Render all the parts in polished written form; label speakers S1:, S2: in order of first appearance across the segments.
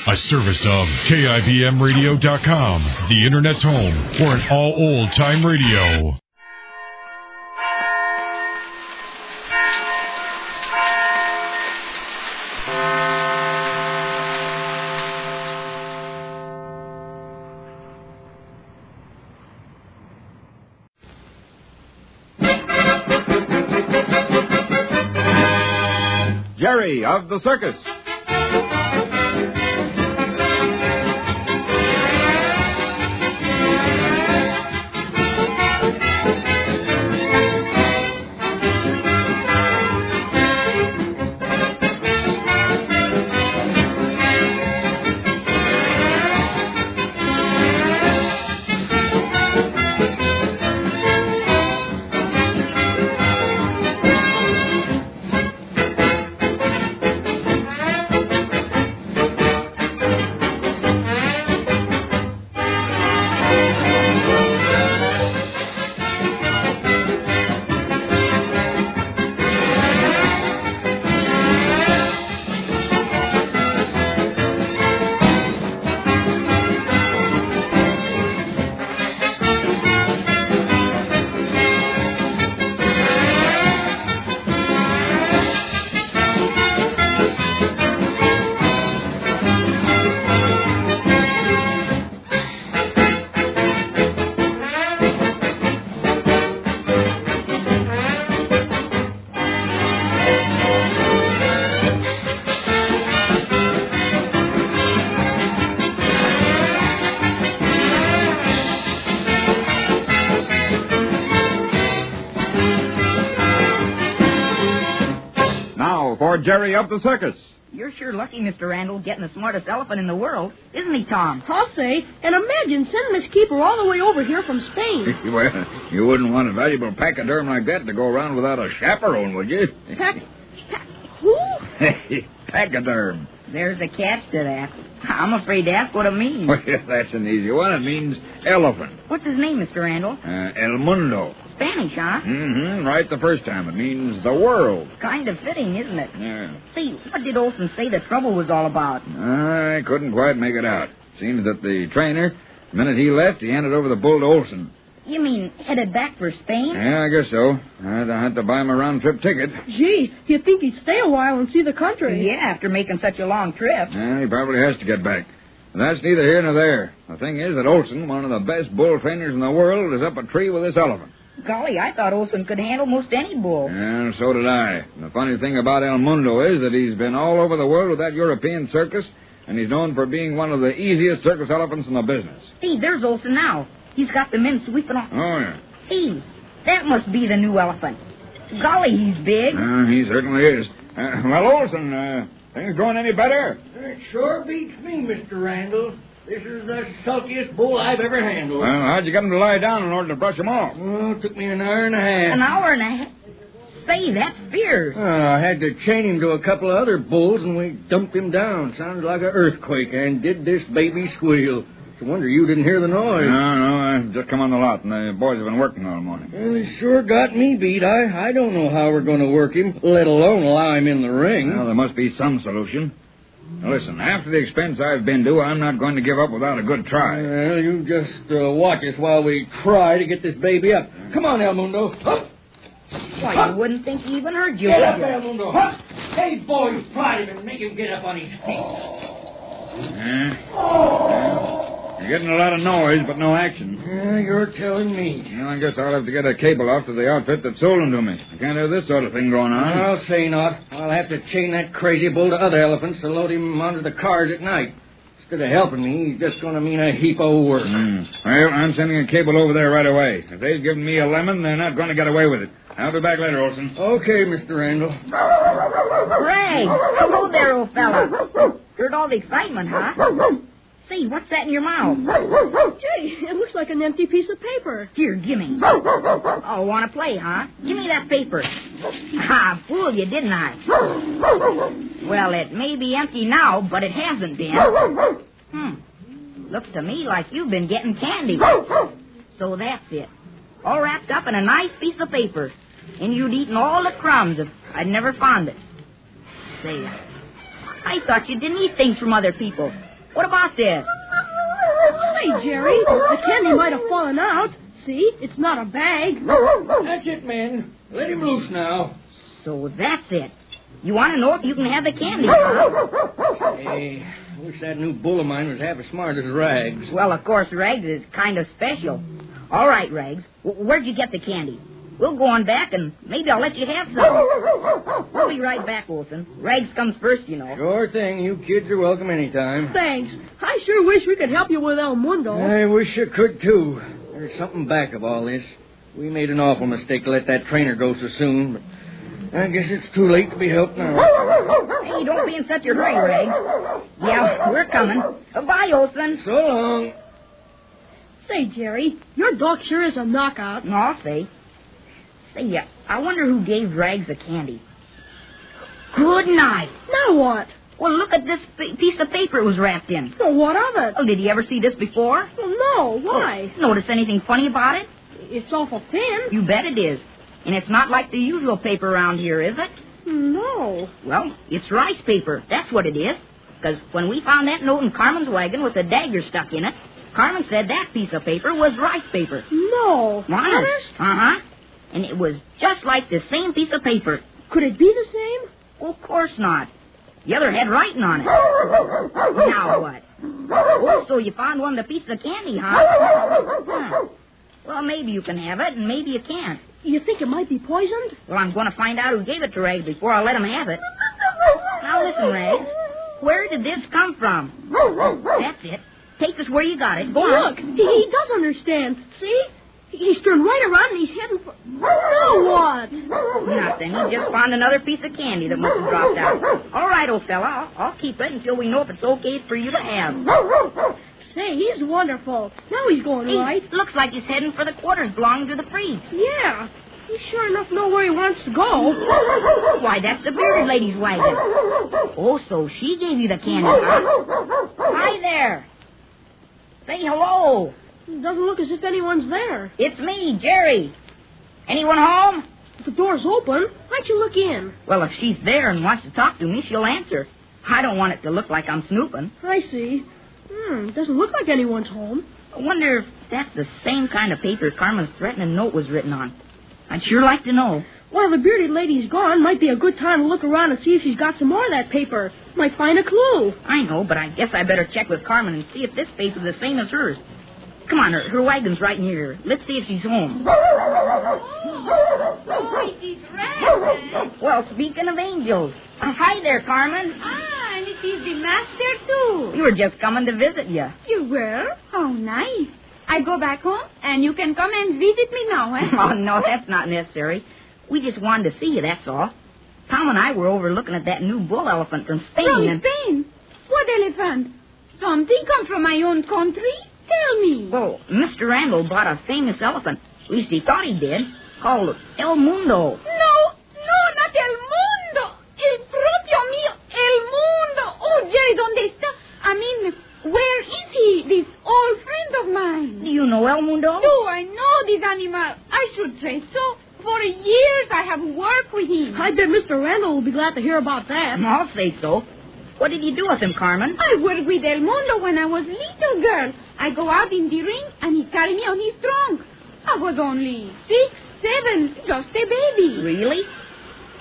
S1: A service of KIBMradio.com, the Internet's home for an all old-time radio.
S2: Jerry of the Circus. For Jerry of the Circus.
S3: You're sure lucky, Mr. Randall, getting the smartest elephant in the world, isn't he, Tom?
S4: I'll say. And imagine sending Miss Keeper all the way over here from Spain.
S5: Well, you wouldn't want a valuable pachyderm like that to go around without a chaperone, would you?
S4: Who?
S5: Pachyderm.
S3: There's a catch to that. I'm afraid to ask what it means.
S5: Well, that's an easy one. It means elephant.
S3: What's his name, Mr. Randall?
S5: El Mundo.
S3: Spanish, huh?
S5: Mm-hmm. Right the first time. It means the world.
S3: Kind of fitting, isn't it?
S5: Yeah.
S3: See, what did Olson say the trouble was all about?
S5: I couldn't quite make it out. Seems that the trainer, the minute he left, he handed over the bull to Olson.
S3: You mean headed back for Spain?
S5: Yeah, I guess so. I had to buy him a round-trip ticket.
S4: Gee, you'd think he'd stay a while and see the country.
S3: Yeah, after making such a long trip.
S5: Yeah, he probably has to get back. But that's neither here nor there. The thing is that Olson, one of the best bull trainers in the world, is up a tree with this elephant.
S3: Golly, I thought Olson could handle most any bull.
S5: Yeah, so did I. And the funny thing about El Mundo is that he's been all over the world with that European circus, and he's known for being one of the easiest circus elephants in the business.
S3: Hey, there's Olson now. He's got the men sweeping off.
S5: Oh, yeah.
S3: Hey, that must be the new elephant. Golly, he's big.
S5: He certainly is. Well, Olson, things going any better?
S6: It sure beats me, Mr. Randall. This is the sulkiest bull I've ever handled.
S5: Well, how'd you get him to lie down in order to brush him off?
S6: Oh, it took me an hour and a half.
S3: An hour and a half? Say, that's fierce.
S6: I had to chain him to a couple of other bulls, and we dumped him down. Sounded like an earthquake, and did this baby squeal. It's a wonder you didn't hear the noise.
S5: No, I've just come on the lot, and the boys have been working all morning.
S6: Well, he sure got me beat. I don't know how we're going to work him, let alone allow him in the ring.
S5: Well, there must be some solution. Now, listen, after the expense I've been to, I'm not going to give up without a good try.
S6: Well, you just watch us while we try to get this baby up. Come on, El Mundo. Up.
S3: Why, you wouldn't think he even heard you.
S6: Get up, El Mundo. Up. Hey, boys, prod him and make him get up on his feet.
S5: You're getting a lot of noise, but no action.
S6: Yeah, you're telling me.
S5: Well, I guess I'll have to get a cable off to the outfit that sold him to me. I can't have this sort of thing going on.
S6: I'll say not. I'll have to chain that crazy bull to other elephants to load him onto the cars at night. Instead of helping me, he's just going to mean a heap of work.
S5: Well, I'm sending a cable over there right away. If they've given me a lemon, they're not going to get away with it. I'll be back later, Olson.
S6: Okay, Mr. Randall.
S3: Ray! Hello there, old fella. Heard all the excitement, huh? Say, what's that in your mouth?
S4: Gee, it looks like an empty piece of paper.
S3: Here, gimme. Oh, want to play, huh? Give me that paper. Ah, fooled you, didn't I? Well, it may be empty now, but it hasn't been. Looks to me like you've been getting candy. So that's it. All wrapped up in a nice piece of paper. And you'd eaten all the crumbs if I'd never found it. Say, I thought you didn't eat things from other people. What about this?
S4: Say, Jerry, the candy might have fallen out. See, it's not a bag.
S6: That's it, men. Let him loose now.
S3: So that's it. You want to know if you can have the candy, huh?
S6: Hey, I wish that new bull of mine was half as smart as Rags.
S3: Well, of course, Rags is kind of special. All right, Rags. Where'd you get the candy? We'll go on back, and maybe I'll let you have some. We'll be right back, Wilson. Rags comes first, you know.
S6: Sure thing. You kids are welcome anytime.
S4: Thanks. I sure wish we could help you with El Mundo.
S6: I wish you could, too. There's something back of all this. We made an awful mistake to let that trainer go so soon, but I guess it's too late to be helped now.
S3: Hey, don't be in such a hurry, Rags. Yeah, we're coming. Bye, Olson.
S6: So long.
S4: Say, Jerry, your dog sure is a knockout.
S3: No, I'll say. Say, I wonder who gave Rags the candy. Good night.
S4: Now what?
S3: Well, look at this piece of paper it was wrapped in.
S4: Well, what of it?
S3: Oh, did you ever see this before?
S4: Well, no. Why?
S3: Notice anything funny about it?
S4: It's awful thin.
S3: You bet it is. And it's not like the usual paper around here, is it?
S4: No.
S3: Well, it's rice paper. That's what it is. Because when we found that note in Carmen's wagon with a dagger stuck in it, Carmen said that piece of paper was rice paper.
S4: No.
S3: Honest? Uh-huh. And it was just like the same piece of paper.
S4: Could it be the same?
S3: Well, of course not. The other had writing on it. Now what? Oh, so you found one of the pieces of candy, huh? Well, maybe you can have it, and maybe you can't.
S4: You think it might be poisoned?
S3: Well, I'm going to find out who gave it to Rags before I let him have it. Now listen, Rags. Where did this come from? That's it. Take this where you got it. Go on.
S4: Look, he does understand. See? He's turned right around and he's heading for... Now what?
S3: Nothing. He just found another piece of candy that must have dropped out. All right, old fella. I'll keep it until we know if it's okay for you to have.
S4: Say, he's wonderful. Now he's going right.
S3: Looks like he's heading for the quarters belonging to the priest.
S4: Yeah. He sure enough know where he wants to go.
S3: Why, that's the bearded lady's wagon. Oh, so she gave you the candy, huh? Hi there. Say hello.
S4: It doesn't look as if anyone's there.
S3: It's me, Jerry. Anyone home?
S4: If the door's open, why'd you look in?
S3: Well, if she's there and wants to talk to me, she'll answer. I don't want it to look like I'm snooping.
S4: I see. Doesn't look like anyone's home.
S3: I wonder if that's the same kind of paper Carmen's threatening note was written on. I'd sure like to know.
S4: While the bearded lady's gone, might be a good time to look around and see if she's got some more of that paper. Might find a clue.
S3: I know, but I guess I better check with Carmen and see if this paper's the same as hers. Come on, her wagon's right near her. Let's see if she's home.
S7: Oh, it is Rags.
S3: Well, speaking of angels. Hi there, Carmen.
S7: And it is the master, too.
S3: We were just coming to visit you.
S7: You were? Oh, nice. I go back home, and you can come and visit me now, eh?
S3: Oh, no, that's not necessary. We just wanted to see you, that's all. Tom and I were over looking at that new bull elephant from Spain.
S7: From Spain? What elephant? Something come from my own country? Tell me.
S3: Well, Mr. Randall bought a famous elephant. At least he thought he did. Called El Mundo.
S7: No, not El Mundo. El propio mío, El Mundo. Oh, Jerry, ¿dónde está? I mean, where is he, this old friend of mine?
S3: Do you know El Mundo?
S7: Do I know this animal? I should say so. For years I have worked with him.
S4: I bet Mr. Randall will be glad to hear about that.
S3: I'll say so. What did you do with him, Carmen?
S7: I worked with El Mundo when I was little girl. I go out in the ring, and he carried me on his trunk. I was only 6, 7, just a baby.
S3: Really?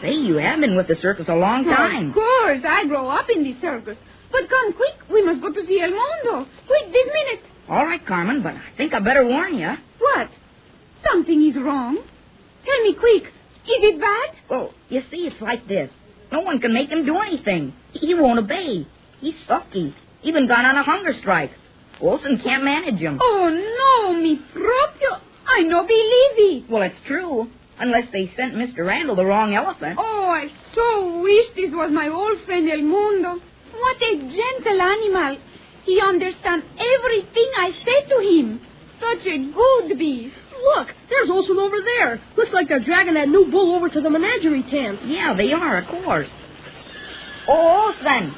S3: Say, you have been with the circus a long time.
S7: Of course, I grew up in the circus. But come quick, we must go to see El Mundo. Quick, this minute.
S3: All right, Carmen, but I think I better warn you.
S7: What? Something is wrong. Tell me quick. Is it bad?
S3: Well, you see, it's like this. No one can make him do anything. He won't obey. He's sulky. Even gone on a hunger strike. Wilson can't manage him.
S7: Oh, no, mi propio. I no believe it.
S3: Well, it's true. Unless they sent Mr. Randall the wrong elephant.
S7: Oh, I so wish this was my old friend El Mundo. What a gentle animal. He understands everything I say to him. Such a good beast.
S4: Look, there's Olson over there. Looks like they're dragging that new bull over to the menagerie tent.
S3: Yeah, they are, of course. Oh, Olson.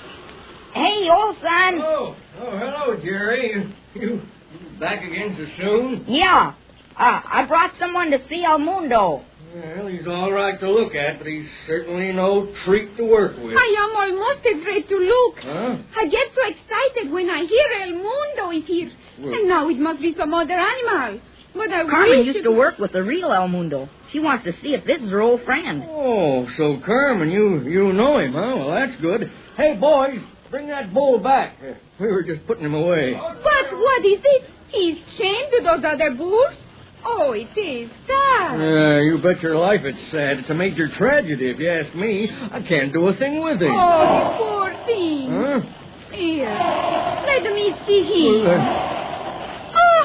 S3: Hey, Olson.
S6: Oh, hello, Jerry. You back again so soon?
S3: Yeah. I brought someone to see El Mundo.
S6: Well, he's all right to look at, but he's certainly no treat to work with.
S7: I am almost afraid to look.
S6: Huh?
S7: I get so excited when I hear El Mundo is here.
S6: Well-
S7: And now it must be some other animal. But I
S3: Carmen
S7: wish
S3: used
S7: it
S3: to work with the real El Mundo. She wants to see if this is her old friend.
S6: Oh, so Carmen, you know him, huh? Well, that's good. Hey, boys, bring that bull back. We were just putting him away.
S7: But what is it? He's chained to those other bulls? Oh, it is sad.
S6: You bet your life it's sad. It's a major tragedy, if you ask me. I can't do a thing with him.
S7: Oh, the poor thing.
S6: Huh?
S7: Here, let me see him.
S6: Well,
S7: Oh,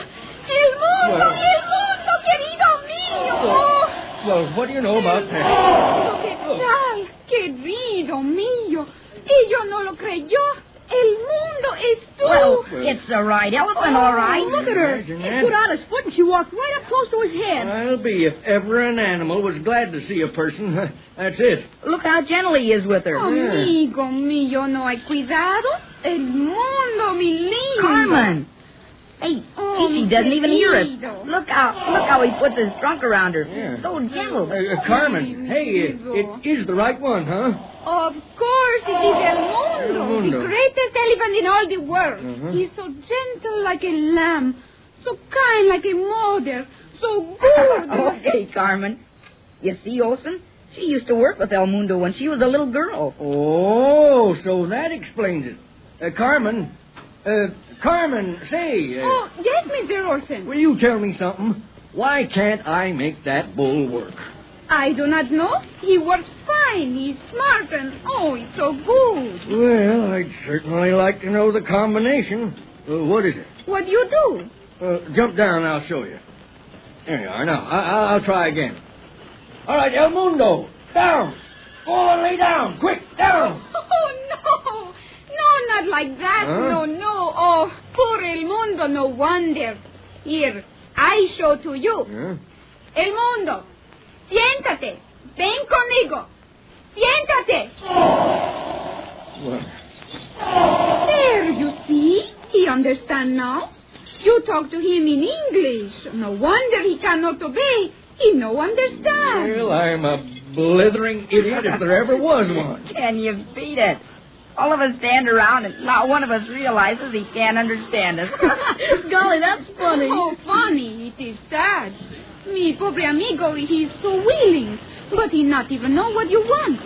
S7: El Mundo,
S6: Well-
S7: El Mundo, querido mío. Oh,
S6: well, what do you know about that?
S7: ¿qué tal? Querido mío. Ella no lo creyó. El Mundo es tú.
S3: Well, it's a right elephant, all right.
S4: Look at her.
S6: Imagine
S4: He
S6: that.
S4: put out his foot and she walked right up close to his head.
S6: I'll be if ever an animal was glad to see a person. That's it.
S3: Look how gentle he is with her.
S7: Amigo mío, ¿no hay cuidado? El Mundo, mi lindo.
S3: Carmen. Hey,
S7: Oh,
S3: she doesn't even hear us.
S7: querido.
S3: Look how he puts his trunk around her.
S6: Yeah.
S3: So gentle.
S6: Carmen, hey, it is the right one, huh?
S7: Of course, it is El Mundo,
S6: El Mundo.
S7: the greatest elephant in all the world.
S6: Mhm.
S7: He's so gentle like a lamb, so kind like a mother, so good.
S3: Okay, Carmen. You see, Olson? She used to work with El Mundo when she was a little girl.
S6: Oh, so that explains it. Carmen, say,
S7: Oh, yes, Mr. Olsen.
S6: will you tell me something? Why can't I make that bull work?
S7: I do not know. He works fine. He's smart and, oh, he's so good.
S6: Well, I'd certainly like to know the combination. What is it?
S7: What do you do?
S6: Jump down and I'll show you. There you are. Now, I'll try again. All right, El Mundo, down. Go and lay down. Quick, down.
S7: Oh, no. No, not like that.
S6: Huh?
S7: No. Oh, poor El Mundo, no wonder. Here, I show to you.
S6: Huh?
S7: El Mundo, siéntate. Ven conmigo. Siéntate.
S6: Well,
S7: There, you see? He understands now. You talk to him in English. No wonder he cannot obey. He no understand.
S6: well, I'm a blithering idiot if there ever was one.
S3: Can you beat it? All of us stand around and not one of us realizes he can't understand us.
S4: Golly, that's funny.
S7: Oh, funny. It is sad. Mi pobre amigo, he is so willing, but he not even know what you want.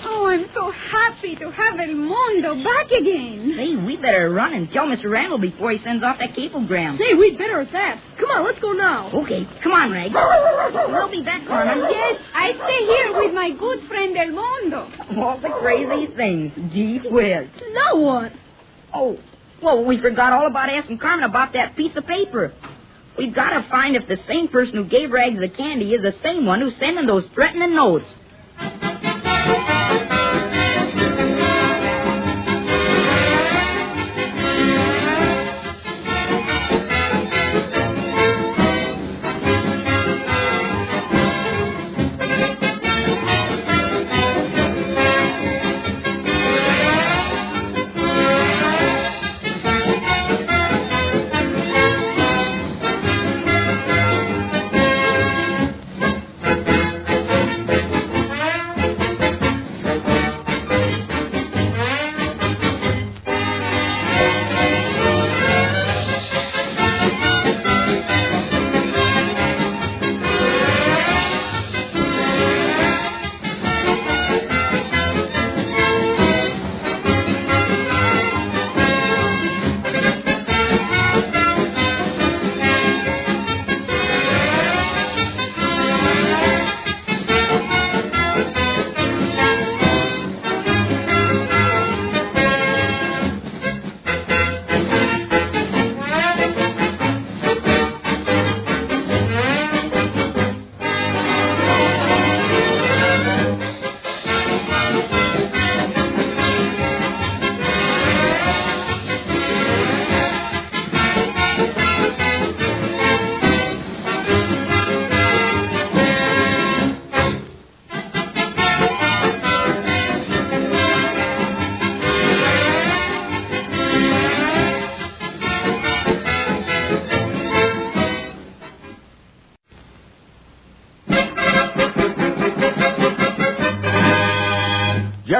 S7: Oh, I'm so happy to have El Mundo back again.
S3: Say, we better run and tell Mr. Randall before he sends off that cablegram.
S4: Say, we'd better at that. Come on, let's go now.
S3: Okay, come on, Reg. We'll be back, Carmen.
S7: Yes, I stay here with my good friend El Mundo.
S3: All the crazy things. Gee whiz.
S4: Now what?
S3: Oh, well, we forgot all about asking Carmen about that piece of paper. We've got to find if the same person who gave Rags the candy is the same one who's sending those threatening notes.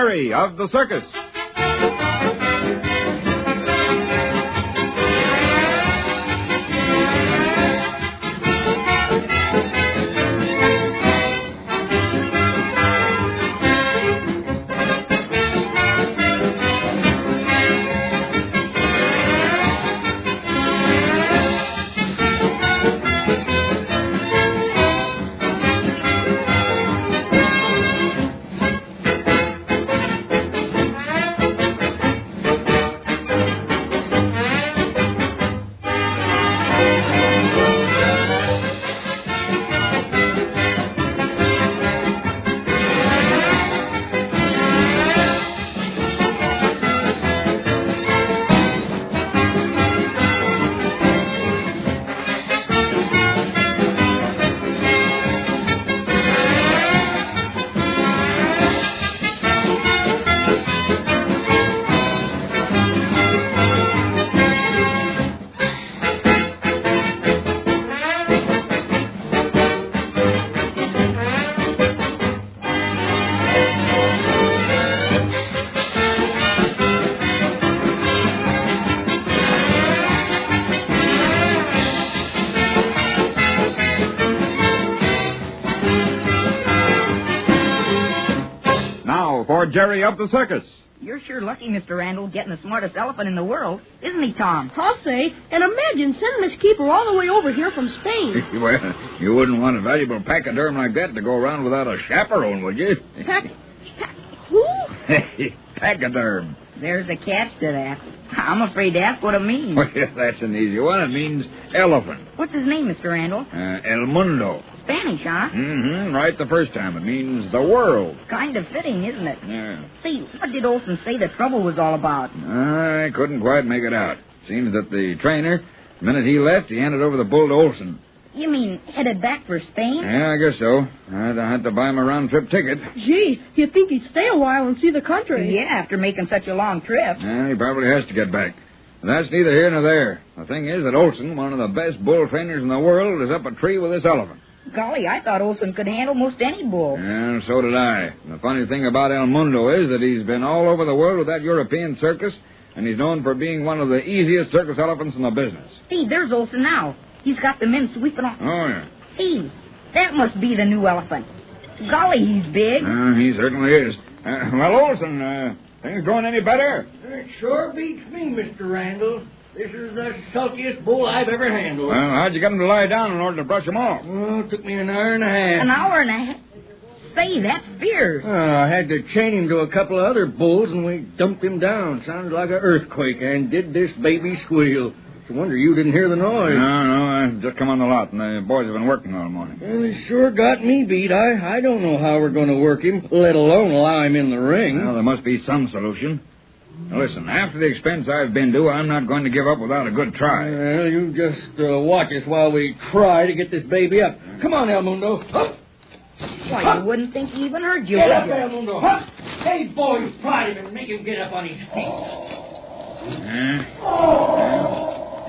S2: Jerry of the Circus. For Jerry of the Circus.
S3: You're sure lucky, Mr. Randall, getting the smartest elephant in the world, isn't he, Tom?
S4: I'll say. And imagine sending this keeper all the way over here from Spain.
S5: Well, you wouldn't want a valuable pachyderm like that to go around without a chaperone, would you?
S4: Who?
S5: Pachyderm.
S3: There's a catch to that. I'm afraid to ask what it means.
S5: Well, that's an easy one. It means elephant.
S3: What's his name, Mr. Randall?
S5: El Mundo.
S3: Spanish, huh?
S5: Mm-hmm. Right the first time. It means the world.
S3: Kind of fitting, isn't it?
S5: Yeah.
S3: See, what did Olson say the trouble was all about?
S5: I couldn't quite make it out. Seems that the trainer, the minute he left, he handed over the bull to Olson.
S3: You mean headed back for Spain?
S5: Yeah, I guess so. I had to buy him a round-trip ticket.
S4: Gee, you'd think he'd stay a while and see the country.
S3: Yeah, after making such a long trip.
S5: Yeah, he probably has to get back. But that's neither here nor there. The thing is that Olson, one of the best bull trainers in the world, is up a tree with this elephant.
S3: Golly, I thought Olson could handle most any bull.
S5: Yeah, so did I. And the funny thing about El Mundo is that he's been all over the world with that European circus, and he's known for being one of the easiest circus elephants in the business.
S3: Hey, there's Olson now. He's got the men sweeping off.
S5: Oh, yeah.
S3: Hey, that must be the new elephant. Golly, he's big.
S5: He certainly is. Well, Olson, things going any better?
S6: It sure beats me, Mr. Randall. This is the sulkiest bull I've ever handled.
S5: Well, how'd you get him to lie down in order to brush him off?
S6: Oh, it took me an hour and a half.
S3: An hour and a half? Say, that's fierce.
S6: I had to chain him to a couple of other bulls, and we dumped him down. Sounded like an earthquake, and did this baby squeal. It's a wonder you didn't hear the noise.
S5: No, I've just come on the lot, and the boys have been working all morning.
S6: Well, he sure got me beat. I don't know how we're going to work him, let alone allow him in the ring.
S5: Well, there must be some solution. Now, listen, after the expense I've been to, I'm not going to give up without a good try.
S6: Well, you just watch us while we try to get this baby up. Come on, El Mundo. Hup.
S3: Why, you wouldn't think he even heard you.
S6: Get up,
S3: would you?
S6: El Mundo. Hup. Hey, boys, prod him and make him get up on his feet.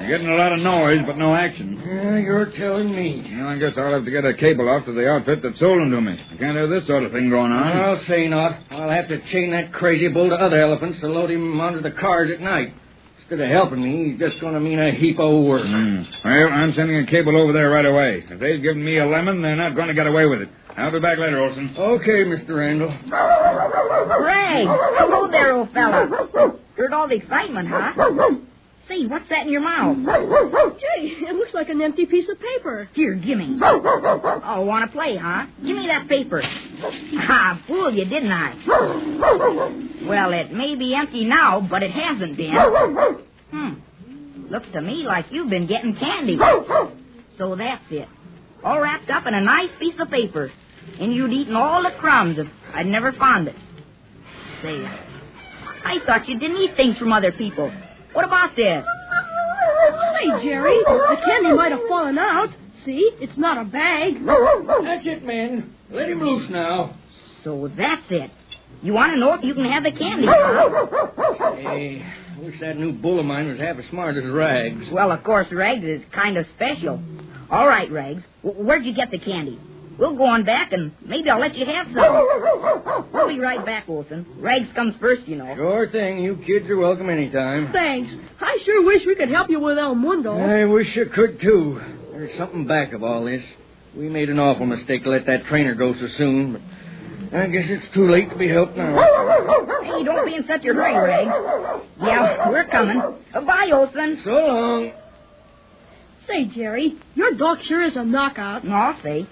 S5: You're getting a lot of noise, but no action.
S6: Yeah, you're telling me.
S5: Well, I guess I'll have to get a cable off to the outfit that sold him to me. I can't have this sort of thing going on.
S6: I'll say not. I'll have to chain that crazy bull to other elephants to load him onto the cars at night. Instead of helping me, he's just going to mean a heap of work.
S5: Well, I'm sending a cable over there right away. If they've given me a lemon, they're not going to get away with it. I'll be back later, Olson.
S6: Okay, Mr. Randall.
S3: Greg, hello there, old fella. Heard all the excitement, huh? Say, what's that in your mouth?
S4: Gee, it looks like an empty piece of paper.
S3: Here, gimme. Oh, want to play, huh? Give me that paper. Ah, fooled you, didn't I? Well, it may be empty now, but it hasn't been. Looks to me like you've been getting candy. So that's it. All wrapped up in a nice piece of paper. And you'd eaten all the crumbs if I'd never found it. Say, I thought you didn't eat things from other people. What about this?
S4: Say, Jerry, the candy might have fallen out. See, it's not a bag.
S6: That's it, men. Let him loose now.
S3: So that's it. You want to know if you can have the candy, huh?
S6: Hey, I wish that new bull of mine was half as smart as Rags.
S3: Well, of course, Rags is kind of special. All right, Rags. Where'd you get the candy? We'll go on back, and maybe I'll let you have some. We'll be right back, Olson. Rags comes first, you know.
S6: Sure thing. You kids are welcome anytime.
S4: Thanks. I sure wish we could help you with El Mundo.
S6: I wish I could, too. There's something back of all this. We made an awful mistake to let that trainer go so soon, but I guess it's too late to be helped now.
S3: Hey, don't be in such a hurry, Rags. Yeah, we're coming. Bye, Olson.
S6: So long.
S4: Say, Jerry, your dog sure is a knockout.
S3: No, I'll say.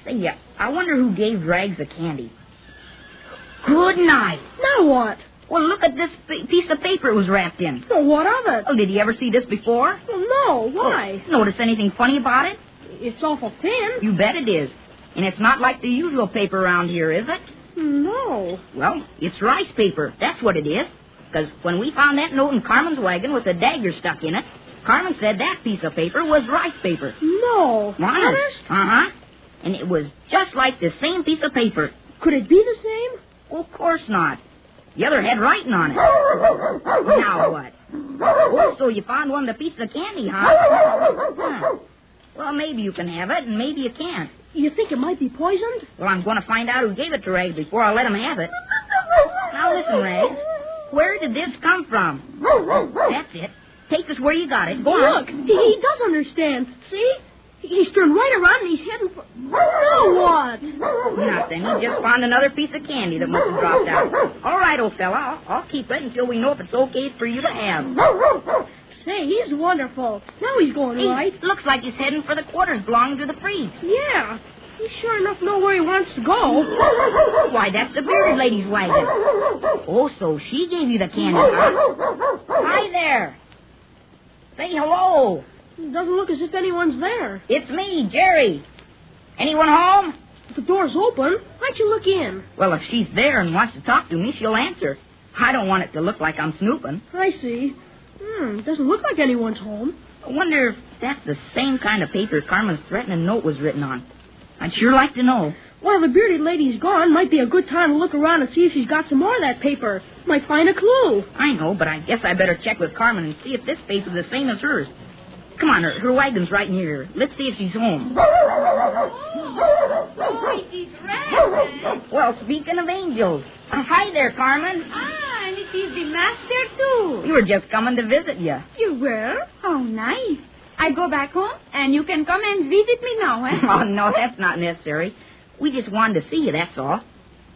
S3: Say, I wonder who gave Rags the candy. Good night.
S4: Now what?
S3: Well, look at this piece of paper it was wrapped in.
S4: Well, what of it?
S3: Oh, did you ever see this before?
S4: Well, no. Why?
S3: Notice anything funny about it?
S4: It's awful thin.
S3: You bet it is. And it's not like the usual paper around here, is it?
S4: No.
S3: Well, it's rice paper. That's what it is. Because when we found that note in Carmen's wagon with a dagger stuck in it, Carmen said that piece of paper was rice paper.
S4: No.
S3: Honest? Uh-huh. And it was just like the same piece of paper.
S4: Could it be the same?
S3: Well, of course not. The other had writing on it. Now what? Oh, so you found one of the pieces of candy, huh? Well, maybe you can have it, and maybe you can't.
S4: You think it might be poisoned?
S3: Well, I'm going to find out who gave it to Rags before I let him have it. Now listen, Rags. Where did this come from? That's it. Take us where you got it. Go on.
S4: Look, he does understand. See? He's turned right around and he's heading for... Now what?
S3: Nothing. He just found another piece of candy that must have dropped out. All right, old fella. I'll keep it until we know if it's okay for you to have.
S4: Say, he's wonderful. Now he's going right.
S3: Looks like he's heading for the quarters belonging to the freaks.
S4: Yeah. He sure enough know where he wants to go.
S3: Why, that's the bearded lady's wagon. Oh, so she gave you the candy, huh? Hi there. Say hello.
S4: It doesn't look as if anyone's there.
S3: It's me, Jerry. Anyone home?
S4: If the door's open, why'd you look in?
S3: Well, if she's there and wants to talk to me, she'll answer. I don't want it to look like I'm snooping.
S4: I see. It doesn't look like anyone's home.
S3: I wonder if that's the same kind of paper Carmen's threatening note was written on. I'd sure like to know.
S4: While the bearded lady's gone, might be a good time to look around and see if she's got some more of that paper. Might find a clue.
S3: I know, but I guess I better check with Carmen and see if this paper's the same as hers. Come on, her wagon's right near her. Let's see if she's home.
S7: Oh, it is Rags.
S3: Well, speaking of angels, hi there, Carmen.
S7: Ah, and it is the master, too.
S3: We were just coming to visit you.
S7: You were? How nice. I go back home, and you can come and visit me now, eh?
S3: Oh, no, that's not necessary. We just wanted to see you, that's all.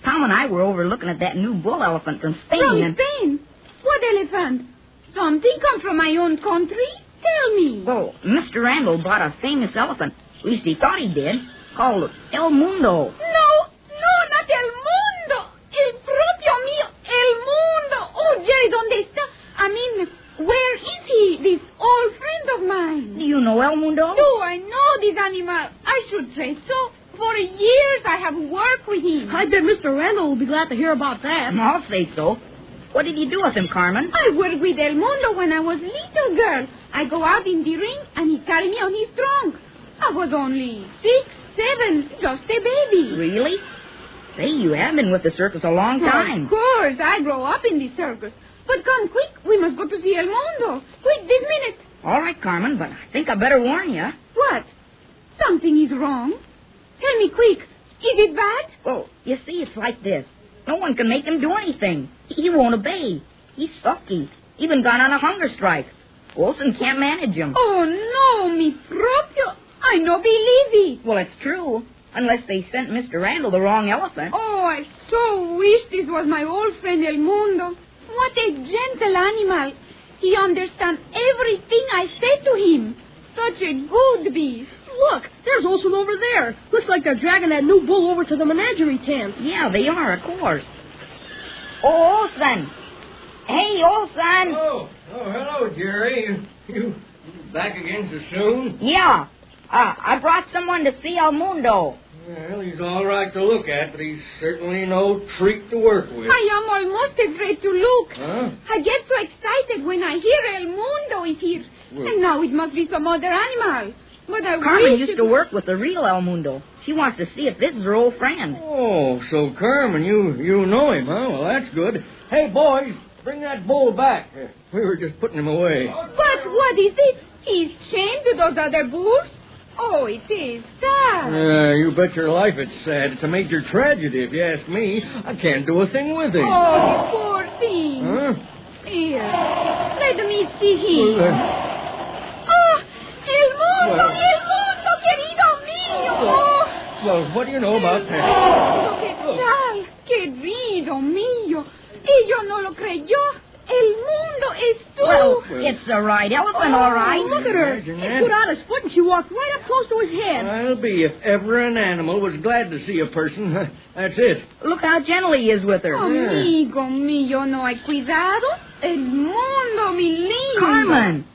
S3: Tom and I were over looking at that new bull elephant from Spain.
S7: From Spain? What elephant? Something come from my own country? Tell me.
S3: Well, Mr. Randall bought a famous elephant. At least he thought he did. Called El Mundo.
S7: No, not El Mundo. El propio mío, El Mundo. Oh, Jerry, ¿dónde está? I mean, where is he, this old friend of mine?
S3: Do you know El Mundo?
S7: Do I know this animal? I should say so. For years I have worked with him.
S4: I bet Mr. Randall will be glad to hear about that.
S3: I'll say so. What did you do with him, Carmen?
S7: I worked with El Mundo when I was little girl. I go out in the ring, and he carry me on his trunk. I was only 6, 7, just a baby.
S3: Really? Say, you have been with the circus a long time.
S7: Of course, I grow up in the circus. But come quick, we must go to see El Mundo. Quick, this minute.
S3: All right, Carmen, but I think I better warn you.
S7: What? Something is wrong. Tell me quick. Is it bad?
S3: Well, you see, it's like this. No one can make him do anything. He won't obey. He's sulky. Even gone on a hunger strike. Wilson can't manage him.
S7: Oh, no, mi propio. I no believe it.
S3: Well, it's true. Unless they sent Mr. Randall the wrong elephant.
S7: Oh, I so wish this was my old friend El Mundo. What a gentle animal. He understands everything I say to him. Such a good beast.
S4: Look, there's Olson over there. Looks like they're dragging that new bull over to the menagerie tent.
S3: Yeah, they are, of course. Oh, Olson. Hey, Olson.
S6: Oh, hello, Jerry. You back again so soon?
S3: Yeah. I brought someone to see El Mundo.
S6: Well, he's all right to look at, but he's certainly no treat to work with.
S7: I am almost afraid to look.
S6: Huh?
S7: I get so excited when I hear El Mundo is here.
S6: Well,
S7: And now it must be some other animal. But I
S3: Carmen
S7: wish
S3: used
S7: it
S3: to
S7: was...
S3: work with the real El Mundo. She wants to see if this is her old friend.
S6: Oh, so Carmen, you know him, huh? Well, that's good. Hey, boys, bring that bull back. We were just putting him away.
S7: But what is it? He's chained to those other bulls? Oh, it is sad.
S6: You bet your life it's sad. It's a major tragedy, if you ask me. I can't do a thing with him.
S7: Oh, the poor thing.
S6: Huh?
S7: Here, let me see him. El Mundo, querido mío.
S6: Well, what do you know about that?
S7: ¿Qué tal? Querido mío. Ella no lo creyó. El Mundo es tú.
S3: Well, it's the right elephant, all right.
S4: Look at her.
S6: Imagine
S4: He
S6: that.
S4: put out his foot and she walked right up close to his head.
S6: I'll be if ever an animal was glad to see a person. That's it.
S3: Look how gentle he is with her.
S7: Amigo mío, no hay cuidado. El Mundo, mi lindo.
S3: Carmen.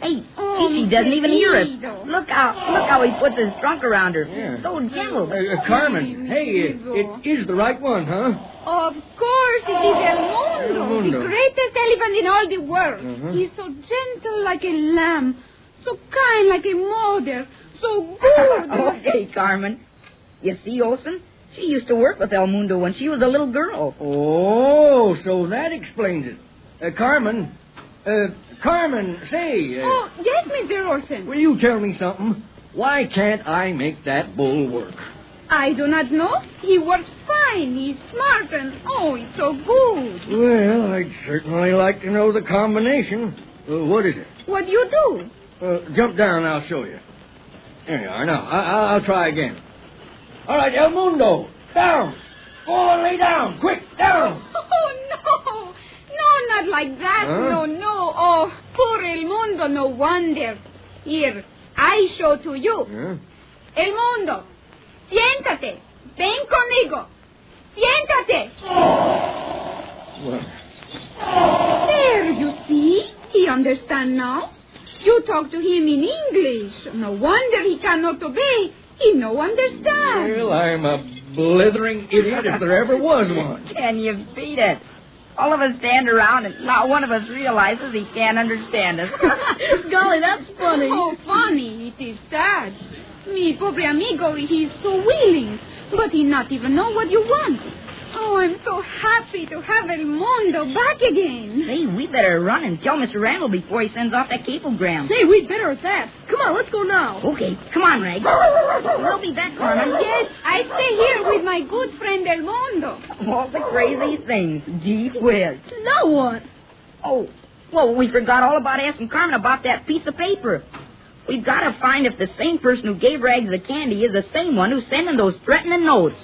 S3: Hey,
S7: Oh,
S3: she
S7: mi
S3: doesn't even hear us.
S7: querido.
S3: Look how he puts his trunk around her.
S6: Yeah.
S3: So gentle.
S6: Carmen, hey, it is the right one, huh?
S7: Of course, it is El Mundo,
S6: El Mundo.
S7: the greatest elephant in all the world.
S6: Uh-huh.
S7: He's so gentle like a lamb, so kind like a mother, so good.
S3: Okay, Carmen. You see, Olson? She used to work with El Mundo when she was a little girl.
S6: Oh, so that explains it. Carmen, say,
S7: Oh, yes, Mr. Olsen.
S6: will you tell me something? Why can't I make that bull work?
S7: I do not know. He works fine. He's smart and, oh, he's so good.
S6: Well, I'd certainly like to know the combination. What is it?
S7: What do you do?
S6: Jump down and I'll show you. There you are. Now, I'll try again. All right, El Mundo, down. Go and lay down. Quick, down.
S7: Oh, no. No, not like that.
S6: Huh?
S7: No. Oh, poor El Mundo, no wonder. Here, I show to you.
S6: Yeah?
S7: El Mundo, siéntate. Ven conmigo. Siéntate.
S6: Well,
S7: There, you see? He understands now. You talk to him in English. No wonder he cannot obey. He no understand.
S6: well, I'm a blithering idiot if there ever was one.
S3: Can you beat it? All of us stand around and not one of us realizes he can't understand us.
S4: Golly, that's funny.
S7: Oh, funny. It is sad. Mi pobre amigo, he is so willing, but he not even know what you want. Oh, I'm so happy to have El Mundo back again.
S3: Say, we better run and tell Mr. Randall before he sends off that cablegram.
S4: Say, we'd better at that. Come on, let's go now.
S3: Okay, come on, Reg. We'll be back, Carmen.
S7: Yes, I stay here with my good friend El Mundo.
S3: All the crazy things. Gee whiz.
S4: Now what?
S3: Oh, well, we forgot all about asking Carmen about that piece of paper. We've got to find if the same person who gave Rags the candy is the same one who's sending those threatening notes.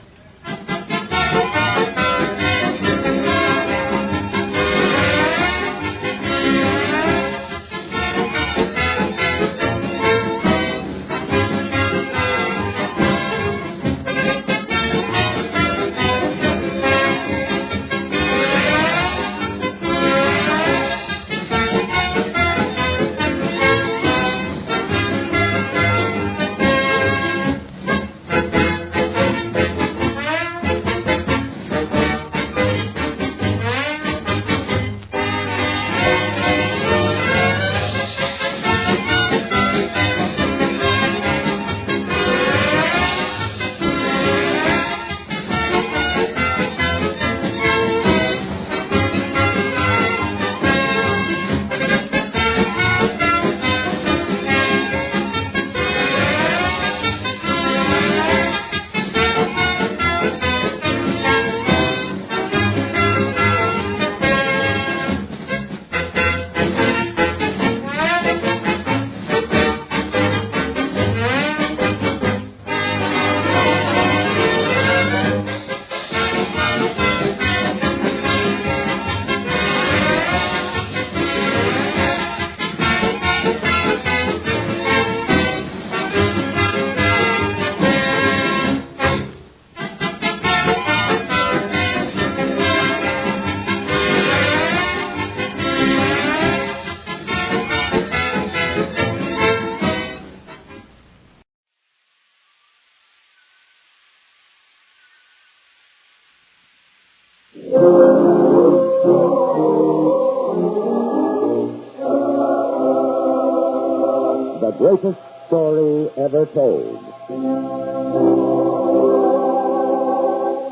S8: The greatest story ever told.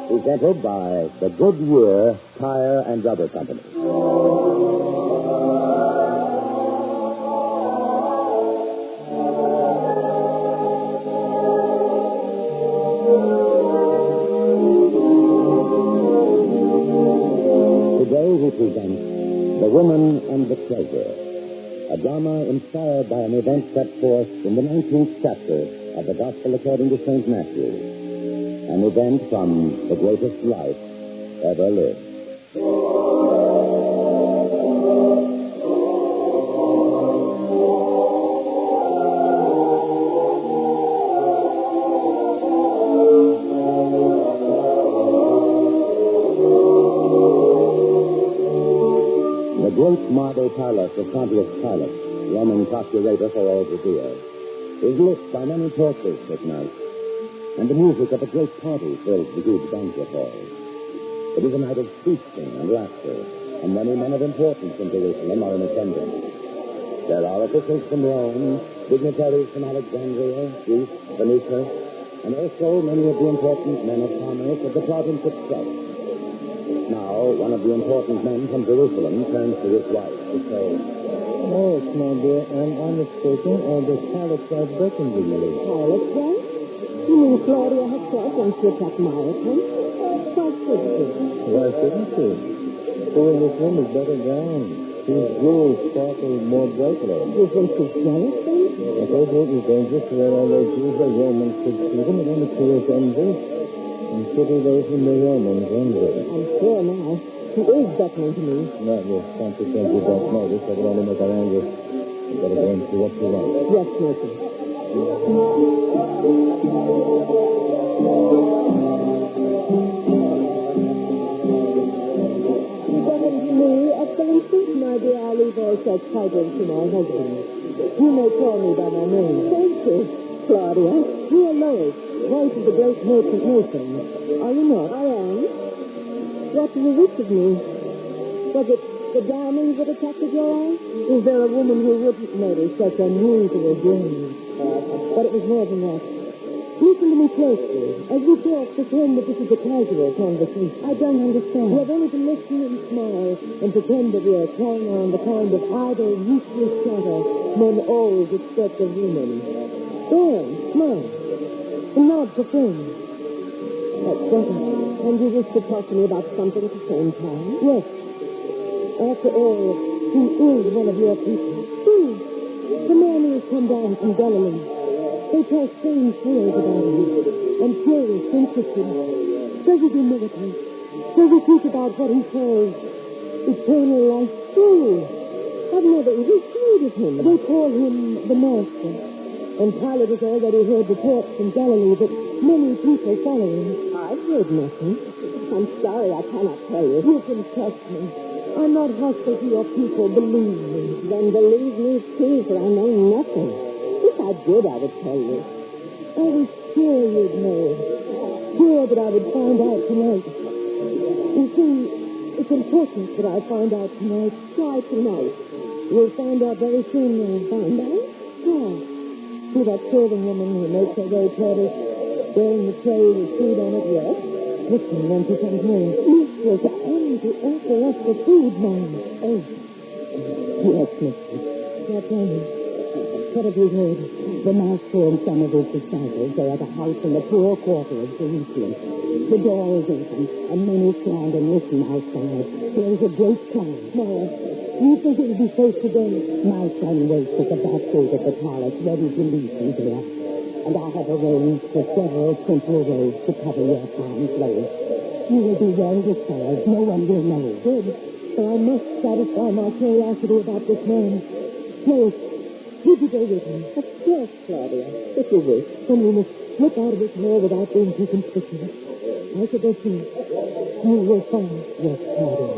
S8: Presented by the Goodyear Tire and Rubber Company. a drama inspired by an event set forth in the 19th chapter of the Gospel according to St. Matthew. An event from the greatest life ever lived. The great marble palace of Pontius Pilate, Roman procurator for all Judea, is lit by many torches at night, and the music of a great party fills the huge banquet hall. It is a night of feasting and laughter, and many men of importance in Jerusalem are in attendance. There are officials from Rome, dignitaries from Alexandria, Greece, Phoenicia, and also many of the important men of commerce of the province itself. Now, one of the important men from Jerusalem turns to his wife to say,
S9: "Oh, my dear, am I mistaken, or does Pilate have beckoned to you?
S4: Pilot, then? You mean Claudia herself wants to attack my account? Why should she?
S9: Why shouldn't she? Who in this room is better gowned? Whose jewels sparkle more brightly?
S4: You think she's jealous, then?
S9: I told you it was dangerous to wear all those jewels. The Romans could see them. It only creates envy. And pity those whom the Romans envy.
S4: I'm sure now. She is beckoning to me.
S9: No, you can't pretend you don't notice. That will only make her angry. You better go and see what she wants.
S4: Yes, Milton. Beckoning to me, Excellency? My dear, I leave all such titles to my husband. You may call me by my name. Thank you, Claudia. You are Lois, voice of the great merchant nation. Are you not? I am. What do you wish of me? Was it the diamonds that attracted your eye? Is there a woman who wouldn't notice such unusual gems? But it was more than that. Listen to me closely. As we talk, pretend that this is a casual conversation. I don't understand. You have only to listen and smile and pretend that we are carrying on the kind of idle, useless chatter men always expect of women. There, smile. And nod for friends. That's better. And you wish to talk to me about something at the same time? Yes. After all, he is one of your people. Who? The man who has come down from Galilee. They tell strange tales about him, and curious, interesting. Does he do miracles? Does he teach about what he calls eternal life? True. I've never even heard of him. They call him the Master. And Pilate has already heard reports from Galilee that many people follow him. I've heard nothing. I'm sorry I cannot tell you. You can trust me. I'm not hostile to your people. Believe me. Then believe me, too, for I know nothing. If I did, I would tell you. I was sure you'd know. Sure that I would find out tonight. You see, it's important that I find out tonight. Try tonight. You'll find out very soon. You'll find out? How? See that serving woman who makes her way toward us, bearing the tray with food on it? Yes. Listen, when she comes near. Mistress, I am to offer us the food, ma'am. Oh. Yes, mistress. Now tell me. What have you heard? The Master and some of his disciples are at a house in the poor quarter of Jerusalem. The door is open, and many stand and listen outside. There is a great crowd. Now, you think it will be safe today? My son waits at the back gate of the palace, ready to lead me there. And I have arranged for several simple ways to cover your arms, Lois. You will be well disguised. No one will know. Good. So I must satisfy my curiosity about this man. Lois, would you go with me? Of course, Claudia. If you wish. Then we must slip out of this hall without being too conspicuous. I shall go see. You will find. Yes, Claudia.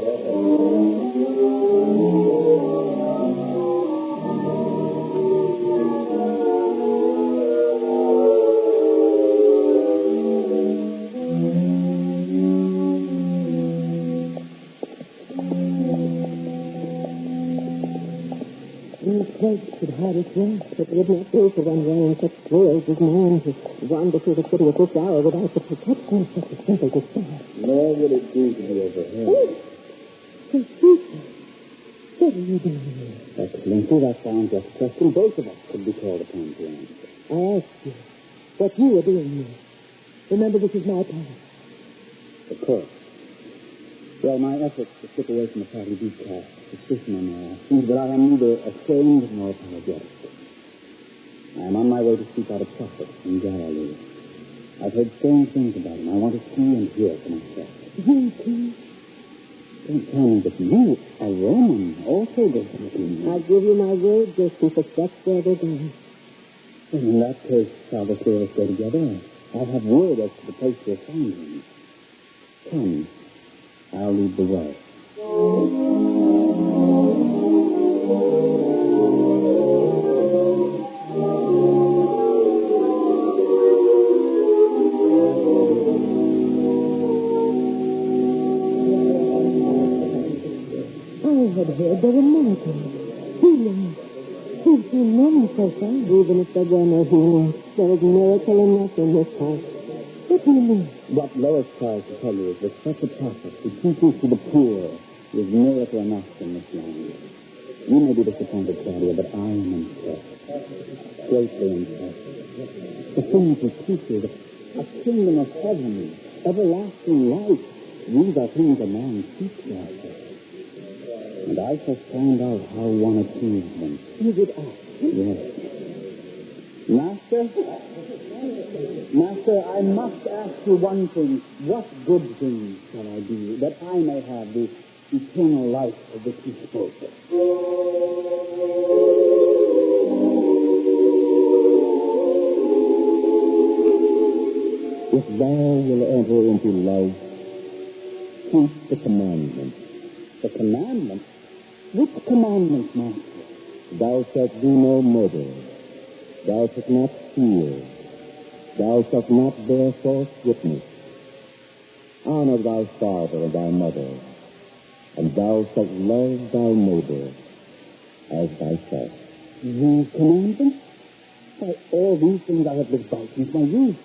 S4: Could hide his breath. It would not do for one wearing such clothes as mine to wander through the city at this hour without the protection of such a simple disguise.
S9: Nor will it do to be overheard.
S4: Oh, Confucius, what are you doing here?
S8: Excellency, that sounds just a question both of us could be called upon to answer.
S4: I asked you what you were doing here. Remember, this is my palace.
S8: Of course. Well, my efforts to slip away from the party do cast suspicion on my actions, but I am neither ashamed nor apologetic. I am on my way to seek out a prophet in Galilee. I've heard strange things about him. I want to see and hear for myself.
S4: You too?
S8: Don't tell me that you, a Roman, also goes looking.
S4: I give you my word, Justin, for that's where they're going.
S8: In that case, shall the three of us go together? I have word as to the place you'll find him. Come, I'll lead the way.
S4: I had heard there were miracles. Healings. We've seen many so far. Even if there were no healings, there is miracle enough in this house. What do you mean?
S8: What Lois tries to tell you is that such a prophet who teaches to the poor is miracle enough in this land. You may be disappointed, Claudia, but I am impressed. Greatly impressed. The things he teaches, a kingdom of heaven, everlasting life, these are things a man seeks after. And I shall find out how one achieves them.
S4: You would ask him?
S8: Yes. Master, I must ask you one thing. What good things shall I do that I may have the eternal life of which he spoke? If thou wilt enter into life, keep the commandments. The commandments? Which commandments, Master? Thou shalt do no murder. Thou shalt not steal. Thou shalt not bear false witness. Honor thy father and thy mother, and thou shalt love thy neighbor as thyself. These commandments? By all these things I have lived by since my youth.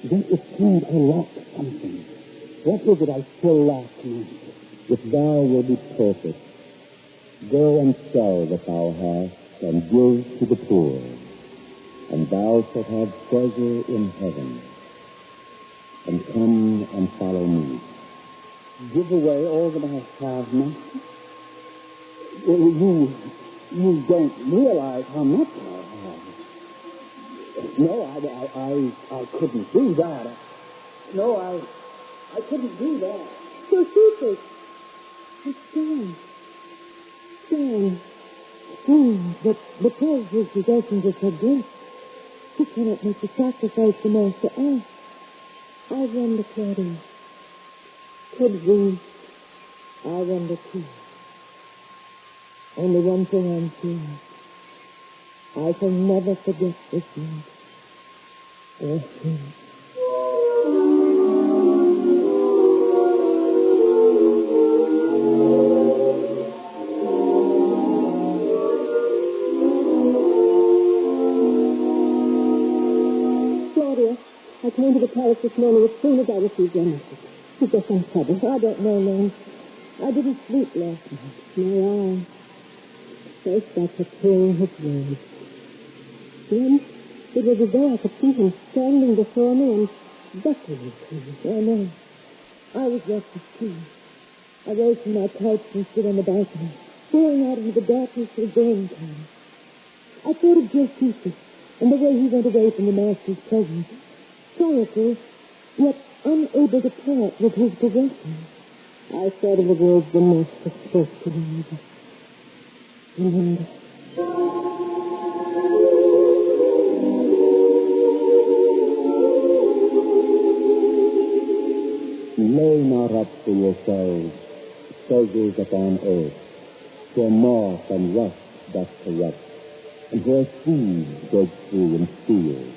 S8: Yet it seems I lack something. What is it I still lack, Master? If thou wilt be perfect, go and sell that thou hast, and give to the poor, and thou shalt have treasure in heaven. And come and follow me. Give away all that I have, Master? You don't realize how much I have. No, I couldn't do that. No, I couldn't do that.
S4: So, Circus. It's gone. Gone. But because his possessions are so great, he cannot make the sacrifice the Master asked. I wonder, Claudia. Could we? I wonder, too. Only one thing I'm sure. I shall never forget this night. Or him. I came to the palace this morning as soon as I received your message. Is there some trouble? I don't know, Lane. I didn't sleep last night. No, First I kept hearing his words. Then it was as though I could see him standing before me and beckoning to me. I know. I was restless too. I rose from my couch and stood on the balcony, staring out into the darkness of the dawn time. I thought of Josephus and the way he went away from the Master's presence. Sorrowful, yet unable to part with his possession. I thought of the words the Master spoke to me. And
S8: lay not up for yourselves treasures upon earth, where moth and rust doth corrupt, and where thieves break through and steal.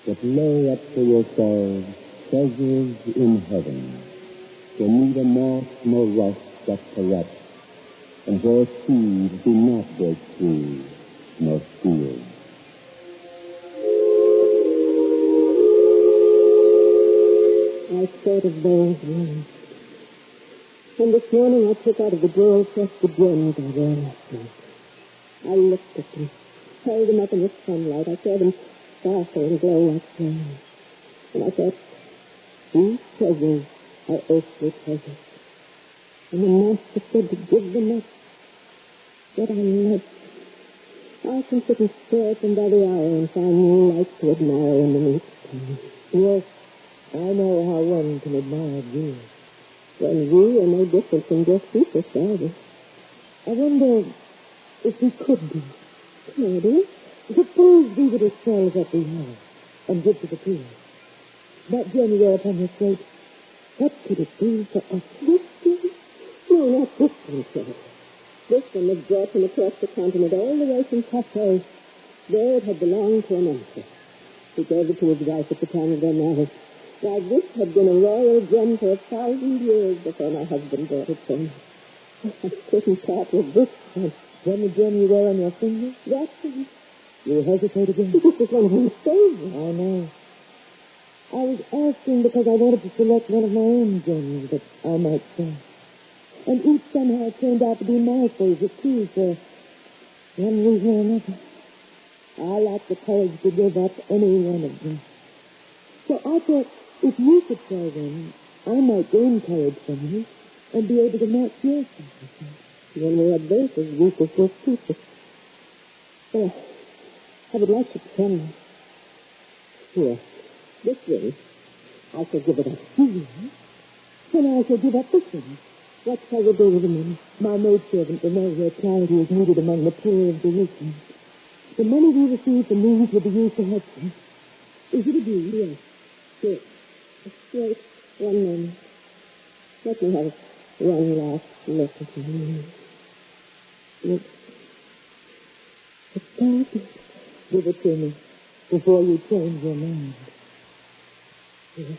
S8: But lay up for yourselves treasures in heaven, where neither moth nor rust doth corrupt, and where thieves do not break through nor steal.
S4: I thought of those words. And this morning I took out of the drawer chest the gems I wore last night. I looked at them, held them up in the sunlight. I saw them sparkle and glow like flames. And I thought, these treasures are earthly treasures. And the master said to give them up. Yet I love. I can sit and stare at them by the hour and find new lights to admire in them each time. Yes, I know how one can admire you. When we are no different from just people, either. I wonder if we could be. Claudia, suppose we were to sell what we have and give to the poor. That January upon your throat, what could it do for us? This one? No, not this one, sir. This one was brought from across the continent all the way from Cathay. There it had belonged to an emperor. He gave it to his wife at the time of their marriage. Why, this had been a royal gem for 1,000 years before my husband bought it from me. I couldn't part with this one. Then the gem you wear on your finger? That's it. You hesitate again? This is one of my favorites. I know. I was asking because I wanted to select one of my own gems that I might sell. And each somehow turned out to be my favorite, too, for one reason or another. I lack the courage to give up any one of them. So I thought if you could sell them, I might gain courage from you and be able to match your sacrifice. When we had both as weak as those people. So I would like to tell you. Here, this ring, I shall give it up. Then I shall give up this ring. What shall we do with the money? My maidservant will know where charity is needed among the poor of Jerusalem. The money we receive from these will be used to help them. Is it agreed? Yes. Wait 1 moment. Let me have one last look at you. Look. It's perfect. Give it to me before you change your mind. Yes.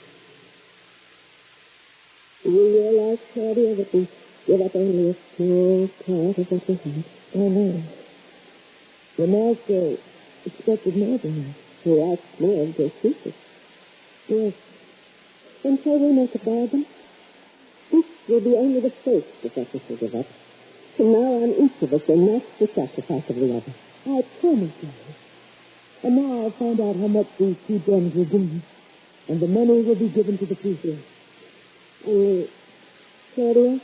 S4: Do you realize, Claudia, that we give up only a small part of what we have? Oh, no. The master expected more than that. He asked more of their secrets. Yes. And so we make a bargain. This will be only the first of what we shall give up. From now on, each of us will match the sacrifice of the other. I promise you. And now I'll find out how much these 2 gems will be. And the money will be given to the people. Only, Claudia,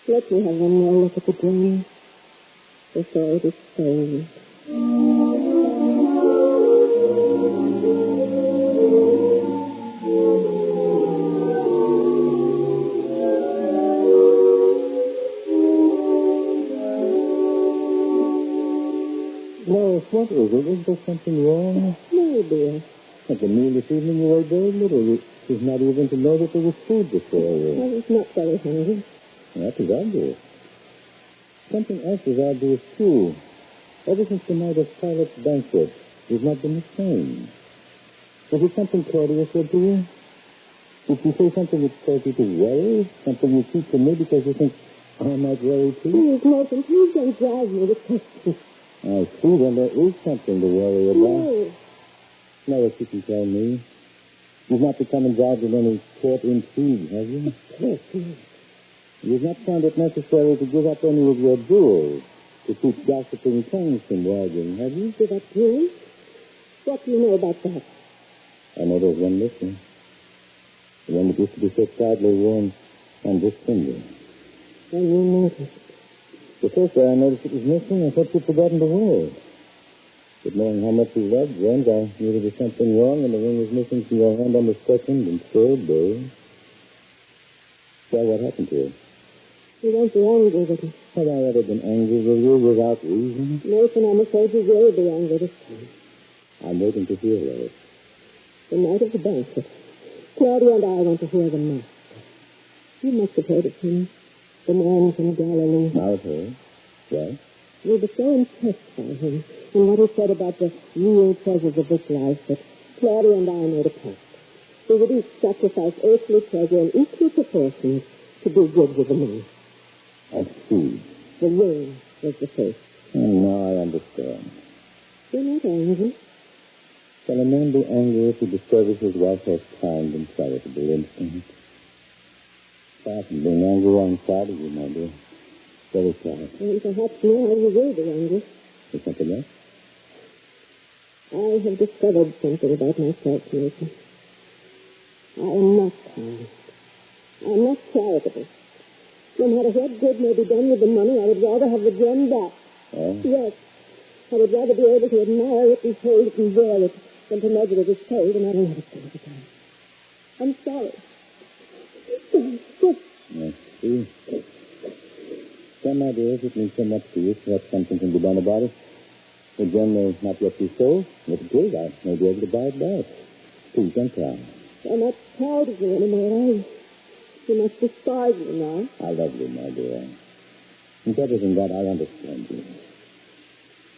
S4: let me have one more look at the dream before it is sold.
S9: Lois, what is it? Is there something wrong?
S4: No, dear.
S9: At the meal this evening, you ate very little. She's not even to know that there was food before you.
S4: I was not very hungry.
S9: That is obvious. Something else is obvious, too. Ever since the night of Pilate's banquet, you've not been the same. Was it something Claudia said to you? Did she say something that caused you to worry? Something you keep from me because you think I might worry, too?
S4: Please, Nathan, please don't drive me with questions.
S9: I see, then there is something to worry about.
S4: No.
S9: Know what you can tell me. You've not become involved in any court intrigue, have you?
S4: Yes, no.
S9: You've not found it necessary to give up any of your jewels to keep gossiping tongues from wagging, have you?
S4: Give up jewels? What do you know about that?
S9: I know there's one missing. The one that used to be so proudly worn on this finger.
S4: When you noticed.
S9: The first day I noticed it was missing, I thought you'd forgotten to wear it. But knowing how much you loved rings, I knew there was something wrong, and the ring was missing from your hand on the 2nd and 3rd day. So what happened to you?
S4: You won't be angry with me.
S9: Have I ever been angry with you without reason?
S4: Nathan, I'm afraid you will be angry this time.
S9: I'm waiting to hear it.
S4: The night of the banquet, Claudia and I went to hear the master. You must have heard of him, the man from Galilee.
S9: I've heard. Yes?
S4: We were so impressed by him and what he said about the real treasures of this life that Claudia and I made a pact. We would each sacrifice earthly treasure in equal proportions to do good with the money.
S9: I see.
S4: The ring was the first.
S9: And now I understand.
S4: You're not angry.
S9: Shall a man be angry if he discovers his wife has kind and charitable instincts? Far from being angry, I'm proud of you, my dear. Very proud.
S4: And perhaps now you will be angry.
S9: Is something else?
S4: I have discovered something about myself, Nathan. I am not kind. I am not charitable. No matter what good may be done with the money, I would rather have the gem back.
S9: Oh?
S4: Yes. I would rather be able to admire it and hold it and wear it than to measure it as cold, and I don't understand it. I'm sorry.
S9: Yes, see? Some ideas it means so much to you, perhaps something can be done about it. The gem may not yet be sold. If it is, I may be able to buy it back. Please, don't cry.
S4: I'm not proud of you anymore. You must despise me now.
S9: I love you, my dear. And better than that, I understand you.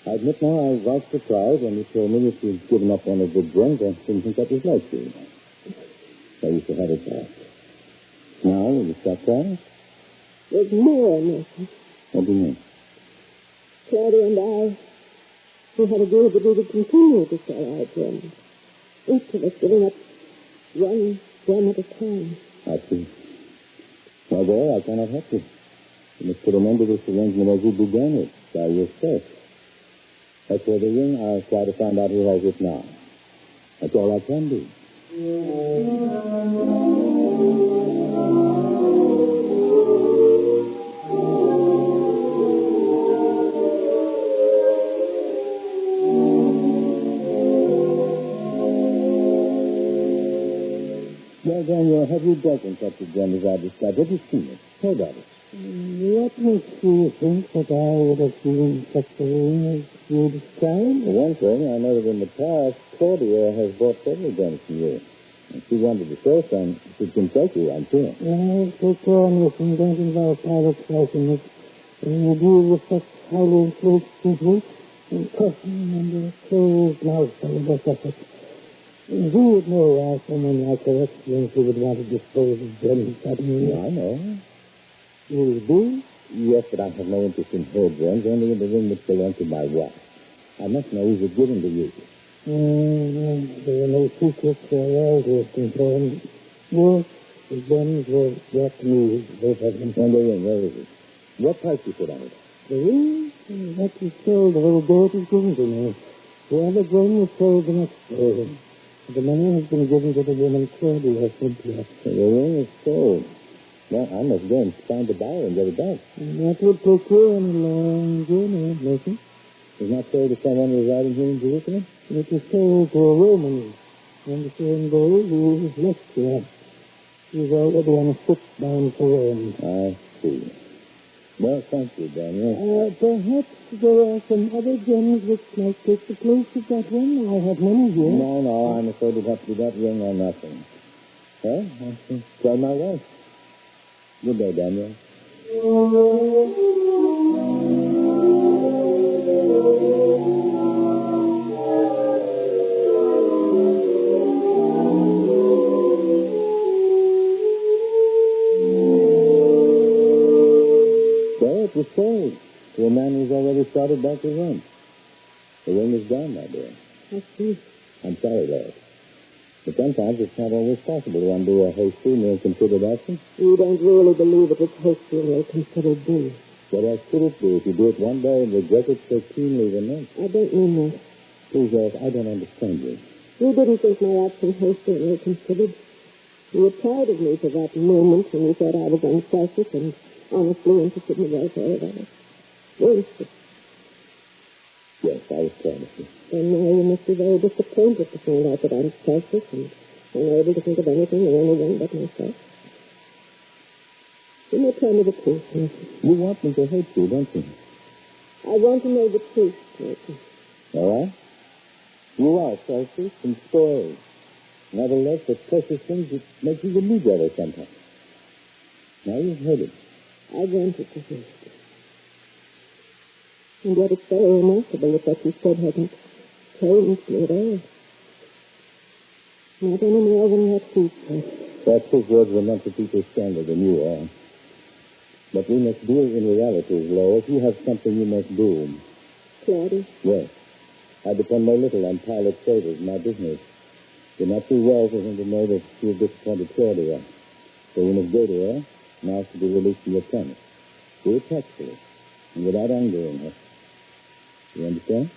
S9: I admit now I was surprised when you told me that you'd given up one of the gems. I didn't think that was like you. I used to have it back. Now, will you stop crying?
S4: There's more, Nathan.
S9: What do you mean?
S4: Claudia and I, we had agreed that we would continue to sell our gems. Each of us giving up one gem at a time.
S9: I see. Well, there, I cannot help you. You must put an end to this arrangement as you began it, by yourself. As for the ring, I'll try to find out who has it now. That's all I can do. Well, Daniel, have you dealt in such a gem as I described? Have you seen it? Heard of it?
S4: What makes you think that I would have seen such a ring as you described?
S9: For one thing, I know that in the past, Claudia has bought several gems from you. And she wanted to show some. She can take you, I'm sure.
S4: Well, take care, Nathan. Don't involve private liking it. When you deal with such highly influenced people, and caution and a closed mouth on the best effort. Who would know why someone like her Excellency would want to dispose of gems suddenly?
S9: I know.
S4: You do?
S9: Yes, but I have no interest in her gems, only in the ring which belonged to my wife. I must know who's it given to you.
S4: There are no secrets where all is concerned. Yes, the gems were brought to me, both of them.
S9: And the ring, where is it? What price you put on it?
S4: The ring? That was sold the very day it was given to me. The other gem was sold the next day. The money has been given to the woman Claudia Cynthia.
S9: The ring is sold. Well, I must go and find the buyer and get it back.
S4: That would take you on a long journey, Nathan.
S9: It's not sold to someone residing here in Jerusalem?
S4: It was sold to a Roman. On the same day, he left here. He's already on a ship bound for Rome.
S9: I see. Well, thank you, Daniel.
S4: Perhaps there are some other gems which might take the place of that one. I have many here.
S9: No, I'm afraid it has to be that ring or nothing. Well, I shall tell my wife. Good day, Daniel. So it was sold to a man who's already started back to rent. The ring is gone, my dear.
S4: I see.
S9: I'm sorry, Lord. But sometimes it's not always possible to undo a hasty and ill-considered action.
S4: You don't really believe it was hasty and ill-considered, do you?
S9: What else could it be if you do it one day and regret it so keenly the next?
S4: I don't mean that.
S9: Please, Earth, I don't understand you.
S4: You didn't think my action hasty and ill-considered. You were proud of me for that moment when you thought I was unselfish and honestly interested in the welfare of others. Weren't you?
S9: Yes, I was proud of you.
S4: And now you must be very disappointed to find out that I'm selfish and unable to think of anything or anyone but myself. You may tell me the truth, Nathan.
S9: You want me to hate you, don't you?
S4: I want to know the truth, Nathan.
S9: All right. You are selfish and spoiled. Nevertheless, the precious things that make you believe each other sometimes. Now you've heard it.
S4: I wanted to hear it. And yet it's very remarkable that what you said hasn't changed me at all. Not any more than what he said.
S9: Perhaps his words were meant to people stronger than you are. But we must deal in realities, Lois. You have something you must do.
S4: Claudia?
S9: Yes. I depend no little on pilot favors in my business. You're not too well for him to know that you've disappointed Claudia. So you must go to her and ask to be released from your promise. Do it tactfully and without angering her. You understand?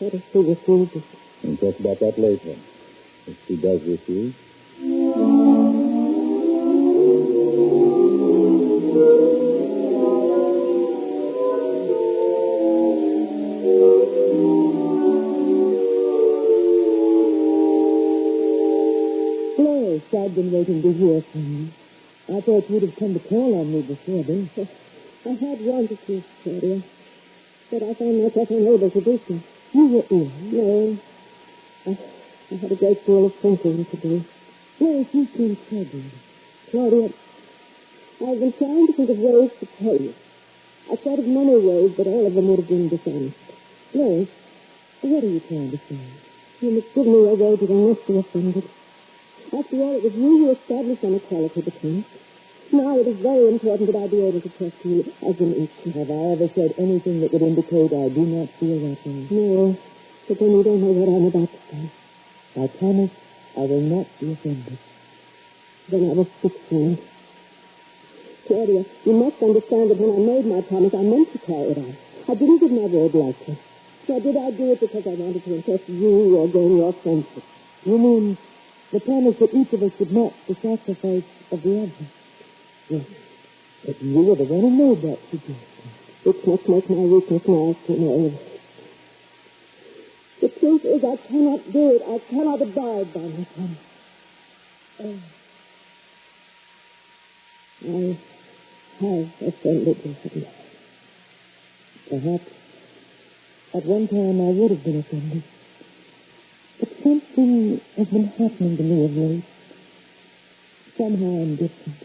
S4: What if she refuses?
S9: We'll talk about that later. If she does refuse.
S4: I've been waiting to hear from you. I thought you'd have come to call on me before then. I had wanted to, Claudia, but I found myself unable to do so. You were ill? No. I had a great deal of thinking to do. Yes, you've been troubled. Claudia, I've been trying to think of ways to tell you. I thought of many ways, but all of them would have been dishonest. Yes, what are you trying to say? You must give me your word that I'll not be offended. After all, it was you who established an equality between us. Now it is very important that I be able to trust you as an equal. Have I ever said anything that would indicate I do not feel that way? No, but then you don't know what I'm about to say. I promise I will not be offended. Then I was 16. Claudia, you must understand that when I made my promise, I meant to carry it out. I didn't give my word lightly. So did I do it because I wanted to impress you or gain your friendship? You mean the promise that each of us would match the sacrifice of the other? Yes. But you were the one who made that suggestion. It must make my weakness now to know. The truth is I cannot do it. I cannot abide by my promise. I have offended you. Perhaps at one time I would have been offended. But something has been happening to me of late. Somehow I'm different.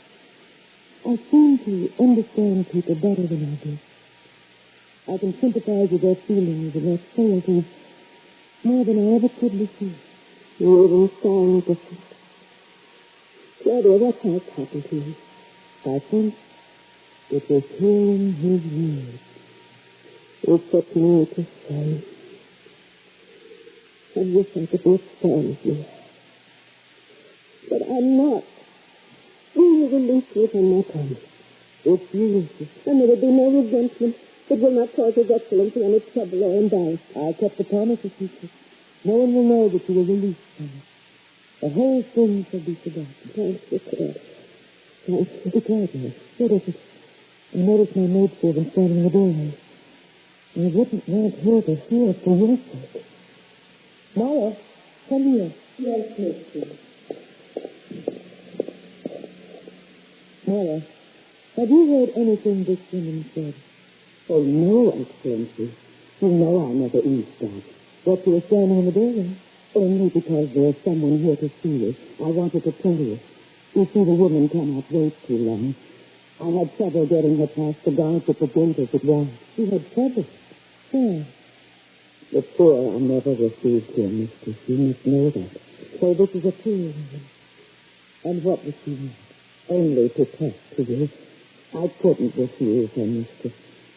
S4: I seem to understand people better than I did. I can sympathize with their feelings and their frailties more than I ever could before. You even sound different. Claudia, what has happened to you? I think it was hearing his words. It put me to shame. I wish I could withstand you. But I'm not. Will you release me from my promise? If you wish it. And there will be no resentment. It will not cause His Excellency any trouble or embarrassment. I kept the promise a secret. No one will know that you were released from it. The whole thing shall be forgotten. Thank you, Claudia. Thank you. Be quiet now. What is it? I noticed my maidservant standing in the doorway. I wouldn't want her to hear it for your sake. Mara, come here. Yes, mistress. Mara, have you heard anything this woman said? Oh, no, Excellency. You know I never eavesdrop. But you were standing in the doorway. Only because there's someone here to see you. I wanted to tell you. You see, the woman cannot wait too long. I had trouble getting her past the guards at the gate as it was. You had trouble? Yeah. The poor are never received here, mistress. You must know that. So this is a poor woman. And what does she want? Only to talk to you. I couldn't refuse her, mistress.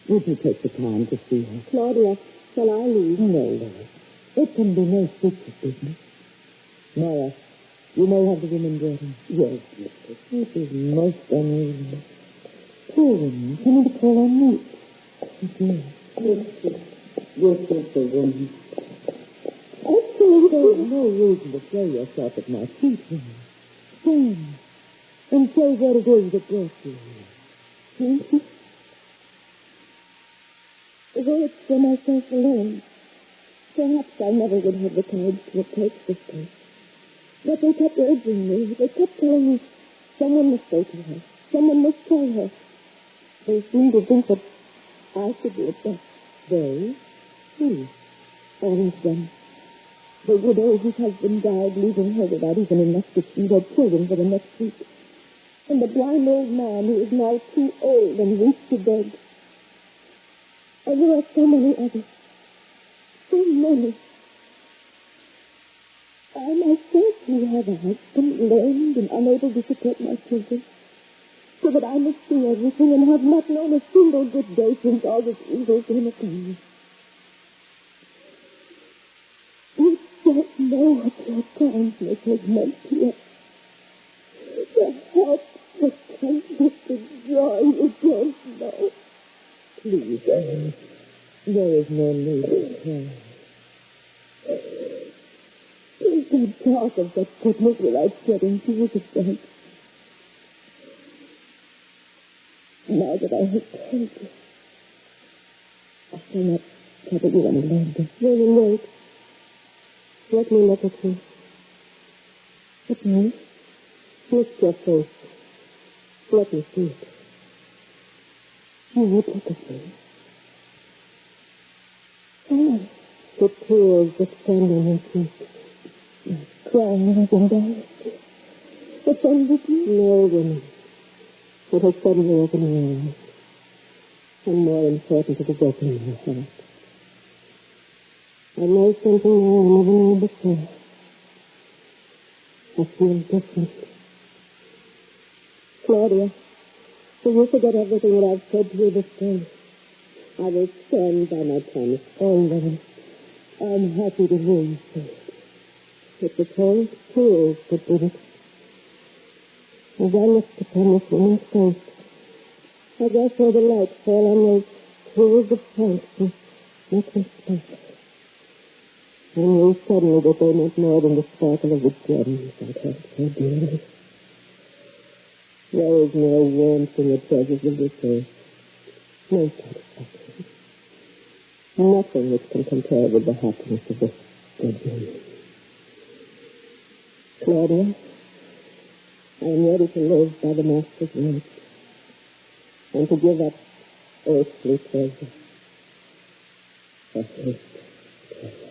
S4: Would you take the time to see her? Claudia, shall I leave? No, Lois. It can be no secret business. Mara, you may have the woman brought in. Yes, mistress. This is most unusual. Poor woman, coming to call on me. Yes, mistress. This is the woman. There's no reason to throw yourself at my feet, woman. Stand and say what it is that brought you here. Thank you. Though it's for myself alone, perhaps I never would have the courage to approach this place. But they kept urging me. They kept telling me someone must go to her. Someone must tell her. They seemed to think that I should do it best. They? Who? All of them. The widow whose husband died, leaving her without even enough to feed her children for the next week. And the blind old man who is now too old and weak to beg. And there are so many others. So many. I myself, who have a husband, lamed and unable to support my children, so that I must see everything and have not known a single good day since all this evil came upon me. You don't know what your kindness has meant to us. The help, the comfort, the joy you don't know. Please, Anne, there is no need to cry. Please don't talk of such goodness without shedding tears of thanks. Now that I have told you, I shall not trouble you any longer. Wait. Let me look at you. At me? Lift your face. Let me see it. Oh, look at me. Oh, the tears that stand on her cheeks. Crying and embarrassed. Offended me? No, woman. It has suddenly opened her eyes. And more important, it has opened her heart. I know something I never knew before. I feel different. Claudia, will you forget everything that I've said to you this day? I will stand by my promise always. I'm happy to hear you say it. It was whole tears that did it. As I looked upon this woman's face, as I saw the light fall on those tears of thanks and respect, I knew suddenly that they meant more than the sparkle of the gems I'd held so dearly. There is no warmth in the treasures of this earth, no satisfaction, nothing which can compare with the happiness of this good woman. Claudia, I am ready to live by the Master's word and to give up earthly pleasure for his pleasure.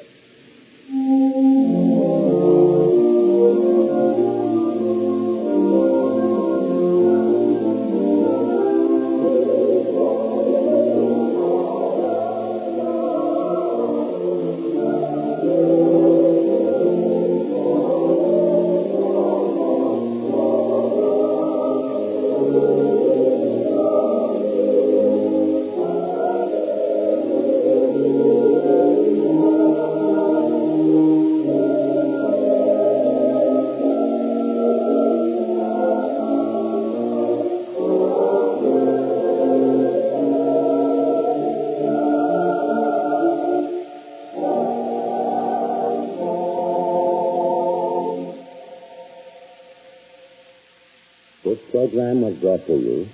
S8: This program was brought to you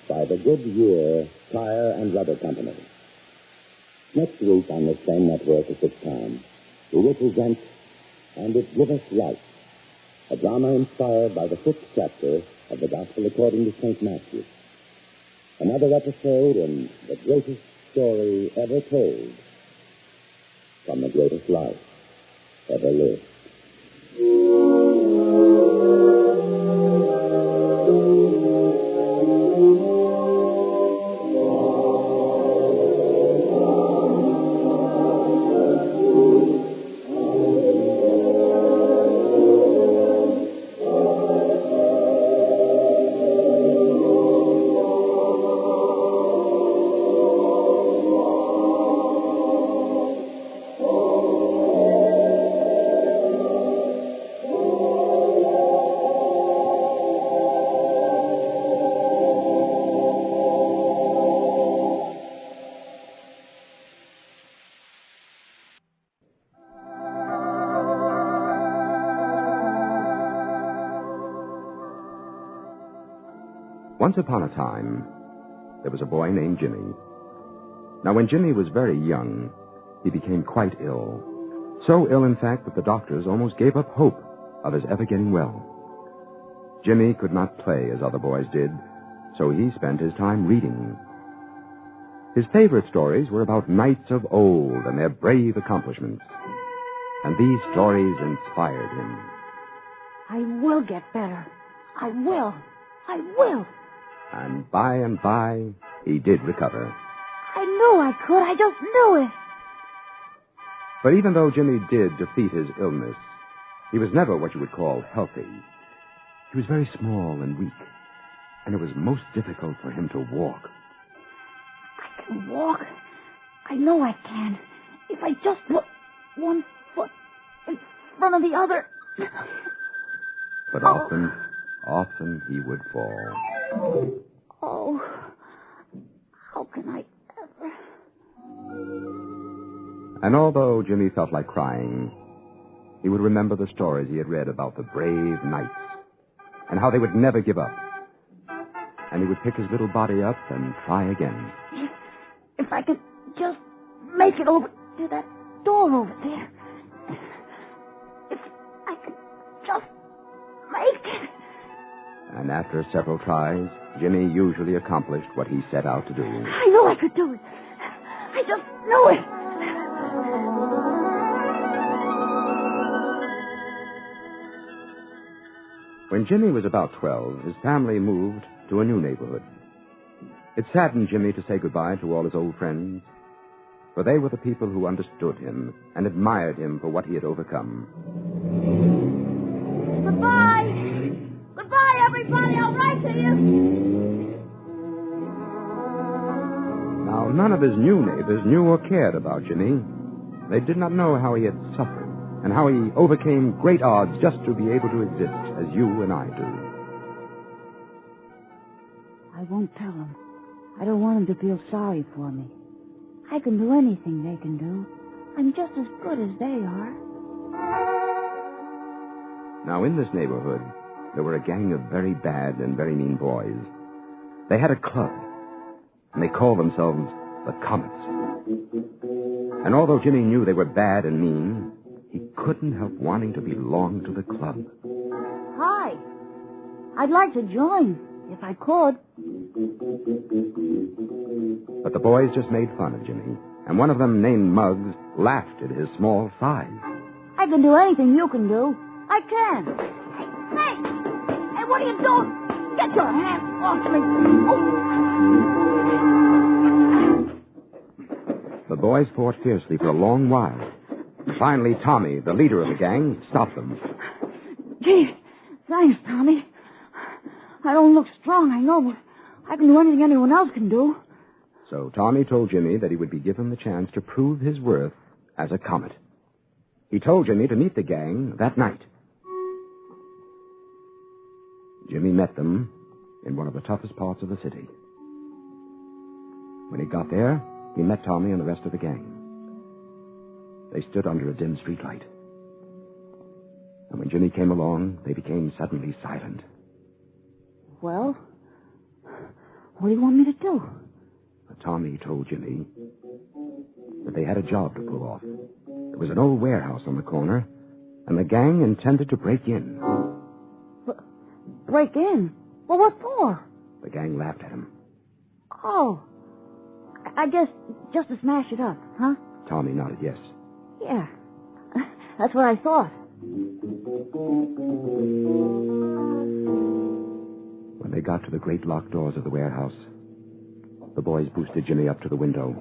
S8: by the Goodyear Tire and Rubber Company. Next week on the same network at this time, we will present And It Giveth Life, a drama inspired by the 5th chapter of the Gospel according to St. Matthew. Another episode in the greatest story ever told from the greatest life ever lived.
S10: Once upon a time, there was a boy named Jimmy. Now, when Jimmy was very young, he became quite ill. So ill, in fact, that the doctors almost gave up hope of his ever getting well. Jimmy could not play as other boys did, so he spent his time reading. His favorite stories were about knights of old and their brave accomplishments. And these stories inspired him.
S3: I will get better. I will. I will.
S10: And by, he did recover.
S3: I knew I could. I just knew it.
S10: But even though Jimmy did defeat his illness, he was never what you would call healthy. He was very small and weak, and it was most difficult for him to walk.
S3: I can walk. I know I can. If I just put one foot in front of the other.
S10: But often he would fall.
S3: Oh, how can I ever?
S10: And although Jimmy felt like crying, he would remember the stories he had read about the brave knights and how they would never give up. And he would pick his little body up and try again.
S3: If I could just make it over to that door over there. If I could just make it.
S10: And after several tries, Jimmy usually accomplished what he set out to do.
S4: I knew I could do it. I just knew it.
S10: When Jimmy was about 12, his family moved to a new neighborhood. It saddened Jimmy to say goodbye to all his old friends, for they were the people who understood him and admired him for what he had overcome.
S4: Goodbye. Goodbye, everybody. I'll write to you.
S10: Now, none of his new neighbors knew or cared about Jimmy. They did not know how he had suffered and how he overcame great odds just to be able to exist as you and I do.
S4: I won't tell them. I don't want them to feel sorry for me. I can do anything they can do. I'm just as good as they are.
S10: Now, in this neighborhood, there were a gang of very bad and very mean boys. They had a club, and they called themselves the Comets. And although Jimmy knew they were bad and mean, he couldn't help wanting to belong to the club.
S4: Hi. I'd like to join, if I could.
S10: But the boys just made fun of Jimmy, and one of them, named Muggs, laughed at his small size.
S4: I can do anything you can do. I can. Hey, what are you doing? Get your hands off me.
S10: The boys fought fiercely for a long while. Finally, Tommy, the leader of the gang, stopped them.
S4: Gee, thanks, Tommy. I don't look strong, I know, but I can do anything anyone else can do.
S10: So Tommy told Jimmy that he would be given the chance to prove his worth as a Comet. He told Jimmy to meet the gang that night. Jimmy met them in one of the toughest parts of the city. When he got there, he met Tommy and the rest of the gang. They stood under a dim streetlight. And when Jimmy came along, they became suddenly silent.
S4: Well, what do you want me to do?
S10: Tommy told Jimmy that they had a job to pull off. There was an old warehouse on the corner, and the gang intended to break in.
S4: Break in? Well, what for?
S10: The gang laughed at him.
S4: Oh, I guess just to smash it up, huh?
S10: Tommy nodded yes.
S4: Yeah, that's what I thought.
S10: When they got to the great locked doors of the warehouse, the boys boosted Jimmy up to the window.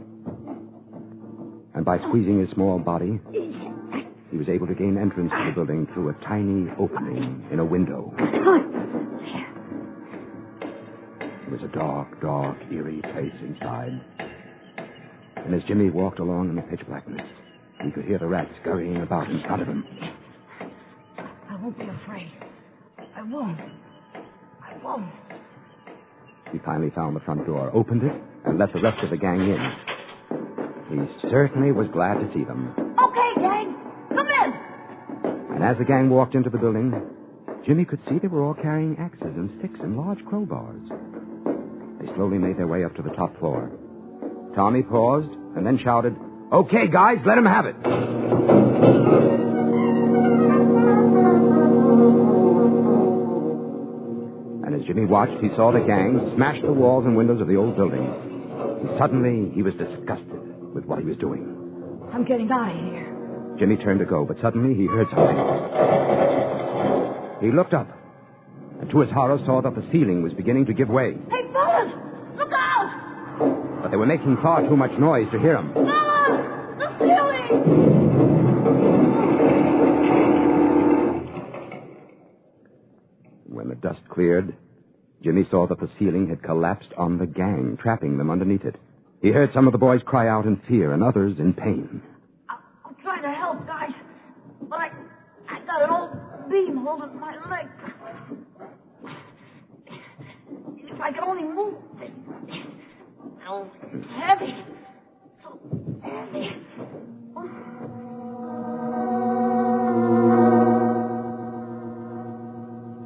S10: And by squeezing his small body, he was able to gain entrance to the building through a tiny opening in a window. It was a dark, dark, eerie place inside. And as Jimmy walked along in the pitch blackness, he could hear the rats scurrying about in front of him.
S4: I won't be afraid. I won't.
S10: He finally found the front door, opened it, and let the rest of the gang in. He certainly was glad to see them.
S4: Okay, gang, come in.
S10: And as the gang walked into the building, Jimmy could see they were all carrying axes and sticks and large crowbars. They slowly made their way up to the top floor. Tommy paused and then shouted, "Okay, guys, let him have it." And as Jimmy watched, he saw the gang smash the walls and windows of the old building. And suddenly, he was disgusted with what he was doing.
S4: I'm getting out of here.
S10: Jimmy turned to go, but suddenly he heard something. He looked up, and to his horror saw that the ceiling was beginning to give way.
S4: Hey, fellas, look out!
S10: But they were making far too much noise to hear him.
S4: Fellas, the ceiling!
S10: When the dust cleared, Jimmy saw that the ceiling had collapsed on the gang, trapping them underneath it. He heard some of the boys cry out in fear and others in pain.
S4: I'm trying to help, guys, but I got an old beam holding my leg. If I could only move it. So heavy. So heavy.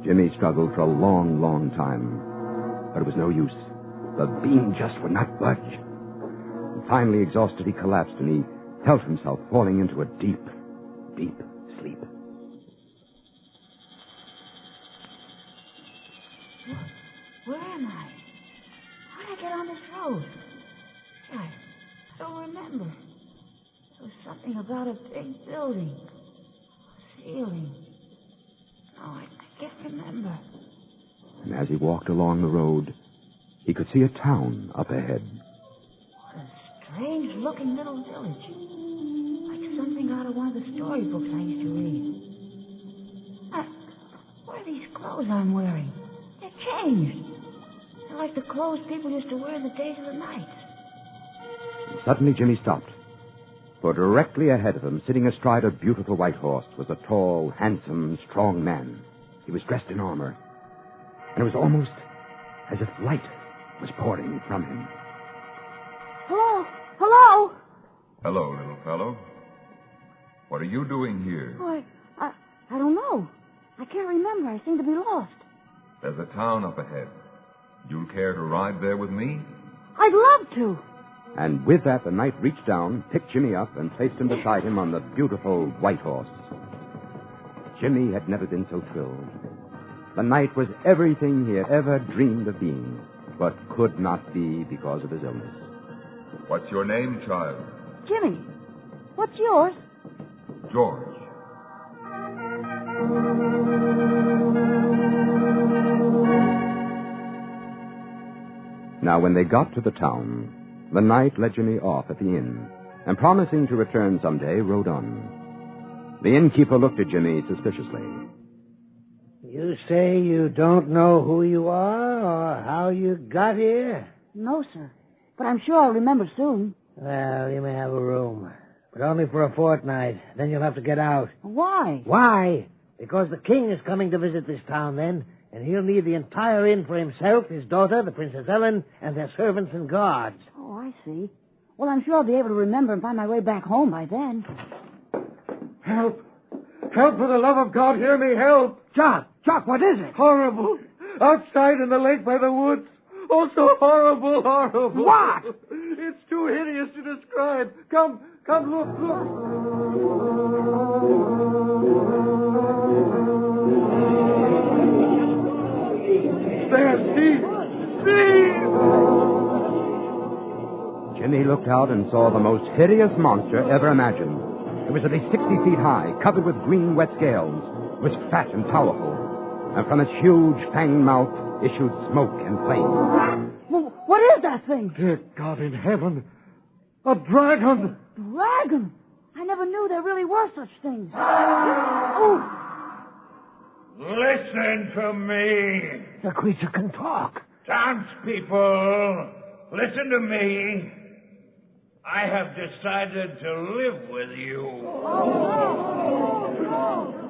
S10: Jimmy struggled for a long, long time, but it was no use. The beam just would not budge. And finally, exhausted, he collapsed, and he felt himself falling into a deep, deep sleep.
S3: closed. I don't remember. There was something about a big building. Ceiling. No, I can't remember.
S10: And as he walked along the road, he could see a town up ahead.
S3: What a strange-looking little village. Like something out of one of the storybooks I used to read. What are these clothes I'm wearing? They're changed. They're like the clothes people used to wear in the days of the night.
S10: And suddenly Jimmy stopped. For directly ahead of him, sitting astride a beautiful white horse, was a tall, handsome, strong man. He was dressed in armor. And it was almost as if light was pouring from him.
S3: Hello? Hello?
S2: Hello, little fellow. What are you doing here?
S3: Oh, I don't know. I can't remember. I seem to be lost.
S2: There's a town up ahead. You'll care to ride there with me?
S3: I'd love to.
S10: And with that, the knight reached down, picked Jimmy up, and placed him beside him on the beautiful white horse. Jimmy had never been so thrilled. The knight was everything he had ever dreamed of being, but could not be because of his illness.
S2: What's your name, child?
S3: Jimmy, what's yours?
S2: George.
S10: Now, when they got to the town, the knight led Jimmy off at the inn, and promising to return someday, rode on. The innkeeper looked at Jimmy suspiciously.
S11: You say you don't know who you are or how you got here?
S3: No, sir. But I'm sure I'll remember soon.
S11: Well, you may have a room, but only for a fortnight. Then you'll have to get out.
S3: Why?
S11: Why? Because the king is coming to visit this town then, and he'll need the entire inn for himself, his daughter, the Princess Ellen, and their servants and guards.
S3: Oh, I see. Well, I'm sure I'll be able to remember and find my way back home by then.
S6: Help! Help, for the love of God, hear me, help!
S11: Jock, what is it?
S6: Horrible. Outside in the lake by the woods. Oh, so horrible.
S11: What?
S6: It's too hideous to describe. Come, look. There, see!
S10: Jimmy looked out and saw the most hideous monster ever imagined. It was at least 60 feet high, covered with green, wet scales. It was fat and powerful, and from its huge, fanged mouth issued smoke and flame.
S3: Well, what is that thing?
S6: Dear God in heaven. A dragon.
S3: Dragon? I never knew there really were such things. Oh!
S12: Listen to me.
S11: The creature can talk.
S12: Townspeople, listen to me. I have decided to live with you.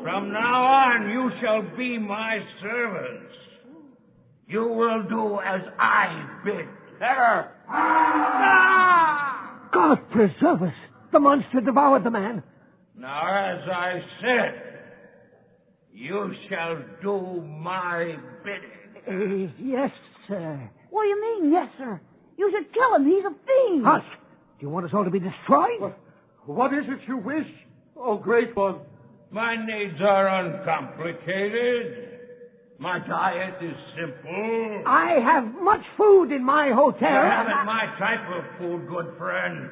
S12: From now on, you shall be my servants. You will do as I bid. There.
S11: God preserve us. The monster devoured the man.
S12: Now, as I said, you shall do my bidding.
S11: Yes, sir.
S3: What do you mean, yes, sir? You should kill him. He's a fiend.
S11: Hush. Do you want us all to be destroyed?
S6: What is it you wish? Oh, great one.
S12: My needs are uncomplicated. My diet is simple.
S11: I have much food in my hotel.
S12: You haven't my type of food, good friend.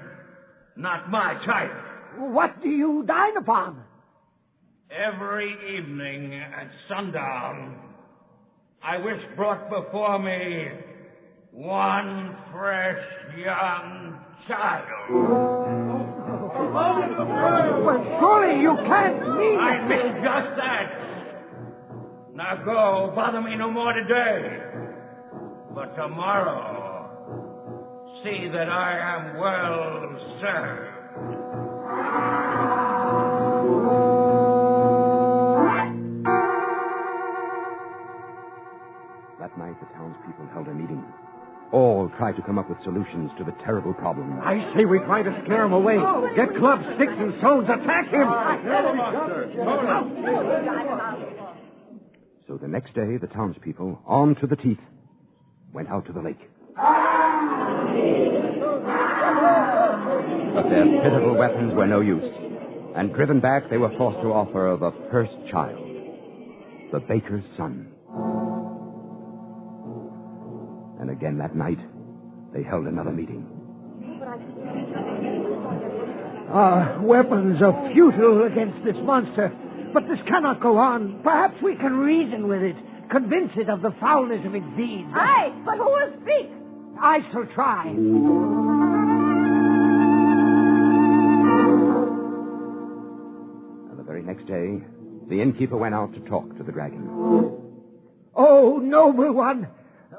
S12: Not my type.
S11: What do you dine upon?
S12: Every evening at sundown, I wish brought before me one fresh young child.
S11: Well, surely you can't mean...
S12: I mean just that. Now go, bother me no more today. But tomorrow, see that I am well served.
S10: That night, the townspeople held a meeting. All tried to come up with solutions to the terrible problem.
S6: I say we try to scare him away. Get clubs, sticks, and stones. Attack him.
S10: So the next day, the townspeople, armed to the teeth, went out to the lake. But their pitiful weapons were no use, and driven back, they were forced to offer the first child, the baker's son. And again that night, they held another meeting.
S11: Our weapons are futile against this monster, but this cannot go on. Perhaps we can reason with it, convince it of the foulness of its deeds.
S3: Aye, but who will speak?
S11: I shall try.
S10: And the very next day, the innkeeper went out to talk to the dragon.
S11: Oh, noble one,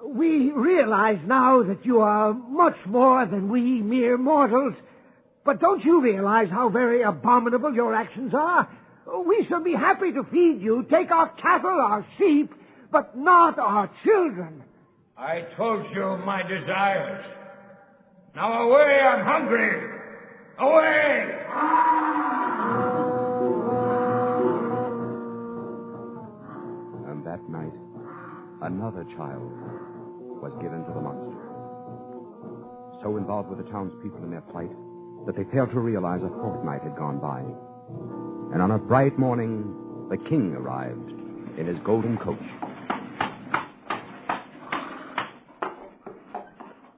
S11: we realize now that you are much more than we mere mortals. But don't you realize how very abominable your actions are? We shall be happy to feed you, take our cattle, our sheep, but not our children.
S12: I told you my desires. Now away, I'm hungry. Away!
S10: And that night, another child was given to the monster. So involved were the townspeople in their plight that they failed to realize a fortnight had gone by. And on a bright morning, the king arrived in his golden coach.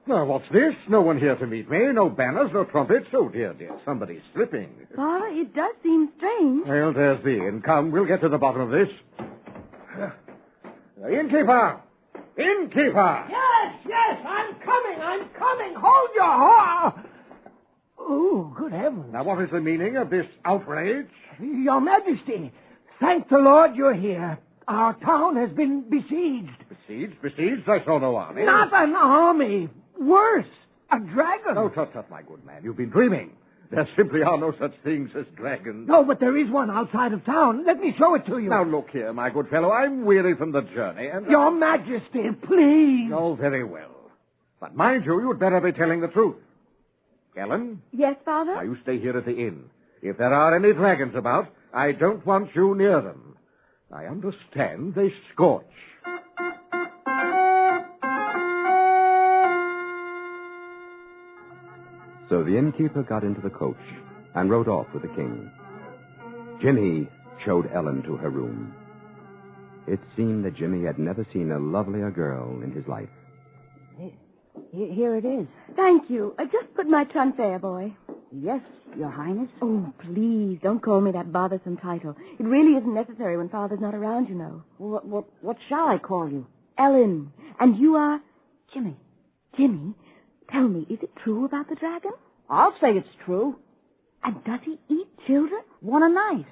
S13: Now, what's this? No one here to meet me. No banners, no trumpets. Oh, dear, somebody's slipping.
S14: Father, it does seem strange.
S13: Well, there's the inn. Come, we'll get to the bottom of this. Innkeeper! Innkeeper!
S11: Yes, I'm coming. Hold your horse. Oh, good heavens.
S13: Now, what is the meaning of this outrage?
S11: Your Majesty, thank the Lord you're here. Our town has been besieged.
S13: Besieged? I saw no army.
S11: Not an army. Worse, a dragon.
S13: Oh, tut, my good man. You've been dreaming. There simply are no such things as dragons.
S11: No, but there is one outside of town. Let me show it to you.
S13: Now, look here, my good fellow. I'm weary from the journey, and...
S11: Your Majesty, please.
S13: Oh, very well. But mind you'd better be telling the truth. Ellen?
S14: Yes, Father?
S13: Now, you stay here at the inn. If there are any dragons about, I don't want you near them. I understand they scorch.
S10: So the innkeeper got into the coach and rode off with the king. Jimmy showed Ellen to her room. It seemed that Jimmy had never seen a lovelier girl in his life.
S14: Here it is. Thank you. Just put my trunk there, boy.
S3: Yes, Your Highness.
S14: Oh, please, don't call me that bothersome title. It really isn't necessary when Father's not around, you know.
S3: What shall I call you?
S14: Ellen. And you are...
S3: Jimmy.
S14: Jimmy, tell me, is it true about the dragon?
S3: I'll say it's true.
S14: And does he eat children?
S3: One a night.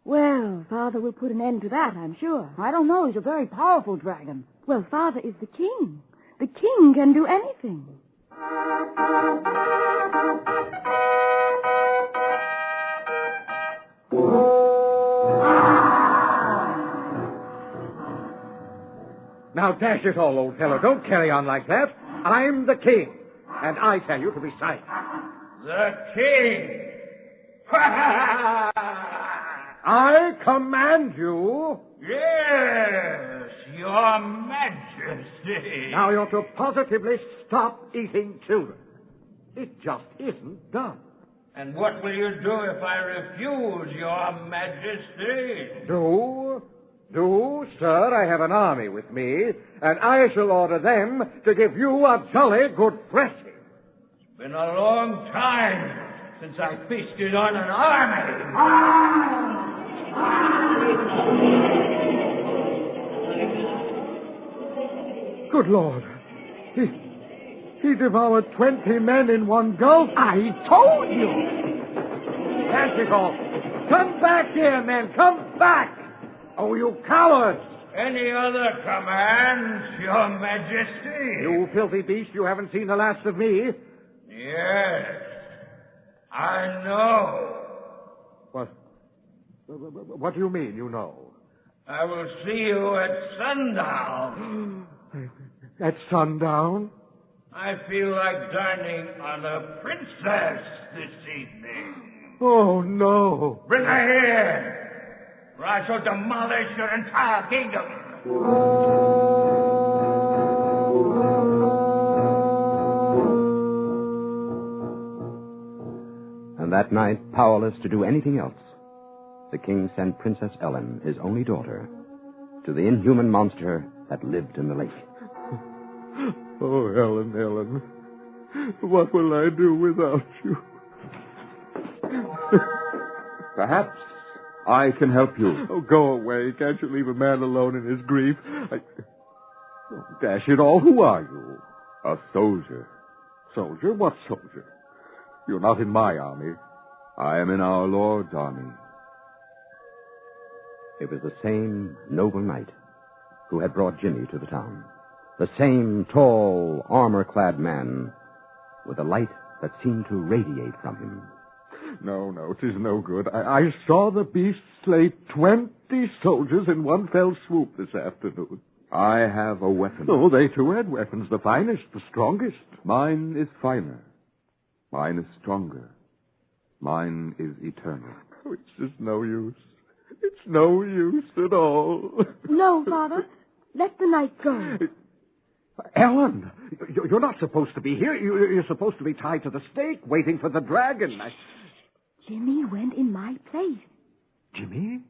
S14: Well, Father will put an end to that, I'm sure.
S3: I don't know. He's a very powerful dragon.
S14: Well, Father is the king. The king can do anything.
S13: Now, dash it all, old fellow. Don't carry on like that. I'm the king, and I tell you to be silent.
S12: The king!
S13: I command you.
S12: Yes, Your Majesty.
S13: Now you're to positively stop eating children. It just isn't done.
S12: And what will you do if I refuse, Your Majesty?
S13: Do, sir, I have an army with me, and I shall order them to give you a jolly good thrashing.
S12: It's been a long time since I feasted on an army.
S13: Good Lord. He devoured 20 men in one gulp.
S11: I told you.
S13: Dash it all. Come back here, men. Come back. Oh, you cowards.
S12: Any other commands, Your Majesty?
S13: You filthy beast, you haven't seen the last of me.
S12: Yes, I know.
S13: What do you mean, you know?
S12: I will see you at sundown.
S13: At sundown?
S12: I feel like dining on a princess this evening.
S13: Oh, no.
S12: Bring her here, or I shall demolish your entire kingdom.
S10: And that night, powerless to do anything else, the king sent Princess Ellen, his only daughter, to the inhuman monster that lived in the lake.
S15: Oh, Ellen, what will I do without you?
S10: Perhaps I can help you.
S15: Oh, go away. Can't you leave a man alone in his grief? Oh, dash it all, who are you?
S10: A soldier.
S15: Soldier? What soldier? You're not in my army.
S10: I am in our Lord's army. It was the same noble knight who had brought Jimmy to the town. The same tall, armor-clad man with a light that seemed to radiate from him.
S15: No, 'tis no good. I saw the beast slay 20 soldiers in one fell swoop this afternoon.
S10: I have a weapon.
S15: Oh, they too had weapons, the finest, the strongest.
S10: Mine is finer. Mine is stronger. Mine is eternal.
S15: Oh, it's just no use. It's no use at all.
S14: No, Father. Let the knight go.
S13: Ellen, you're not supposed to be here. You're supposed to be tied to the stake, waiting for the dragon.
S14: Jimmy went in my place.
S13: Jimmy?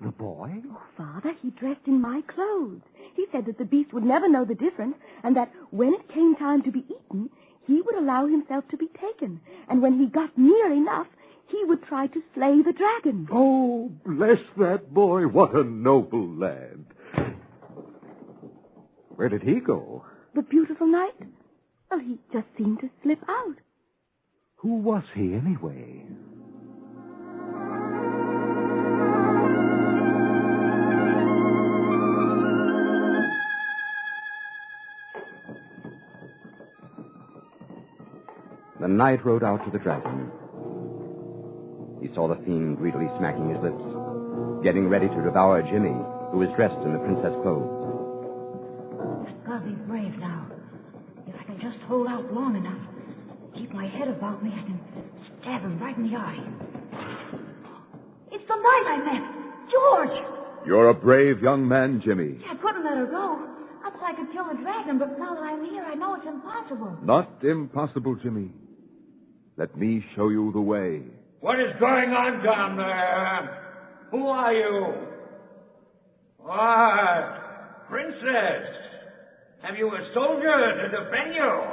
S13: The boy?
S14: Oh, Father, he dressed in my clothes. He said that the beast would never know the difference, and that when it came time to be eaten, he would allow himself to be taken. And when he got near enough, he would try to slay the dragon.
S15: Oh, bless that boy. What a noble lad. Where did he go?
S14: The beautiful knight? Well, he just seemed to slip out.
S15: Who was he, anyway?
S10: The knight rode out to the dragon. He saw the fiend greedily smacking his lips, getting ready to devour Jimmy, who was dressed in the princess clothes.
S3: I'll be brave now. If I can just hold out long enough, keep my head about me, I can stab him right in the eye. It's the knight I met, George.
S10: You're a brave young man, Jimmy.
S3: I couldn't let her go. I thought I could kill the dragon, but now that I'm here, I know it's impossible.
S10: Not impossible, Jimmy. Let me show you the way.
S12: What is going on down there? Who are you? What? Princess? Have you a soldier to defend you?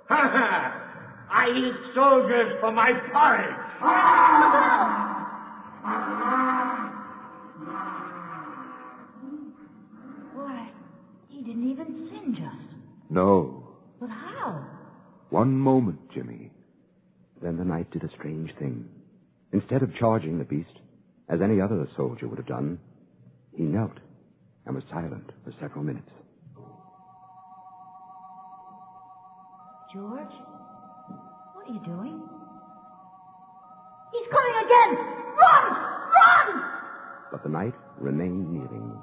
S12: Ha ha! I eat soldiers for my porridge.
S3: Why, he didn't even singe us.
S10: No.
S3: But how?
S10: One moment, Jimmy. Then the knight did a strange thing. Instead of charging the beast, as any other soldier would have done, he knelt and was silent for several minutes.
S3: George? What are you doing? He's coming again! Run! Run!
S10: But the knight remained kneeling.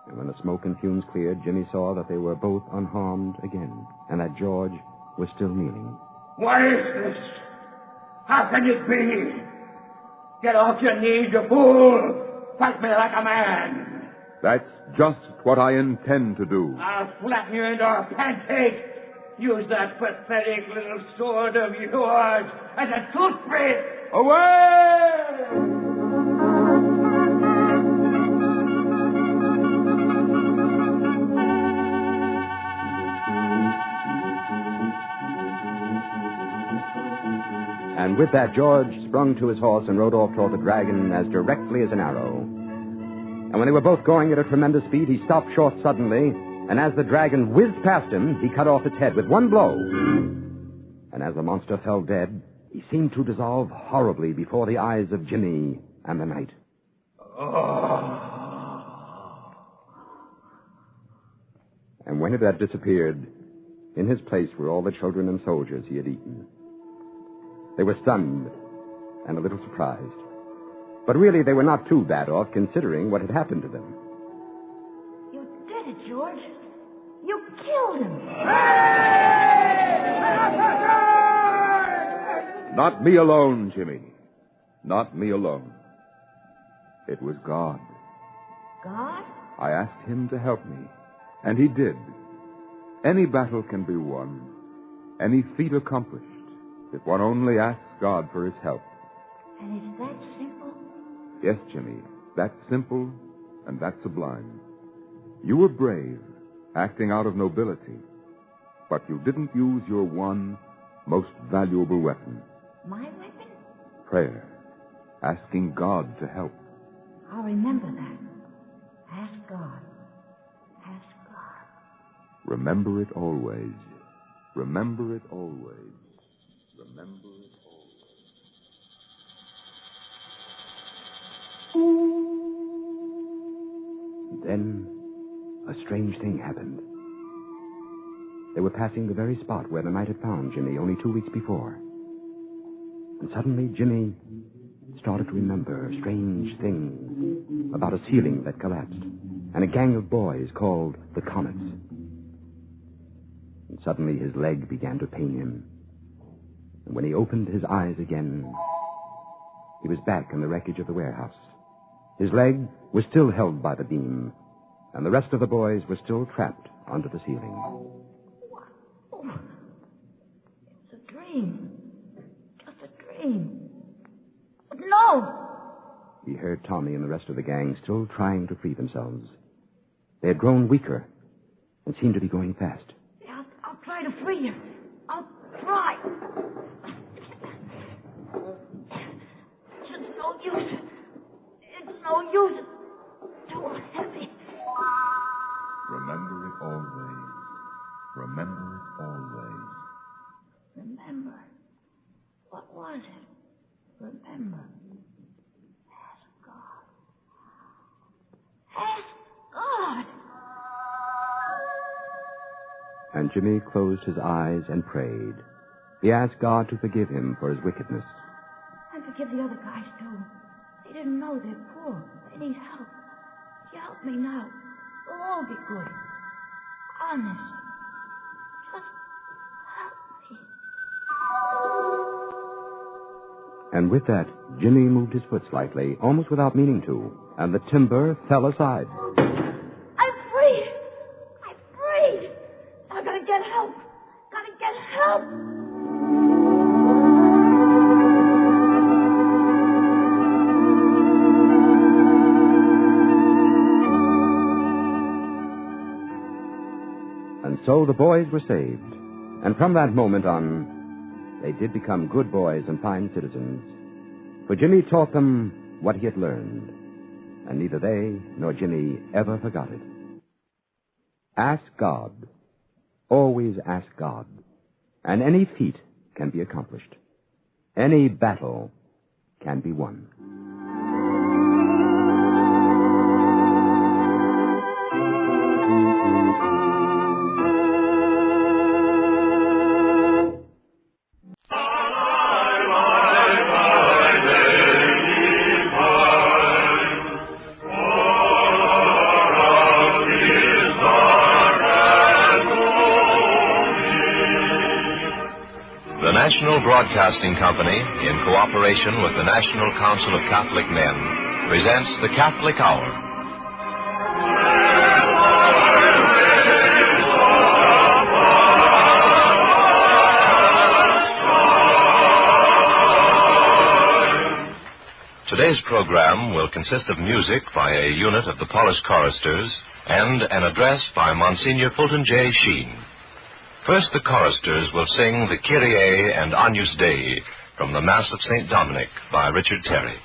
S10: And when the smoke and fumes cleared, Jimmy saw that they were both unharmed again, and that George was still kneeling.
S12: What is this? How can it be? Get off your knees, you fool! Fight me like a man!
S10: That's just what I intend to do.
S12: I'll flatten you into a pancake! Use that pathetic little sword of yours as a toothpick!
S10: Away! And with that, George sprung to his horse and rode off toward the dragon as directly as an arrow. And when they were both going at a tremendous speed, he stopped short suddenly, and as the dragon whizzed past him, he cut off its head with one blow. And as the monster fell dead, he seemed to dissolve horribly before the eyes of Jimmy and the knight. And when it had disappeared, in his place were all the children and soldiers he had eaten. They were stunned and a little surprised. But really, they were not too bad off, considering what had happened to them.
S3: You did it, George. You killed him.
S10: Not me alone, Jimmy. Not me alone. It was God.
S3: God?
S10: I asked him to help me, and he did. Any battle can be won, any feat accomplished, if one only asks God for his help.
S3: And it's that simple?
S10: Yes, Jimmy, that's simple and that's sublime.
S2: You were brave, acting out of nobility. But you didn't use your one most valuable weapon.
S3: My weapon?
S2: Prayer. Asking God to help.
S3: I'll remember that. Ask God. Ask God.
S2: Remember it always. Remember it always. Remember it always.
S10: Then a strange thing happened. They were passing the very spot where the knight had found Jimmy only 2 weeks before. And suddenly Jimmy started to remember strange things about a ceiling that collapsed and a gang of boys called the Comets. And suddenly his leg began to pain him. And when he opened his eyes again, he was back in the wreckage of the warehouse. His leg was still held by the beam, and the rest of the boys were still trapped under the ceiling.
S3: Oh, it's a dream. Just a dream. But no!
S10: He heard Tommy and the rest of the gang still trying to free themselves. They had grown weaker and seemed to be going fast.
S3: Yeah, I'll try to free you. I'll try. It's no use. It's no use. It's too heavy.
S2: Remember it always. Remember it always.
S3: Remember. What was it? Remember. Ask God. Ask God.
S10: And Jimmy closed his eyes and prayed. He asked God to forgive him for his wickedness.
S3: And forgive the other guys, too. They didn't know they're poor. They need help. You help me now. We'll all be good. Honest. Just help me.
S10: And with that, Jimmy moved his foot slightly, almost without meaning to, and the timber fell aside.
S3: I'm free. I'm free. I gotta get help. Gotta get help.
S10: And so the boys were saved. And from that moment on, they did become good boys and fine citizens. For Jimmy taught them what he had learned. And neither they nor Jimmy ever forgot it. Ask God. Always ask God. And any feat can be accomplished. Any battle can be won.
S16: The National Broadcasting Company, in cooperation with the National Council of Catholic Men, presents the Catholic Hour. Today's program will consist of music by a unit of the Polish choristers and an address by Monsignor Fulton J. Sheen. First, the choristers will sing the Kyrie and Agnus Dei from the Mass of St. Dominic by Richard Terry.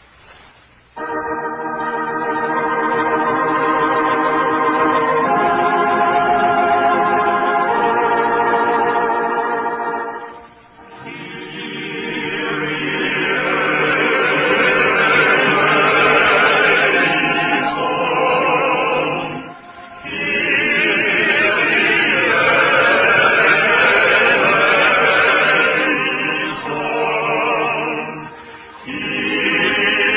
S17: Kyrie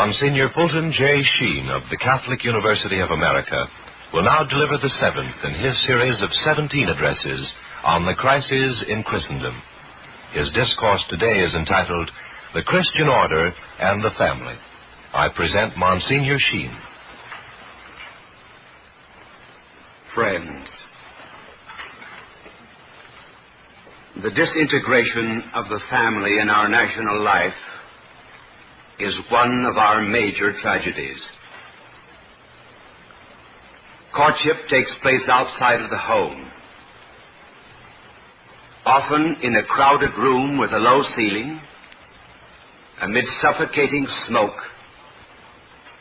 S16: Monsignor Fulton J. Sheen of the Catholic University of America will now deliver the seventh in his series of 17 addresses on the crises in Christendom. His discourse today is entitled, The Christian Order and the Family. I present Monsignor Sheen.
S17: Friends, the disintegration of the family in our national life is one of our major tragedies. Courtship takes place outside of the home, often in a crowded room with a low ceiling, amid suffocating smoke,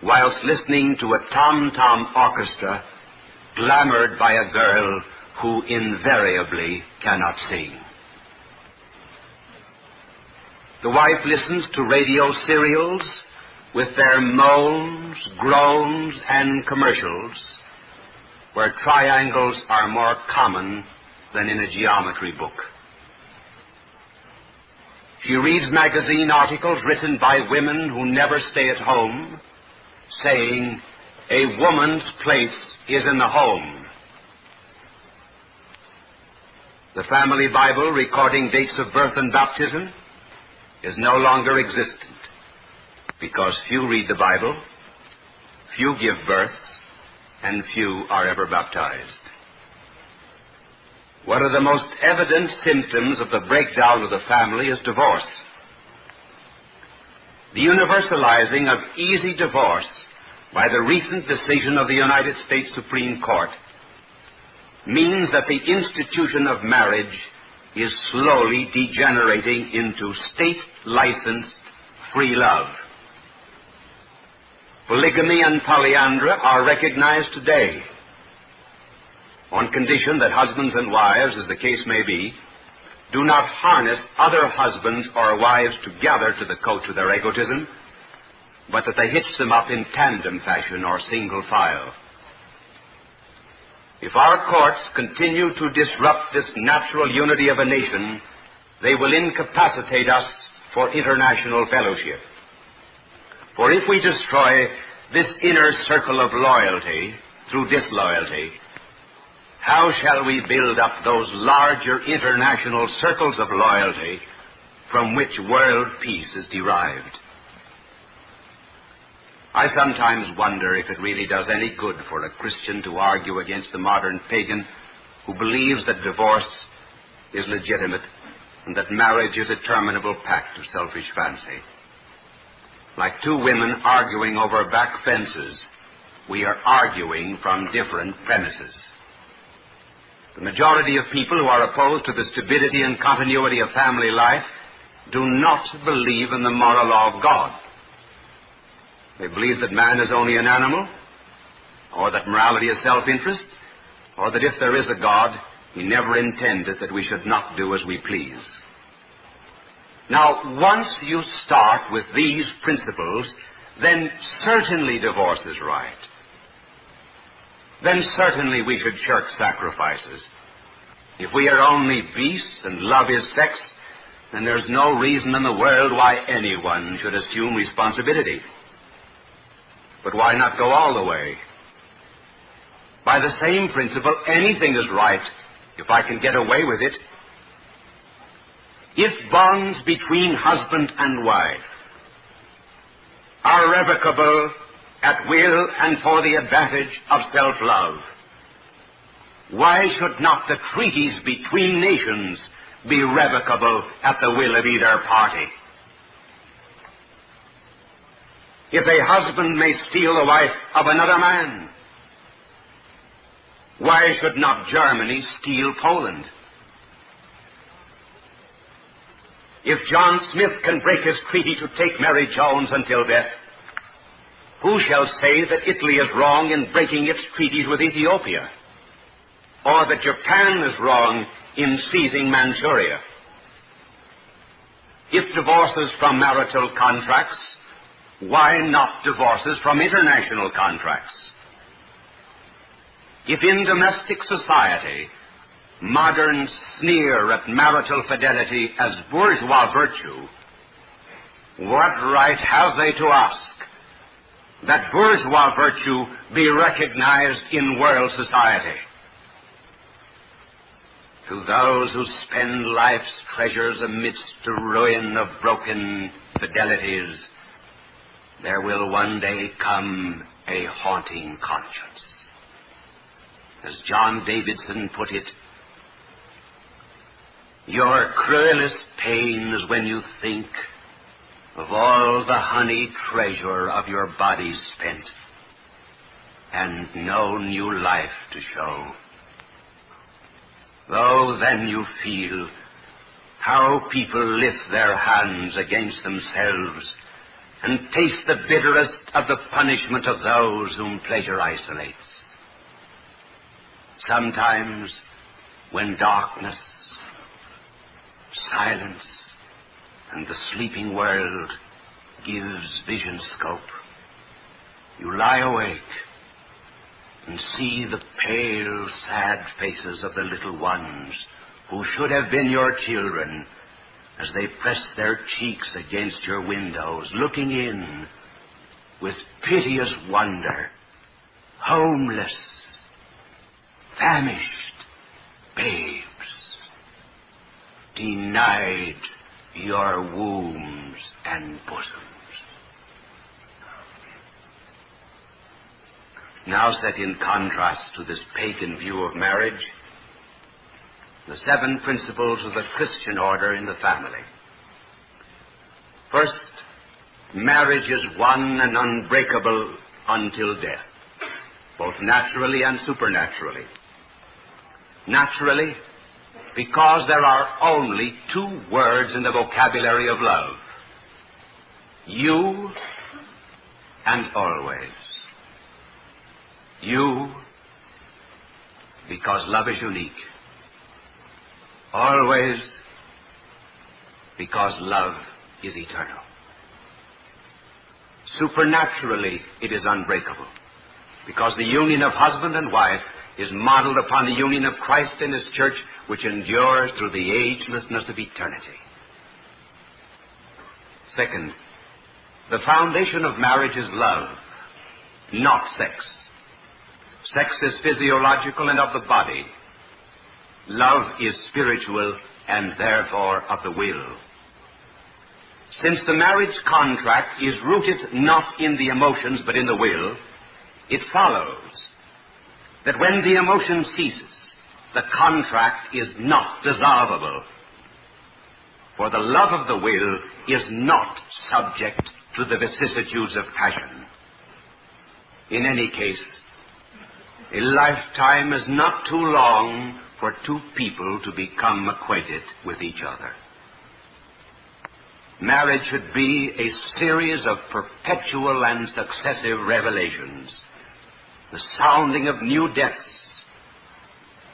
S17: whilst listening to a tom-tom orchestra glamored by a girl who invariably cannot sing. The wife listens to radio serials with their moans, groans, and commercials, where triangles are more common than in a geometry book. She reads magazine articles written by women who never stay at home, saying, "A woman's place is in the home." The family Bible recording dates of birth and baptism is no longer existent, because few read the Bible, few give birth, and few are ever baptized. One of the most evident symptoms of the breakdown of the family is divorce. The universalizing of easy divorce by the recent decision of the United States Supreme Court means that the institution of marriage is slowly degenerating into state-licensed free love. Polygamy and polyandry are recognized today, on condition that husbands and wives, as the case may be, do not harness other husbands or wives together to the coach of their egotism, but that they hitch them up in tandem fashion or single file. If our courts continue to disrupt this natural unity of a nation, they will incapacitate us for international fellowship. For if we destroy this inner circle of loyalty through disloyalty, how shall we build up those larger international circles of loyalty from which world peace is derived? I sometimes wonder if it really does any good for a Christian to argue against the modern pagan who believes that divorce is legitimate and that marriage is a terminable pact of selfish fancy. Like two women arguing over back fences, we are arguing from different premises. The majority of people who are opposed to the stability and continuity of family life do not believe in the moral law of God. They believe that man is only an animal, or that morality is self-interest, or that if there is a God, he never intended that we should not do as we please. Now, once you start with these principles, then certainly divorce is right. Then certainly we should shirk sacrifices. If we are only beasts and love is sex, then there's no reason in the world why anyone should assume responsibility. But why not go all the way? By the same principle, anything is right if I can get away with it. If bonds between husband and wife are revocable at will and for the advantage of self-love, why should not the treaties between nations be revocable at the will of either party? If a husband may steal the wife of another man, why should not Germany steal Poland? If John Smith can break his treaty to take Mary Jones until death, who shall say that Italy is wrong in breaking its treaties with Ethiopia, or that Japan is wrong in seizing Manchuria? If divorces from marital contracts, why not divorces from international contracts? If in domestic society moderns sneer at marital fidelity as bourgeois virtue, what right have they to ask that bourgeois virtue be recognized in world society. To those who spend life's treasures amidst the ruin of broken fidelities, there will one day come a haunting conscience. As John Davidson put it, your cruelest pain is when you think of all the honey treasure of your body spent, and no new life to show. Though then you feel how people lift their hands against themselves and taste the bitterest of the punishment of those whom pleasure isolates. Sometimes, when darkness, silence, and the sleeping world gives vision scope, you lie awake and see the pale, sad faces of the little ones who should have been your children as they press their cheeks against your windows, looking in with piteous wonder, homeless, famished babes, denied your wombs and bosoms. Now set in contrast to this pagan view of marriage, the 7 principles of the Christian order in the family. First, marriage is one and unbreakable until death, both naturally and supernaturally. Naturally, because there are only 2 words in the vocabulary of love: you and always. You, because love is unique. Always, because love is eternal. Supernaturally, it is unbreakable, because the union of husband and wife is modeled upon the union of Christ and His church, which endures through the agelessness of eternity. Second, the foundation of marriage is love, not sex. Sex is physiological and of the body. Love is spiritual and therefore of the will. Since the marriage contract is rooted not in the emotions but in the will, it follows that when the emotion ceases, the contract is not dissolvable. For the love of the will is not subject to the vicissitudes of passion. In any case, a lifetime is not too long for 2 people to become acquainted with each other. Marriage should be a series of perpetual and successive revelations, the sounding of new depths,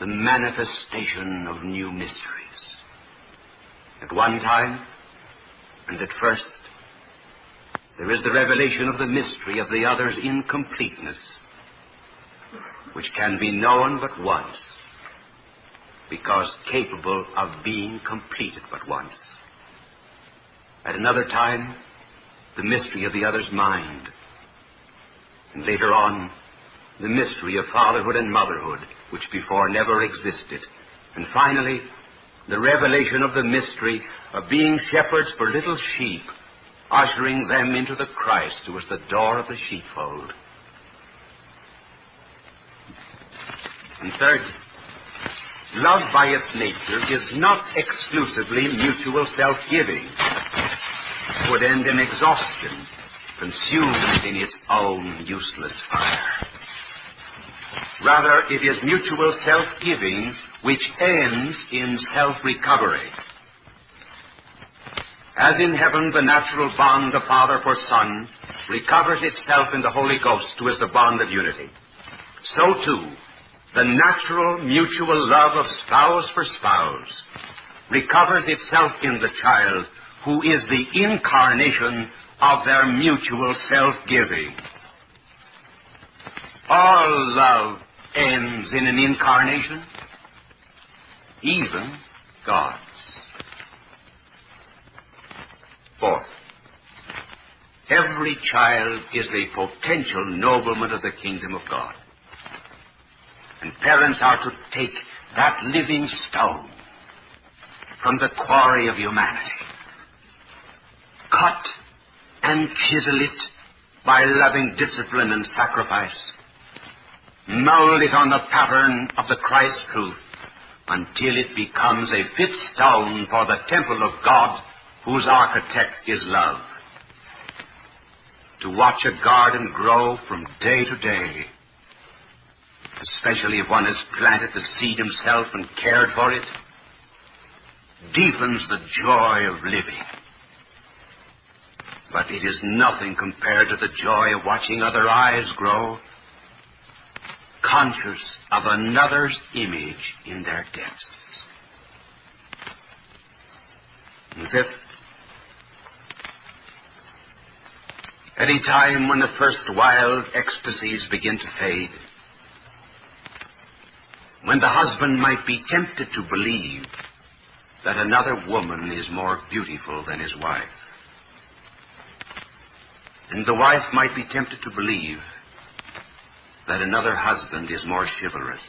S17: the manifestation of new mysteries. At one time, and at first, there is the revelation of the mystery of the other's incompleteness, which can be known but once, because capable of being completed but once. At another time, the mystery of the other's mind. And later on, the mystery of fatherhood and motherhood, which before never existed. And finally, the revelation of the mystery of being shepherds for little sheep, ushering them into the Christ who is the door of the sheepfold. And third, love by its nature is not exclusively mutual self-giving. It would end in exhaustion, consumed in its own useless fire. Rather, it is mutual self-giving which ends in self-recovery. As in heaven the natural bond of father for son recovers itself in the Holy Ghost, who is the bond of unity, so too the natural mutual love of spouse for spouse recovers itself in the child, who is the incarnation of their mutual self-giving. All love ends in an incarnation, even God's. Fourth, every every child is a potential nobleman of the kingdom of God. And parents are to take that living stone from the quarry of humanity, cut and chisel it by loving discipline and sacrifice, mold it on the pattern of the Christ truth until it becomes a fit stone for the temple of God, whose architect is love. To watch a garden grow from day to day, especially if one has planted the seed himself and cared for it, deepens the joy of living. But it is nothing compared to the joy of watching other eyes grow, conscious of another's image in their depths. And fifth, any time when the first wild ecstasies begin to fade, when the husband might be tempted to believe that another woman is more beautiful than his wife, and the wife might be tempted to believe that another husband is more chivalrous,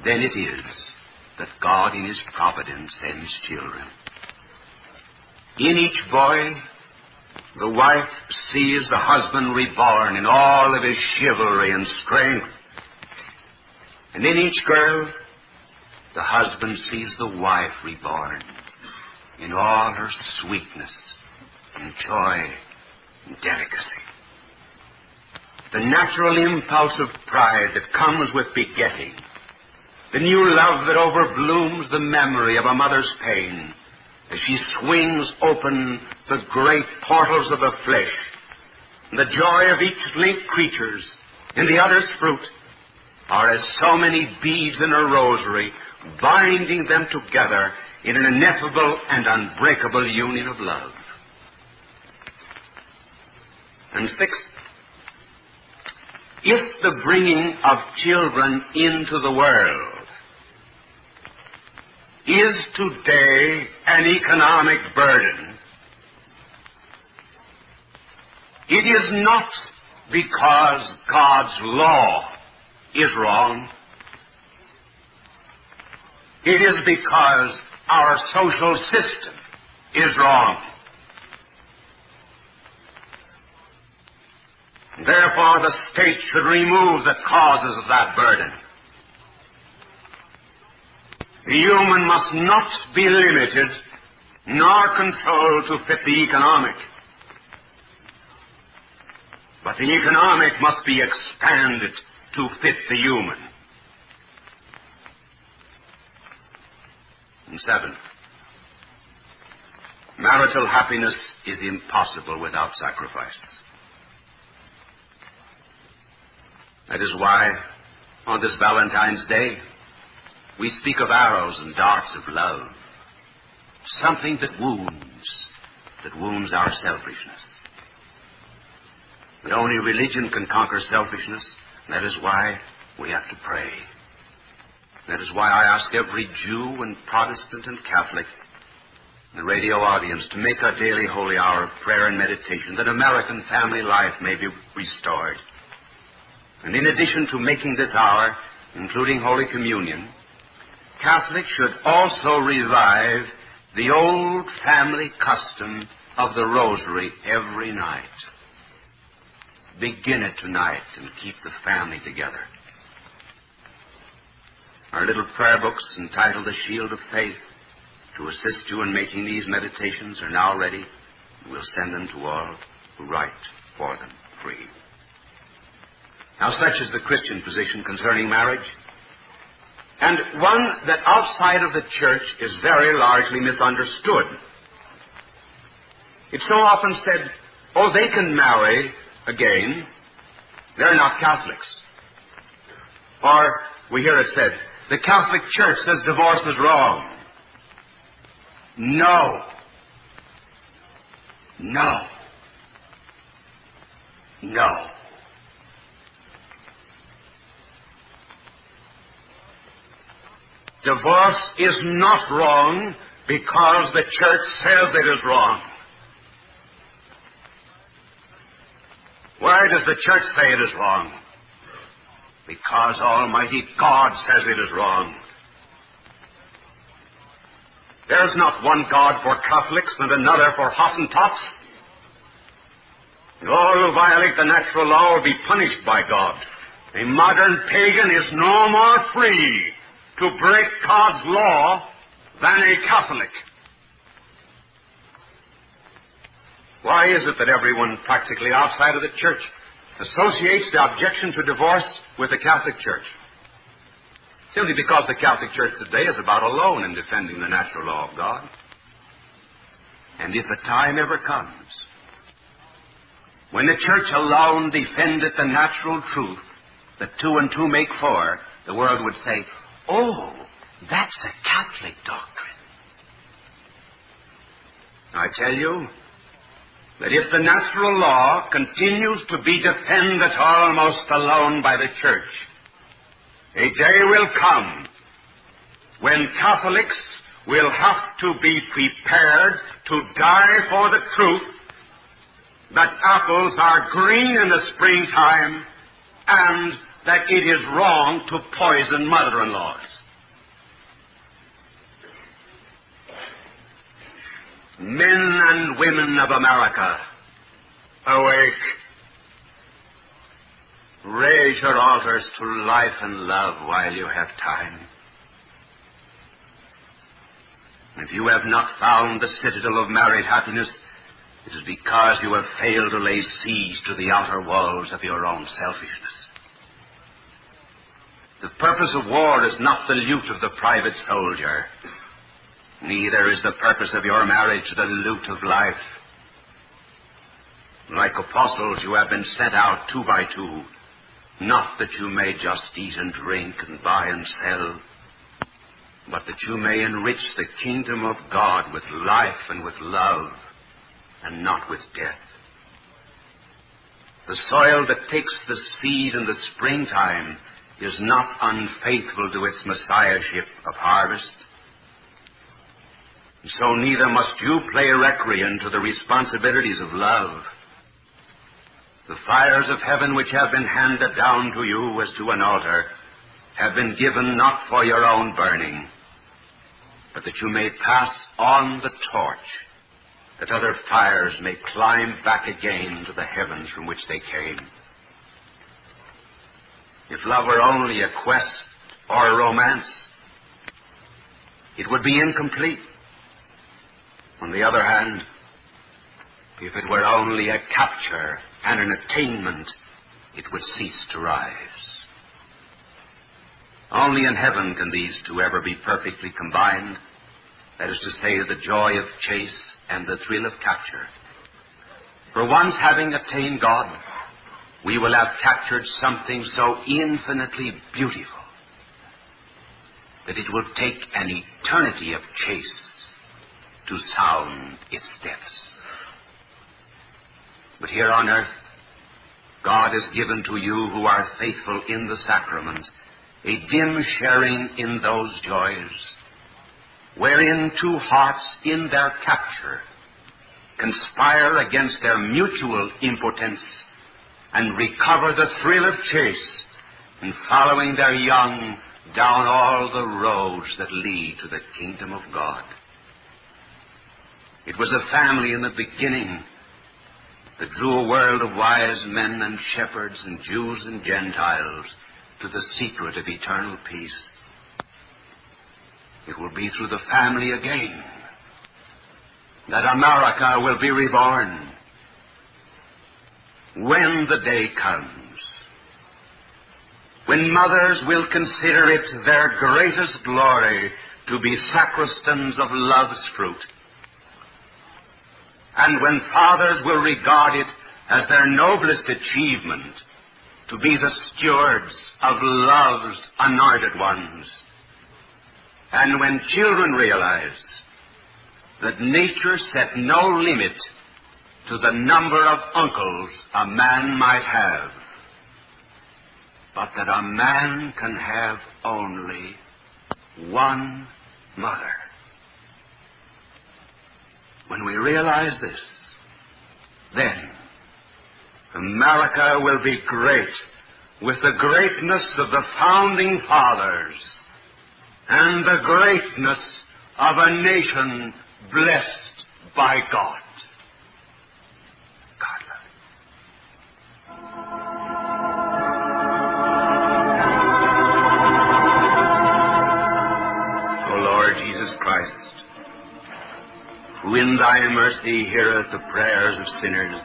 S17: then it is that God in His providence sends children. In each boy, the wife sees the husband reborn in all of his chivalry and strength. And in each girl, the husband sees the wife reborn in all her sweetness and joy and delicacy. The natural impulse of pride that comes with begetting, the new love that overblooms the memory of a mother's pain as she swings open the great portals of the flesh, and the joy of each linked creature's and the other's fruit are as so many beads in a rosary, binding them together in an ineffable and unbreakable union of love. And sixth, if the bringing of children into the world is today an economic burden, it is not because God's law is wrong. It is because our social system is wrong. Therefore, the state should remove the causes of that burden. The human must not be limited nor controlled to fit the economic, but the economic must be expanded to fit the human. And seventh, marital happiness is impossible without sacrifice. That is why, on this Valentine's Day, we speak of arrows and darts of love, something that wounds our selfishness. But only religion can conquer selfishness. That is why we have to pray. That is why I ask every Jew and Protestant and Catholic, the radio audience, to make a daily holy hour of prayer and meditation, that American family life may be restored. And in addition to making this hour, including Holy Communion, Catholics should also revive the old family custom of the rosary every night. Begin it tonight and keep the family together. Our little prayer books entitled The Shield of Faith to assist you in making these meditations are now ready. We'll send them to all who write for them free. Now, such is the Christian position concerning marriage, and one that outside of the church is very largely misunderstood. It's so often said, oh, they can marry again. They're not Catholics. Or we hear it said, the Catholic Church says divorce is wrong. No. No. No. Divorce is not wrong because the church says it is wrong. Why does the church say it is wrong? Because Almighty God says it is wrong. There is not one God for Catholics and another for Hottentots. And all who violate the natural law will be punished by God. A modern pagan is no more free to break God's law than a Catholic. Why is it that everyone practically outside of the church associates the objection to divorce with the Catholic Church? Simply because the Catholic Church today is about alone in defending the natural law of God. And if a time ever comes when the church alone defendeth the natural truth that 2 and 2 make 4, the world would say, "Oh, that's a Catholic doctrine." I tell you that if the natural law continues to be defended almost alone by the church, a day will come when Catholics will have to be prepared to die for the truth that apples are green in the springtime and that it is wrong to poison mother-in-laws. Men and women of America, awake. Raise your altars to life and love while you have time. If you have not found the citadel of married happiness, it is because you have failed to lay siege to the outer walls of your own selfishness. The purpose of war is not the loot of the private soldier. Neither is the purpose of your marriage the loot of life. Like apostles, you have been sent out 2 by 2, not that you may just eat and drink and buy and sell, but that you may enrich the kingdom of God with life and with love, and not with death. The soil that takes the seed in the springtime is not unfaithful to its messiahship of harvest. And so neither must you play recreant to the responsibilities of love. The fires of heaven which have been handed down to you as to an altar have been given not for your own burning, but that you may pass on the torch, that other fires may climb back again to the heavens from which they came. If love were only a quest or a romance, it would be incomplete. On the other hand, if it were only a capture and an attainment, it would cease to rise. Only in heaven can these two ever be perfectly combined, that is to say, the joy of chase and the thrill of capture. For once having attained God, we will have captured something so infinitely beautiful that it will take an eternity of chase to sound its depths. But here on earth, God has given to you who are faithful in the sacrament a dim sharing in those joys, wherein 2 hearts in their capture conspire against their mutual impotence and recover the thrill of chase in following their young down all the roads that lead to the kingdom of God. It was a family in the beginning that drew a world of wise men and shepherds and Jews and Gentiles to the secret of eternal peace. It will be through the family again that America will be reborn. When the day comes when mothers will consider it their greatest glory to be sacristans of love's fruit, and when fathers will regard it as their noblest achievement to be the stewards of love's anointed ones, and when children realize that nature set no limit to the number of uncles a man might have, but that a man can have only one mother. When we realize this, then, America will be great with the greatness of the founding fathers and the greatness of a nation blessed by God. O Lord Jesus Christ, who in thy mercy heareth the prayers of sinners,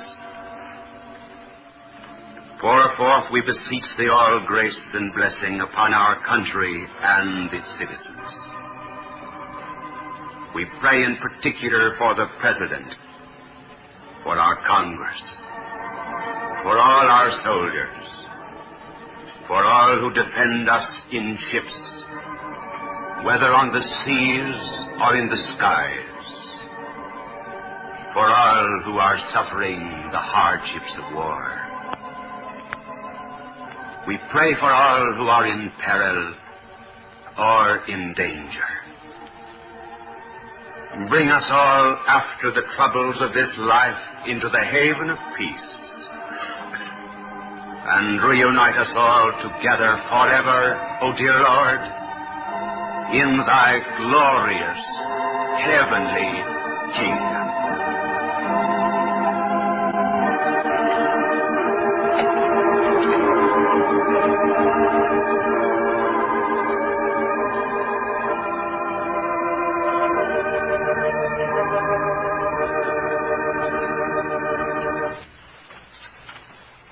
S17: pour forth, we beseech thee, all grace and blessing upon our country and its citizens. We pray in particular for the President, for our Congress, for all our soldiers, for all who defend us in ships, whether on the seas or in the skies, for all who are suffering the hardships of war. We pray for all who are in peril or in danger. Bring us all after the troubles of this life into the haven of peace, and reunite us all together forever, O dear Lord, in thy glorious heavenly kingdom.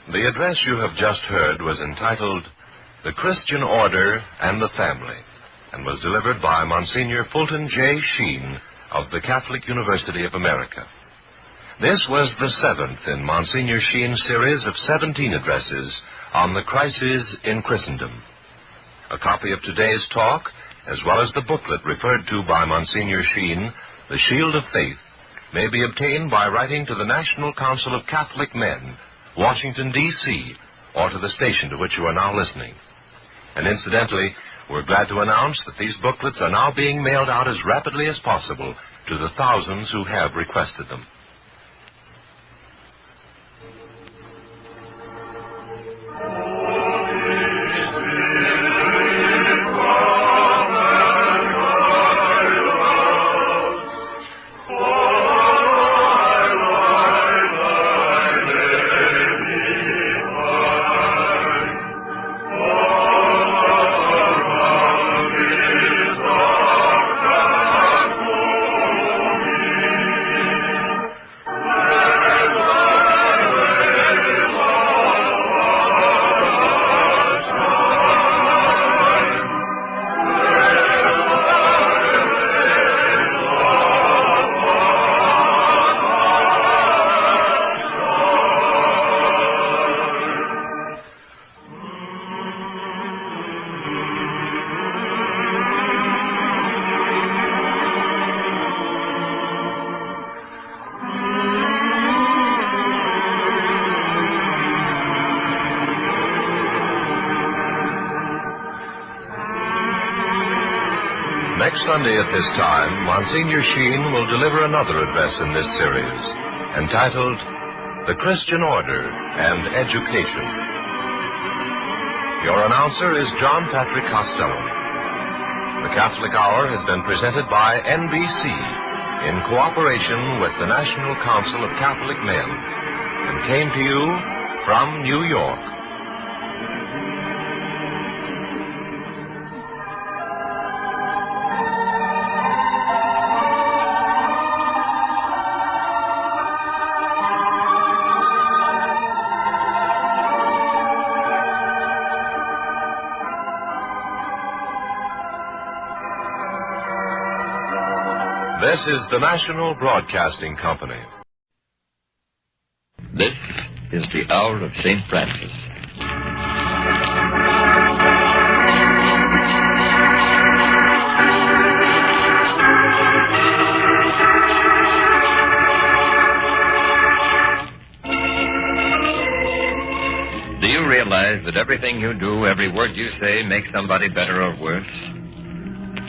S16: The address you have just heard was entitled The Christian Order and the Family, and was delivered by Monsignor Fulton J. Sheen of the Catholic University of America. This was the seventh in Monsignor Sheen's series of 17 addresses on the crises in Christendom. A copy of today's talk, as well as the booklet referred to by Monsignor Sheen, The Shield of Faith, may be obtained by writing to the National Council of Catholic Men, Washington, D.C., or to the station to which you are now listening. And incidentally, we're glad to announce that these booklets are now being mailed out as rapidly as possible to the thousands who have requested them. Next Sunday at this time, Monsignor Sheen will deliver another address in this series, entitled The Christian Order and Education. Your announcer is John Patrick Costello. The Catholic Hour has been presented by NBC in cooperation with the National Council of Catholic Men and came to you from New York. This is the National Broadcasting Company.
S18: This is the hour of St. Francis. Do you realize that everything you do, every word you say, makes somebody better or worse?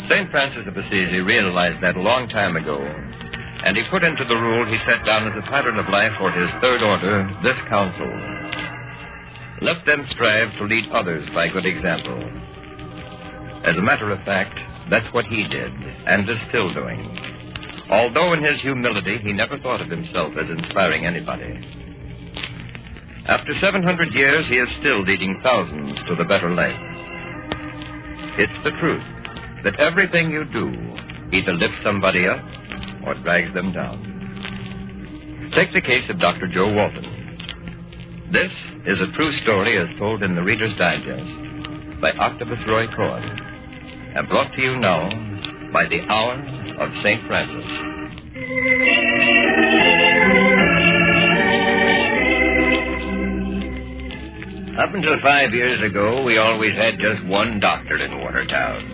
S18: St. Francis of Assisi realized that a long time ago And he put into the rule he set down as a pattern of life for his third order this counsel. Let them strive to lead others by good example. As a matter of fact, that's what he did, and is still doing. Although in his humility, he never thought of himself as inspiring anybody. After 700 years, he is still leading thousands to the better life. It's the truth that everything you do either lifts somebody up or drags them down. Take the case of Dr. Joe Walton. This is a true story as told in the Reader's Digest by Octavius Roy Cohen, and brought to you now by the Hour of St. Francis. Up until 5 years ago, we always had just one doctor in Watertown.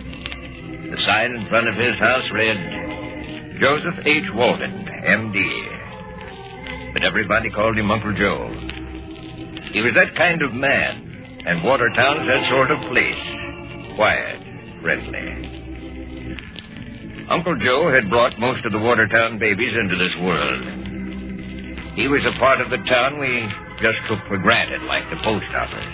S18: The sign in front of his house read, Joseph H. Walton, M.D. But everybody called him Uncle Joe. He was that kind of man, and Watertown's that sort of place. Quiet, friendly. Uncle Joe had brought most of the Watertown babies into this world. He was a part of the town we just took for granted, like the post office.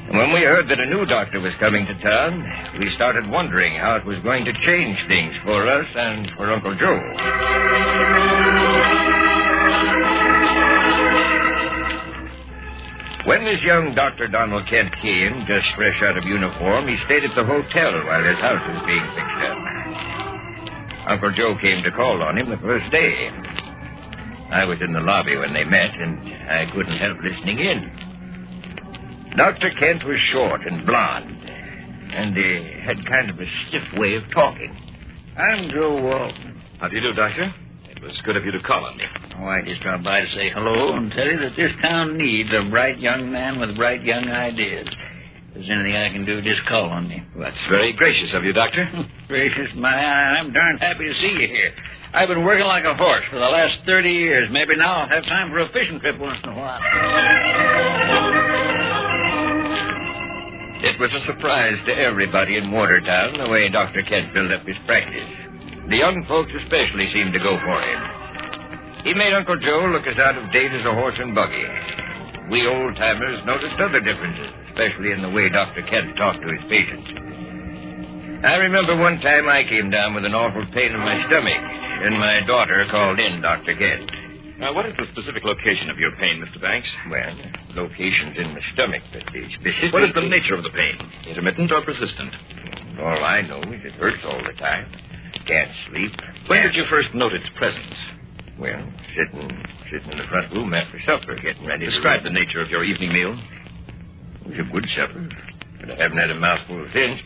S18: And when we heard that a new doctor was coming to town, we started wondering how it was going to change things for us and for Uncle Joe. When this young Dr. Donald Kent came, just fresh out of uniform, he stayed at the hotel while his house was being fixed up. Uncle Joe came to call on him the first day. I was in the lobby when they met, and I couldn't help listening in. Dr. Kent was short and blond, and he had kind of a stiff way of talking. I'm Joe Walton.
S19: How do you do, Doctor? It was good of you to call on me.
S20: Oh, I just dropped by to say hello and tell you that this town needs a bright young man with bright young ideas. If there's anything I can do, just call on me.
S19: Well, that's very gracious of you, Doctor.
S20: Gracious, I'm darn happy to see you here. I've been working like a horse for the last 30 years. Maybe now I'll have time for a fishing trip once in a while.
S18: It was a surprise to everybody in Watertown the way Dr. Kent built up his practice. The young folks especially seemed to go for him. He made Uncle Joe look as out of date as a horse and buggy. We old-timers noticed other differences, especially in the way Dr. Kent talked to his patients. I remember one time I came down with an awful pain in my stomach, and my daughter called in Dr. Kent.
S19: What is the specific location of your pain, Mr. Banks?
S18: Well, location's in the stomach, but the specific...
S19: What is the nature of the pain? Intermittent or persistent?
S18: All I know is it hurts all the time. Can't sleep.
S19: When did you first note its presence?
S18: Well, sitting in the front room after supper, getting ready
S19: Describe the nature of your evening meal.
S18: It was a good supper, but I haven't had a mouthful since.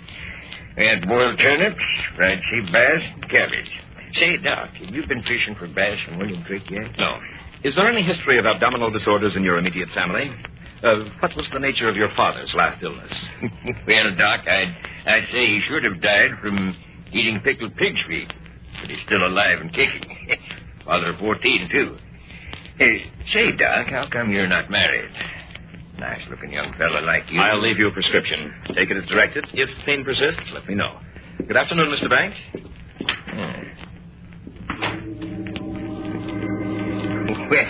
S18: We had boiled turnips, fried sea bass, and cabbage. Say, Doc, have you been fishing for bass in William Creek yet?
S19: No. Is there any history of abdominal disorders in your immediate family? What was the nature of your father's last illness?
S18: Well, Doc, I'd say he should have died from eating pickled pig's feet, but he's still alive and kicking. Father of 14, too. Say, Doc, how come you're not married? Nice-looking young fella like you.
S19: I'll leave you a prescription. Take it as directed. If pain persists, let me know. Good afternoon, Mr. Banks.
S18: Well,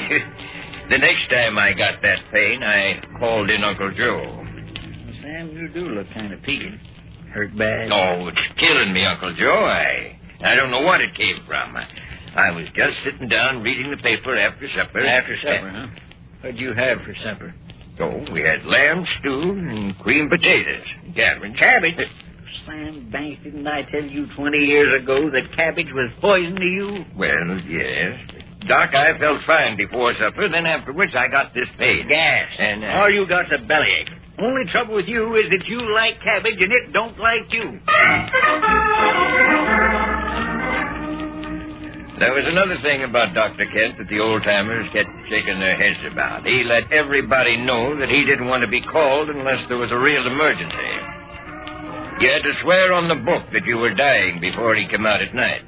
S18: the next time I got that pain, I called in Uncle Joe.
S20: Sam, you do look kind of peaked. Hurt bad?
S18: Oh, it's killing me, Uncle Joe. I don't know what it came from. I was just sitting down reading the paper after supper.
S20: After supper, huh? What'd you have for supper?
S18: Oh, we had lamb stew and creamed potatoes. Cabbage.
S20: Sam Banks, didn't I tell you 20 years ago that cabbage was poison to you?
S18: Well, yes. Doc, I felt fine before supper. Then afterwards, I got this pain.
S20: Gas.
S18: And
S20: all you got's a bellyache. Only trouble with you is that you like cabbage and it don't like you.
S18: There was another thing about Dr. Kent that the old-timers kept shaking their heads about. He let everybody know that he didn't want to be called unless there was a real emergency. You had to swear on the book that you were dying before he came out at night.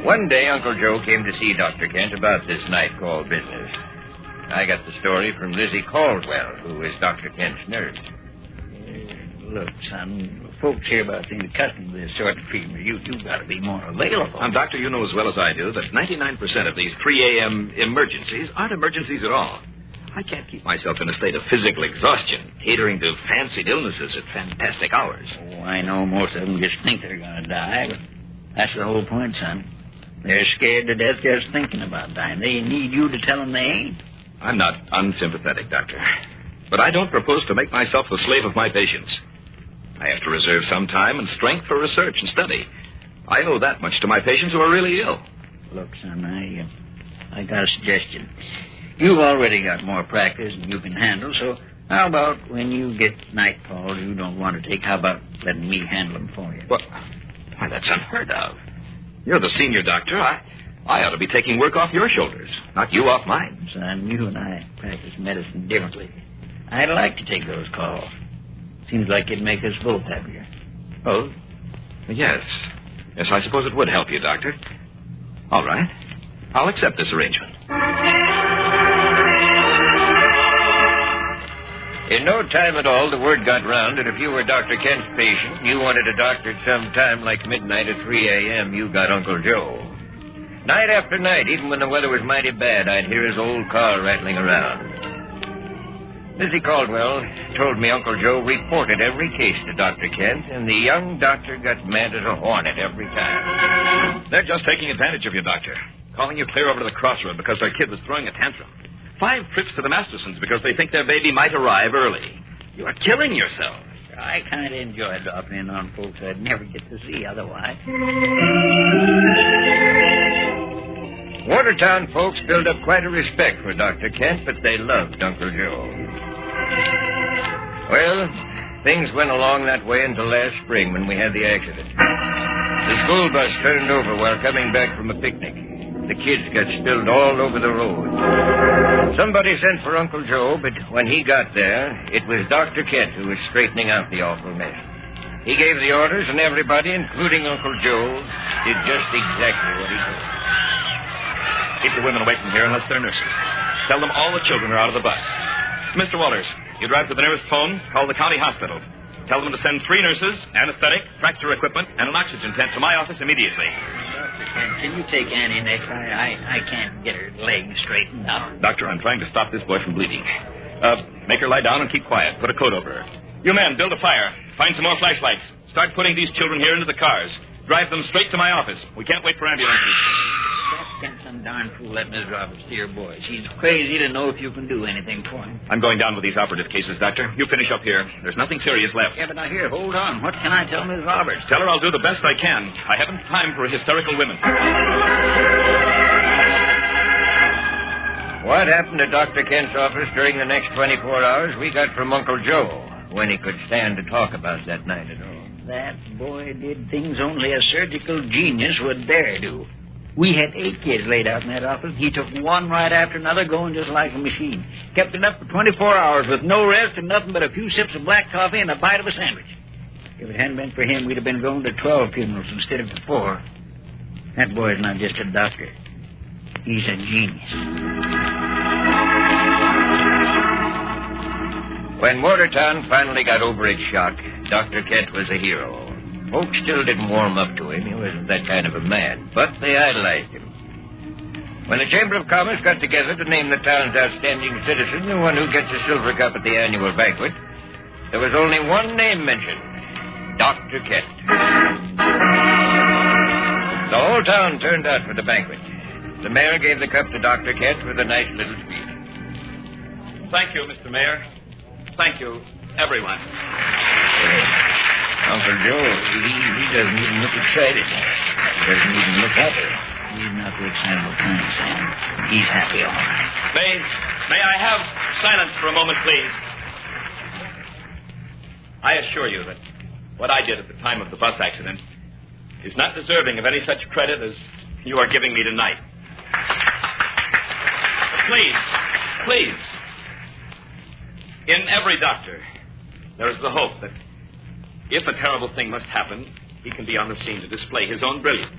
S18: One day, Uncle Joe came to see Dr. Kent about this night call business. I got the story from Lizzie Caldwell, who is Dr. Kent's nurse.
S20: Look, son, folks here about being accustomed to this sort of treatment, you've got to be more available.
S19: And, Doctor, you know as well as I do that 99% of these 3 a.m. emergencies aren't emergencies at all. I can't keep myself in a state of physical exhaustion, catering to fancied illnesses at fantastic hours.
S20: Oh, I know most of them just think they're going to die, but that's the whole point, son. They're scared to death just thinking about dying. They need you to tell them they ain't.
S19: I'm not unsympathetic, Doctor. But I don't propose to make myself the slave of my patients. I have to reserve some time and strength for research and study. I owe that much to my patients who are really ill.
S20: Look, son, I got a suggestion. You've already got more practice than you can handle, so how about when you get night calls you don't want to take, how about letting me handle them for you?
S19: Well, why, that's unheard of. You're the senior doctor. I ought to be taking work off your shoulders, not you off mine.
S20: Son, you and I practice medicine differently. I'd like to take those calls. Seems like it'd make us both happier.
S19: Oh? Yes. Yes, I suppose it would help you, Doctor. All right. I'll accept this arrangement.
S18: In no time at all, the word got round that if you were Dr. Kent's patient, you wanted a doctor at some time like midnight at 3 a.m., you got Uncle Joe. Night after night, even when the weather was mighty bad, I'd hear his old car rattling around. Lizzie Caldwell told me Uncle Joe reported every case to Dr. Kent, and the young doctor got mad as a hornet every time.
S19: They're just taking advantage of you, Doctor. Calling you clear over to the crossroad because their kid was throwing a tantrum. 5 trips to the Mastersons because they think their baby might arrive early. You are killing yourself.
S20: I kind of enjoy dropping in on folks I'd never get to see otherwise.
S18: Watertown folks built up quite a respect for Dr. Kent, but they loved Uncle Joe. Well, things went along that way until last spring when we had the accident. The school bus turned over while coming back from a picnic. The kids got spilled all over the road. Somebody sent for Uncle Joe, but when he got there, it was Dr. Kent who was straightening out the awful mess. He gave the orders, and everybody, including Uncle Joe, did just exactly what he told.
S19: Keep the women away from here unless they're nurses. Tell them all the children are out of the bus. Mr. Walters, you drive to the nearest phone, call the county hospital. Tell them to send 3 nurses, anesthetic, fracture equipment, and an oxygen tent to my office immediately.
S20: Dr. Kent, can you take Annie next? I can't get her leg straightened out.
S19: Doctor, I'm trying to stop this boy from bleeding. Make her lie down and keep quiet. Put a coat over her. You men, build a fire. Find some more flashlights. Start putting these children here into the cars. Drive them straight to my office. We can't wait for ambulances.
S20: Kent, some darn fool let Miss Roberts see her boy. She's crazy to know if you can do anything for him.
S19: I'm going down with these operative cases, Doctor. You finish up here. There's nothing serious left.
S20: Yeah, but now here, hold on. What can I tell Miss Roberts?
S19: Tell her I'll do the best I can. I haven't time for hysterical women.
S18: What happened at Dr. Kent's office during the next 24 hours, we got from Uncle Joe, when he could stand to talk about that night at all.
S20: That boy did things only a surgical genius would dare do. We had 8 kids laid out in that office. He took one right after another, going just like a machine. Kept it up for 24 hours with no rest and nothing but a few sips of black coffee and a bite of a sandwich. If it hadn't been for him, we'd have been going to 12 funerals instead of 4. That boy's not just a doctor. He's a genius.
S18: When Watertown finally got over its shock, Dr. Kent was a hero. Folks still didn't warm up to him. He wasn't that kind of a man, but they idolized him. When the Chamber of Commerce got together to name the town's outstanding citizen, the one who gets a silver cup at the annual banquet, there was only one name mentioned, Dr. Kent. The whole town turned out for the banquet. The mayor gave the cup to Dr. Kent with a nice little speech.
S19: Thank you, Mr. Mayor. Thank you, everyone.
S20: Uncle Joe, he doesn't even look excited. He doesn't even look happy. He's not the excitable kind, Sam. He's happy, all right.
S19: May I have silence for a moment, please? I assure you that what I did at the time of the bus accident is not deserving of any such credit as you are giving me tonight. Please. In every doctor, there is the hope that if a terrible thing must happen, he can be on the scene to display his own brilliance.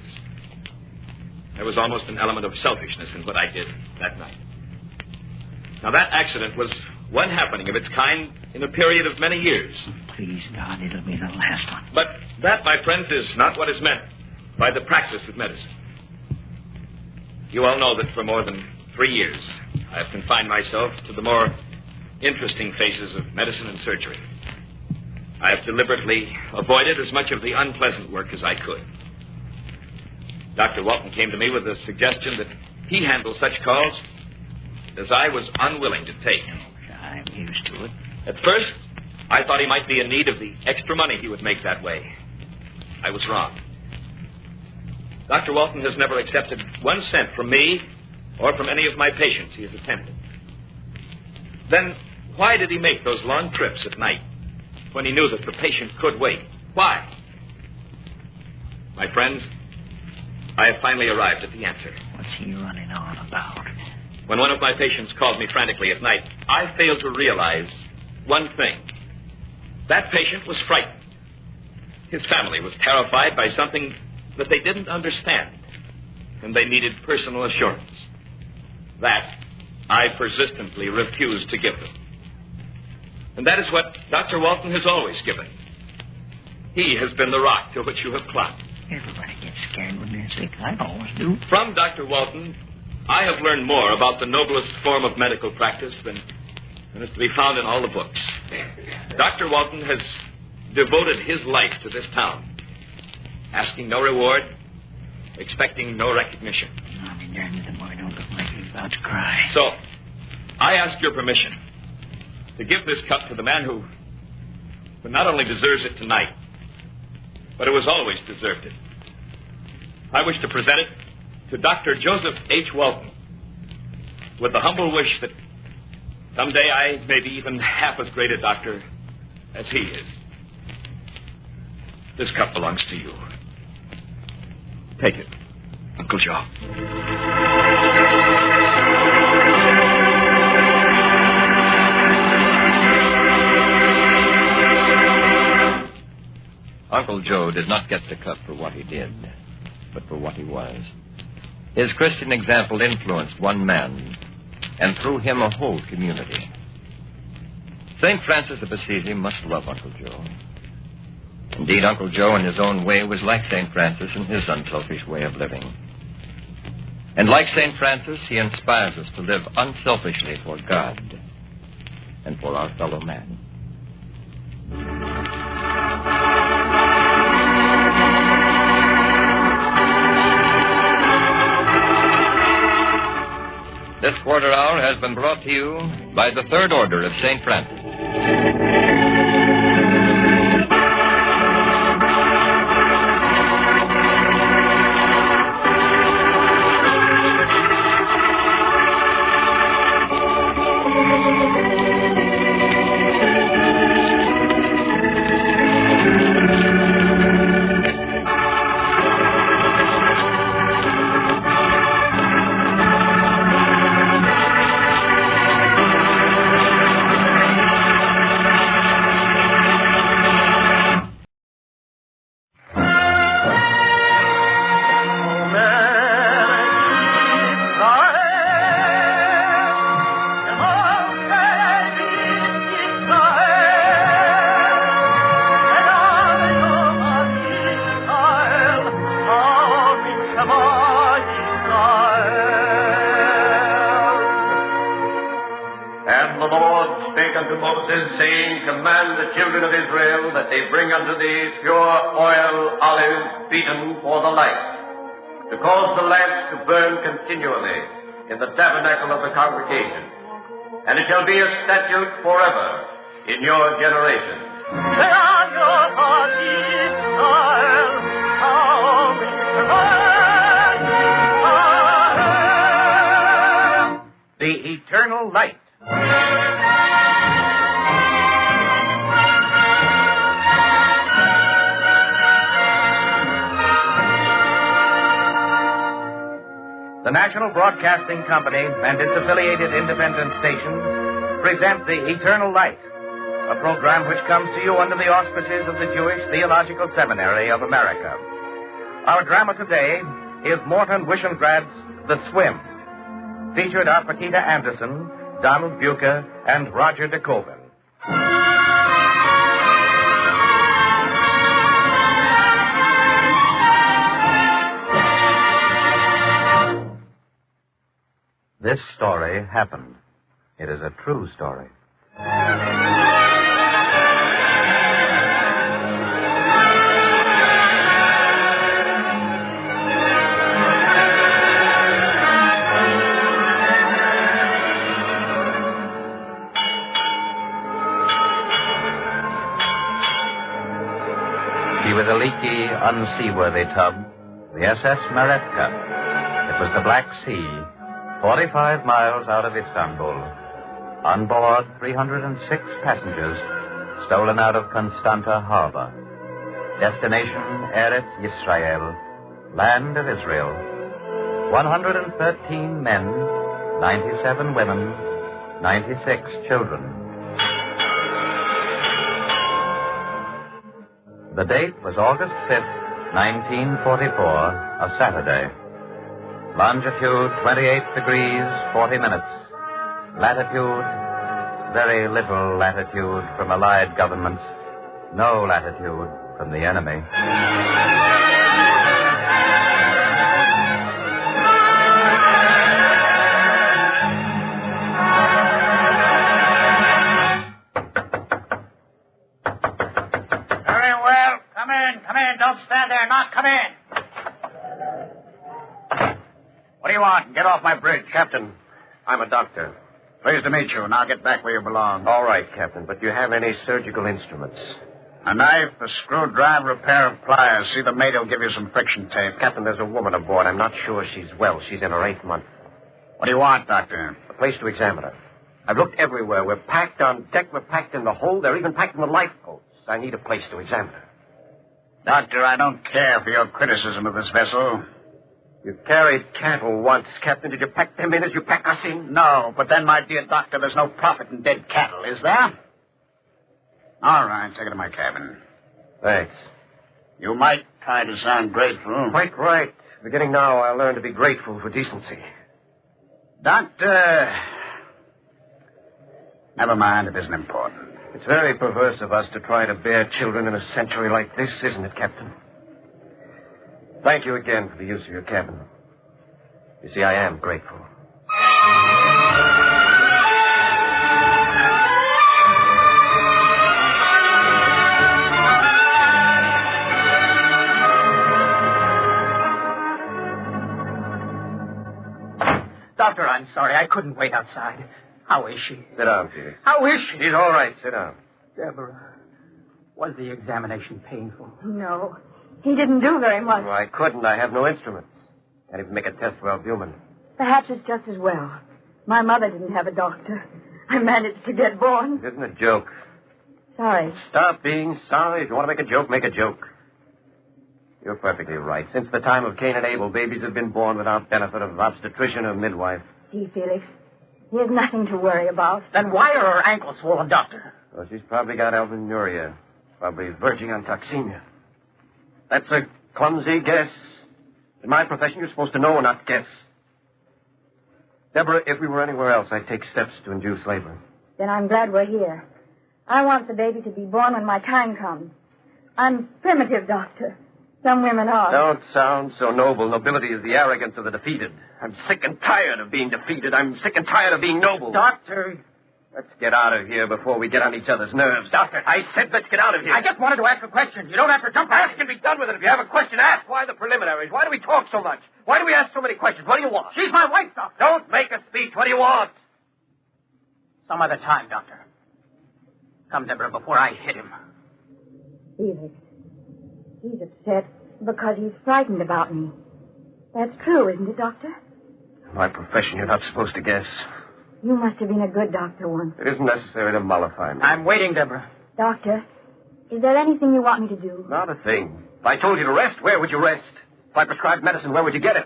S19: There was almost an element of selfishness in what I did that night. Now, that accident was one happening of its kind in a period of many years.
S20: please, God, it'll be the last one.
S19: But that, my friends, is not what is meant by the practice of medicine. You all know that for more than 3 years, I have confined myself to the more interesting phases of medicine and surgery. I have deliberately avoided as much of the unpleasant work as I could. Dr. Walton came to me with a suggestion that he handle such calls as I was unwilling to take.
S20: I'm used to it.
S19: At first, I thought he might be in need of the extra money he would make that way. I was wrong. Dr. Walton has never accepted 1 cent from me or from any of my patients he has attended. Then why did he make those long trips at night when he knew that the patient could wait? Why? My friends, I have finally arrived at the answer.
S20: What's he running on about?
S19: When one of my patients called me frantically at night, I failed to realize one thing. That patient was frightened. His family was terrified by something that they didn't understand, and they needed personal assurance. That I persistently refused to give them. And that is what Dr. Walton has always given. He has been the rock to which you have clung.
S20: Everybody gets scared when they're sick. I always do.
S19: From Dr. Walton, I have learned more about the noblest form of medical practice than is to be found in all the books. Dr. Walton has devoted his life to this town, asking no reward, expecting no recognition.
S20: I'll be darned if the boy don't look like he's about to cry.
S19: So, I ask your permission to give this cup to the man who not only deserves it tonight, but who has always deserved it. I wish to present it to Dr. Joseph H. Walton, with the humble wish that someday I may be even half as great a doctor as he is. This cup belongs to you. Take it, Uncle Joe.
S18: Uncle Joe did not get the cup for what he did, but for what he was. His Christian example influenced one man, and through him a whole community. St. Francis of Assisi must love Uncle Joe. Indeed, Uncle Joe in his own way was like St. Francis in his unselfish way of living. And like St. Francis, he inspires us to live unselfishly for God and for our fellow man. This quarter hour has been brought to you by the Third Order of St. Francis.
S21: Saying, command the children of Israel that they bring unto thee pure oil, olive, beaten for the light, to cause the lamps to burn continually in the tabernacle of the congregation. And it shall be a statute forever in your generation. The eternal light. The National Broadcasting Company and its affiliated independent stations present The Eternal Light, a program which comes to you under the auspices of the Jewish Theological Seminary of America. Our drama today is Morton Wishenbrad's The Swim. Featured are Paquita Anderson, Donald Bucher, and Roger DeKoven. This story happened. It is a true story. She was a leaky, unseaworthy tub, the SS Meretka. It was the Black Sea, 45 miles out of Istanbul. On board, 306 passengers, stolen out of Constanta Harbor. Destination, Eretz Yisrael, land of Israel. 113 men, 97 women, 96 children. The date was August 5th, 1944, a Saturday. Longitude 28 degrees, 40 minutes. Latitude, very little latitude from Allied governments. No latitude from the enemy.
S1: Don't stand there. Knock. Come in. What do you want? Get off my bridge.
S13: Captain, I'm a doctor.
S1: Pleased to meet you. Now get back where you belong.
S13: All right, Captain, but do you have any surgical instruments?
S1: A knife, a screwdriver, a pair of pliers. See the mate will give you some friction tape.
S13: Captain, there's a woman aboard. I'm not sure she's well. She's in her 8th month.
S1: What do you want, Doctor?
S13: A place to examine her. I've looked everywhere. We're packed on deck. We're packed in the hold. They're even packed in the lifeboats. I need a place to examine her.
S1: Doctor, I don't care for your criticism of this vessel.
S13: You carried cattle once, Captain. Did you pack them in as you pack us in?
S1: No, but then, my dear doctor, there's no profit in dead cattle, is there? All right, take it to my cabin.
S13: Thanks.
S1: You might try to sound grateful.
S13: Quite right. Beginning now, I'll learn to be grateful for decency.
S1: Doctor, never mind, it isn't important.
S13: It's very perverse of us to try to bear children in a century like this, isn't it, Captain? Thank you again for the use of your cabin. You see, I am grateful.
S1: Doctor, I'm sorry. I couldn't wait outside. How is she?
S13: Sit down, Peter.
S1: How is she?
S13: She's all right. Sit down.
S1: Deborah, was the examination painful?
S14: No. He didn't do very much.
S13: Oh, I couldn't. I have no instruments. Can't even make a test for albumin.
S14: Perhaps it's just as well. My mother didn't have a doctor. I managed to get born.
S13: It isn't a joke.
S14: Sorry.
S13: Stop being sorry. If you want to make a joke, make a joke. You're perfectly right. Since the time of Cain and Abel, babies have been born without benefit of obstetrician or midwife.
S14: See, Felix, there's nothing to worry about.
S1: Then why are her ankles swollen, Doctor?
S13: Well, she's probably got albuminuria. Probably verging on toxemia. That's a clumsy guess. In my profession, you're supposed to know, not guess. Deborah, if we were anywhere else, I'd take steps to induce labor.
S14: Then I'm glad we're here. I want the baby to be born when my time comes. I'm primitive, Doctor. Some women are.
S13: Don't sound so noble. Nobility is the arrogance of the defeated. I'm sick and tired of being defeated. I'm sick and tired of being noble.
S1: Doctor.
S13: Let's get out of here before we get on each other's nerves.
S1: Doctor.
S13: I said let's get out of here.
S1: I just wanted to ask a question. You don't have to jump
S13: Ask and be done with it. If you have a question, ask. Why the preliminaries? Why do we talk so much? Why do we ask so many questions? What do you want?
S1: She's my wife, Doctor.
S13: Don't make a speech. What do you want?
S1: Some other time, Doctor. Come, Deborah, before I hit him.
S14: Felix, he's upset because he's frightened about me. That's true, isn't it, Doctor?
S13: In my profession, you're not supposed to guess.
S14: You must have been a good doctor once.
S13: It isn't necessary to mollify me.
S1: I'm waiting, Deborah.
S14: Doctor, is there anything you want me to do?
S13: Not a thing. If I told you to rest, where would you rest? If I prescribed medicine, where would you get it?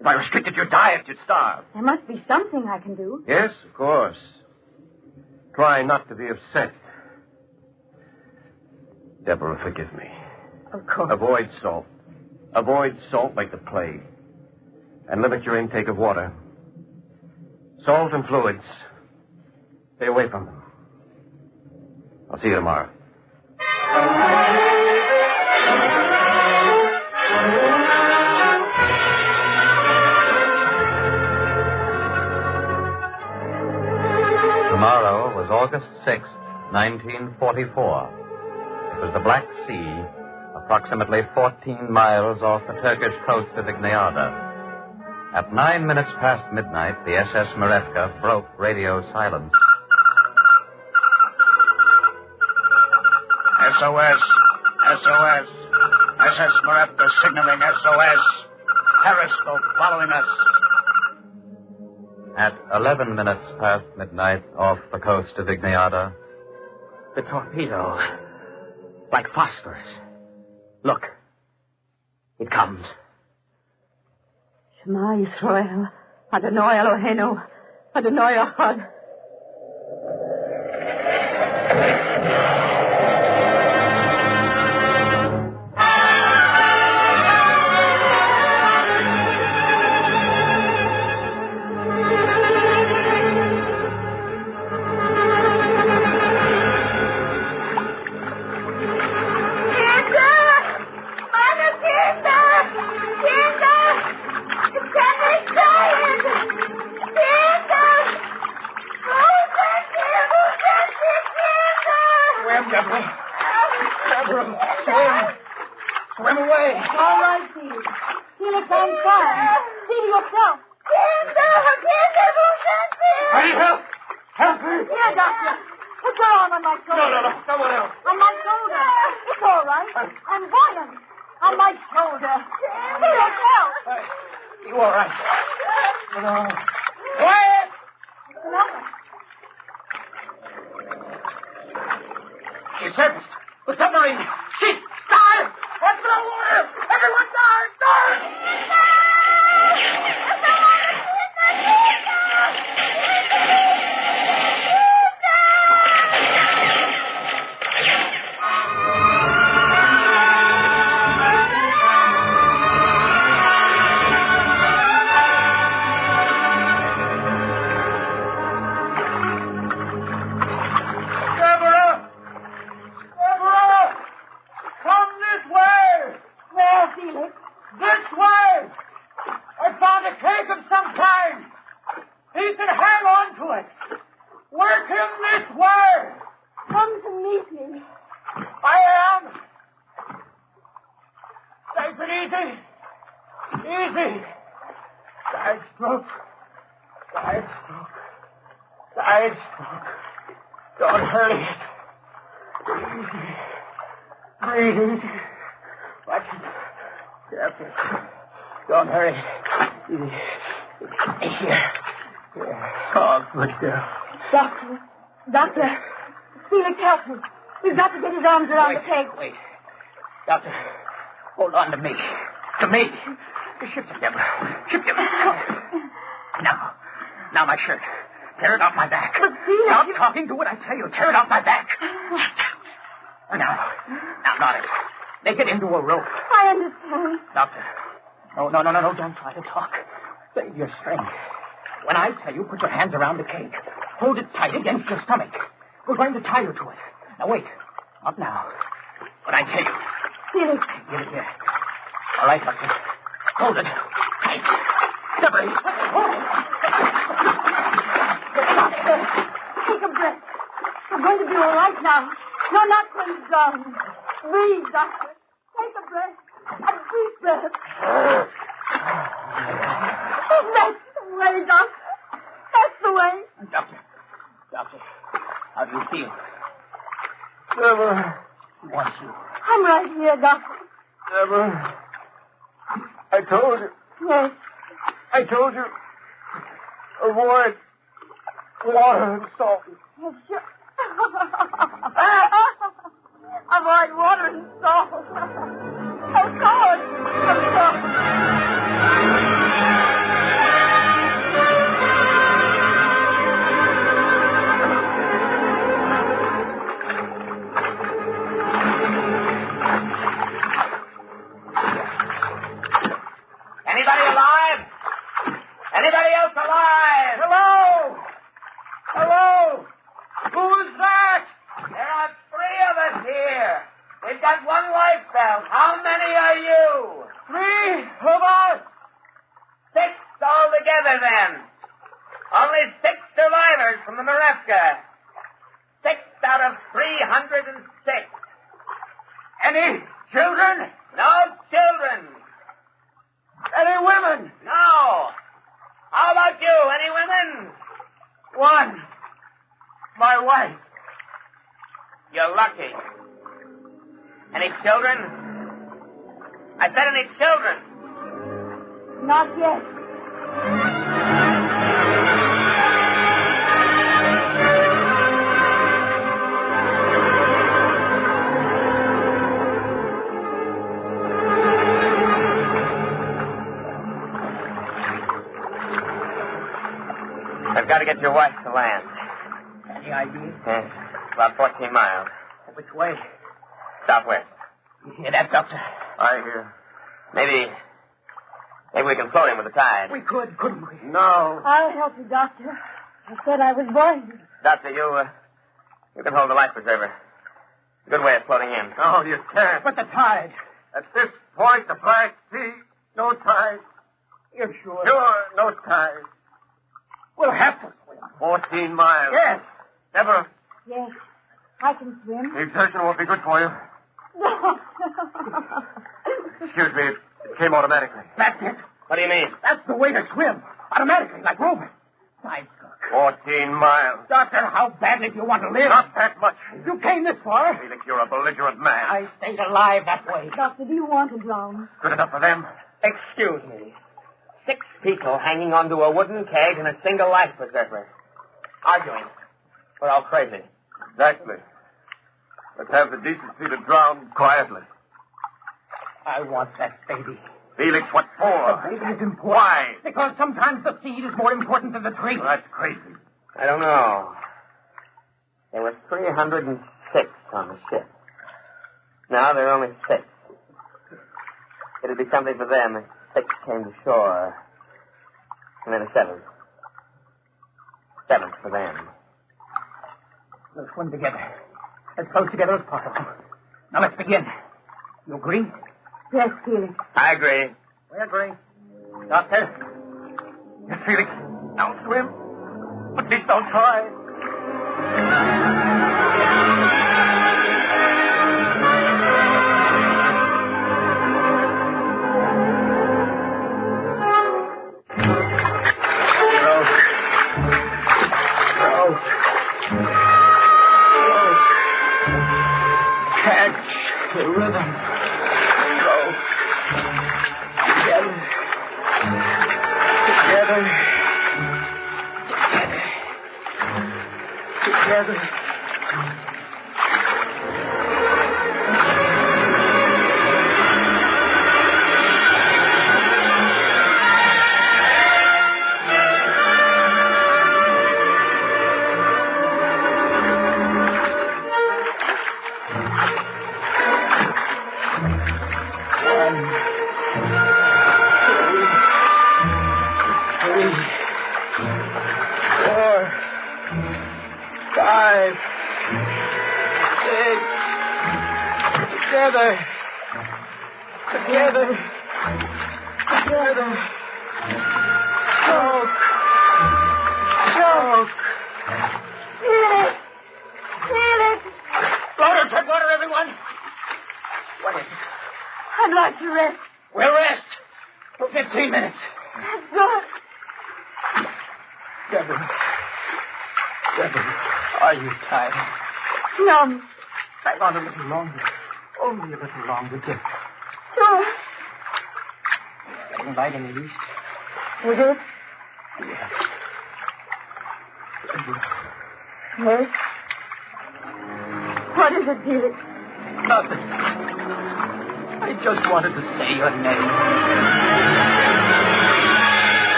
S13: If I restricted your diet, you'd starve.
S14: There must be something I can do.
S13: Yes, of course. Try not to be upset. Deborah, forgive me.
S14: Of course.
S13: Avoid salt. Avoid salt like the plague. And limit your intake of water. Salt and fluids. Stay away from them. I'll see you tomorrow.
S21: August 6, 1944. It was the Black Sea, approximately 14 miles off the Turkish coast of Igniada. At 9 minutes past midnight, the SS Marevka broke radio silence.
S1: SOS. SOS. SS Marevka signaling SOS. Periscope following us.
S21: At 11 minutes past midnight, off the coast of Igniada.
S1: The torpedo. Like phosphorus. Look. It comes.
S4: Shema Yisrael, Adonai Eloheinu, Adonai Echad.
S11: Swim away.
S4: All right, Felix. Felix, I'm fine. See to yourself.
S11: I need help. Help me.
S4: Here, Doctor. Put your arm on my shoulder.
S11: No. Someone else.
S4: On my shoulder. It's all right. I'm buoyant. On my shoulder. See yourself.
S11: You all right? No. Quiet! The Circus. The submarine. She's died. What's the water? Everyone died. Don't hurry it. Breathe. Watch it. Careful. Don't hurry. Here. Oh, good girl.
S4: Doctor. Felix, help me. He's got to get his arms around the keg.
S1: Wait. Doctor, hold on to me. To me. Shift it, Deborah. Shift it. Now my shirt. Tear it off my back.
S4: But Felix...
S1: Stop talking. Do what I tell you. Tear it off my back. Now, not it. Make it into a rope.
S4: I understand.
S1: Doctor. No. Don't try to talk. Save your strength. When I tell you, put your hands around the cake. Hold it tight against your stomach. We're going to tie you to it. Now, wait. Not now. When I tell you.
S4: Felix.
S1: Give it here. All right, Doctor. Hold it. Tight. Separate. Hold it.
S4: Take a breath. You're going to be all right now. You're not going to drown. Breathe, Doctor. Take a breath. A deep breath. That's the way, Doctor. That's the way.
S1: Doctor, how do you feel?
S11: Deborah.
S1: He wants you.
S4: I'm right here, Doctor.
S11: Deborah. I told you.
S4: Yes.
S11: I told you. Avoid water and salt.
S4: Yes, sure. Avoid water and salt. Of course.
S21: Anybody alive? Anybody else alive?
S11: Hello? Who's that?
S21: There are 3 of us here. We've got 1 lifebelt. How many are you?
S11: 3 of us.
S21: 6 altogether, then. Only 6 survivors from the Marevka. out of 306. Any children? No children. Any women? No. How about you? Any women? One. My wife. You're lucky. Any children? I said any children?
S14: Not yet.
S21: I've got to get your wife to land.
S1: Any idea?
S21: Yes. About 14 miles.
S1: Which way?
S21: Southwest.
S1: You hear that, Doctor?
S21: I hear. Maybe we can float him with the tide.
S1: We could, couldn't we?
S21: No.
S14: I'll help you, Doctor. I said I was going to.
S21: Doctor, you can hold the life preserver. Good way of floating him.
S1: No, you can't. But the tide.
S21: At this point, the Black Sea, no tide.
S1: You're sure?
S21: Sure, no tide.
S1: We'll have to swim.
S21: 14 miles.
S1: Yes.
S21: Deborah,
S14: Yes, I can swim.
S21: the exertion won't be good for you. Excuse me, it came automatically.
S1: That's it.
S21: What do you mean?
S1: That's the way to swim. Automatically, like roving. Nice.
S21: 14 miles.
S1: Doctor, how badly do you want to live?
S21: Not that much.
S1: You came this far.
S21: Felix, you're a belligerent man.
S1: I stayed alive that way.
S14: Doctor, do you want to drown?
S21: Good enough for them. Excuse me. 6 people hanging onto a wooden keg in a single life preserver. Arguing. We're all crazy.
S15: Exactly. Let's have the decency to drown quietly.
S1: I want that baby.
S15: Felix, what for?
S1: The baby is important.
S15: Why?
S1: Because sometimes the seed is more important than the tree.
S15: Well, that's crazy.
S21: I don't know. There were 306 on the ship. Now there are only 6. It'd be something for them if 6 came to shore. And then a 7th. 7th for them.
S1: We'll swim together. As close together as possible. Now let's begin. You agree?
S14: Yes, Felix.
S21: I agree. We agree. Doctor?
S15: Yes, Felix. Don't swim. But please don't try.
S1: The rhythm. Go. Together. Together. Together. Choke.
S14: Felix!
S1: Water, take water, everyone. What is it?
S14: I'd like to rest.
S1: We'll rest for 15 minutes.
S14: That's good.
S1: Deborah, are you tired?
S14: No.
S1: Hang on a little longer. Only a little longer, Dick.
S14: Sure.
S1: Getting light in the east?
S14: Is it?
S1: Yes.
S14: Yes? What is it, Felix?
S1: Nothing. I just wanted to say your name.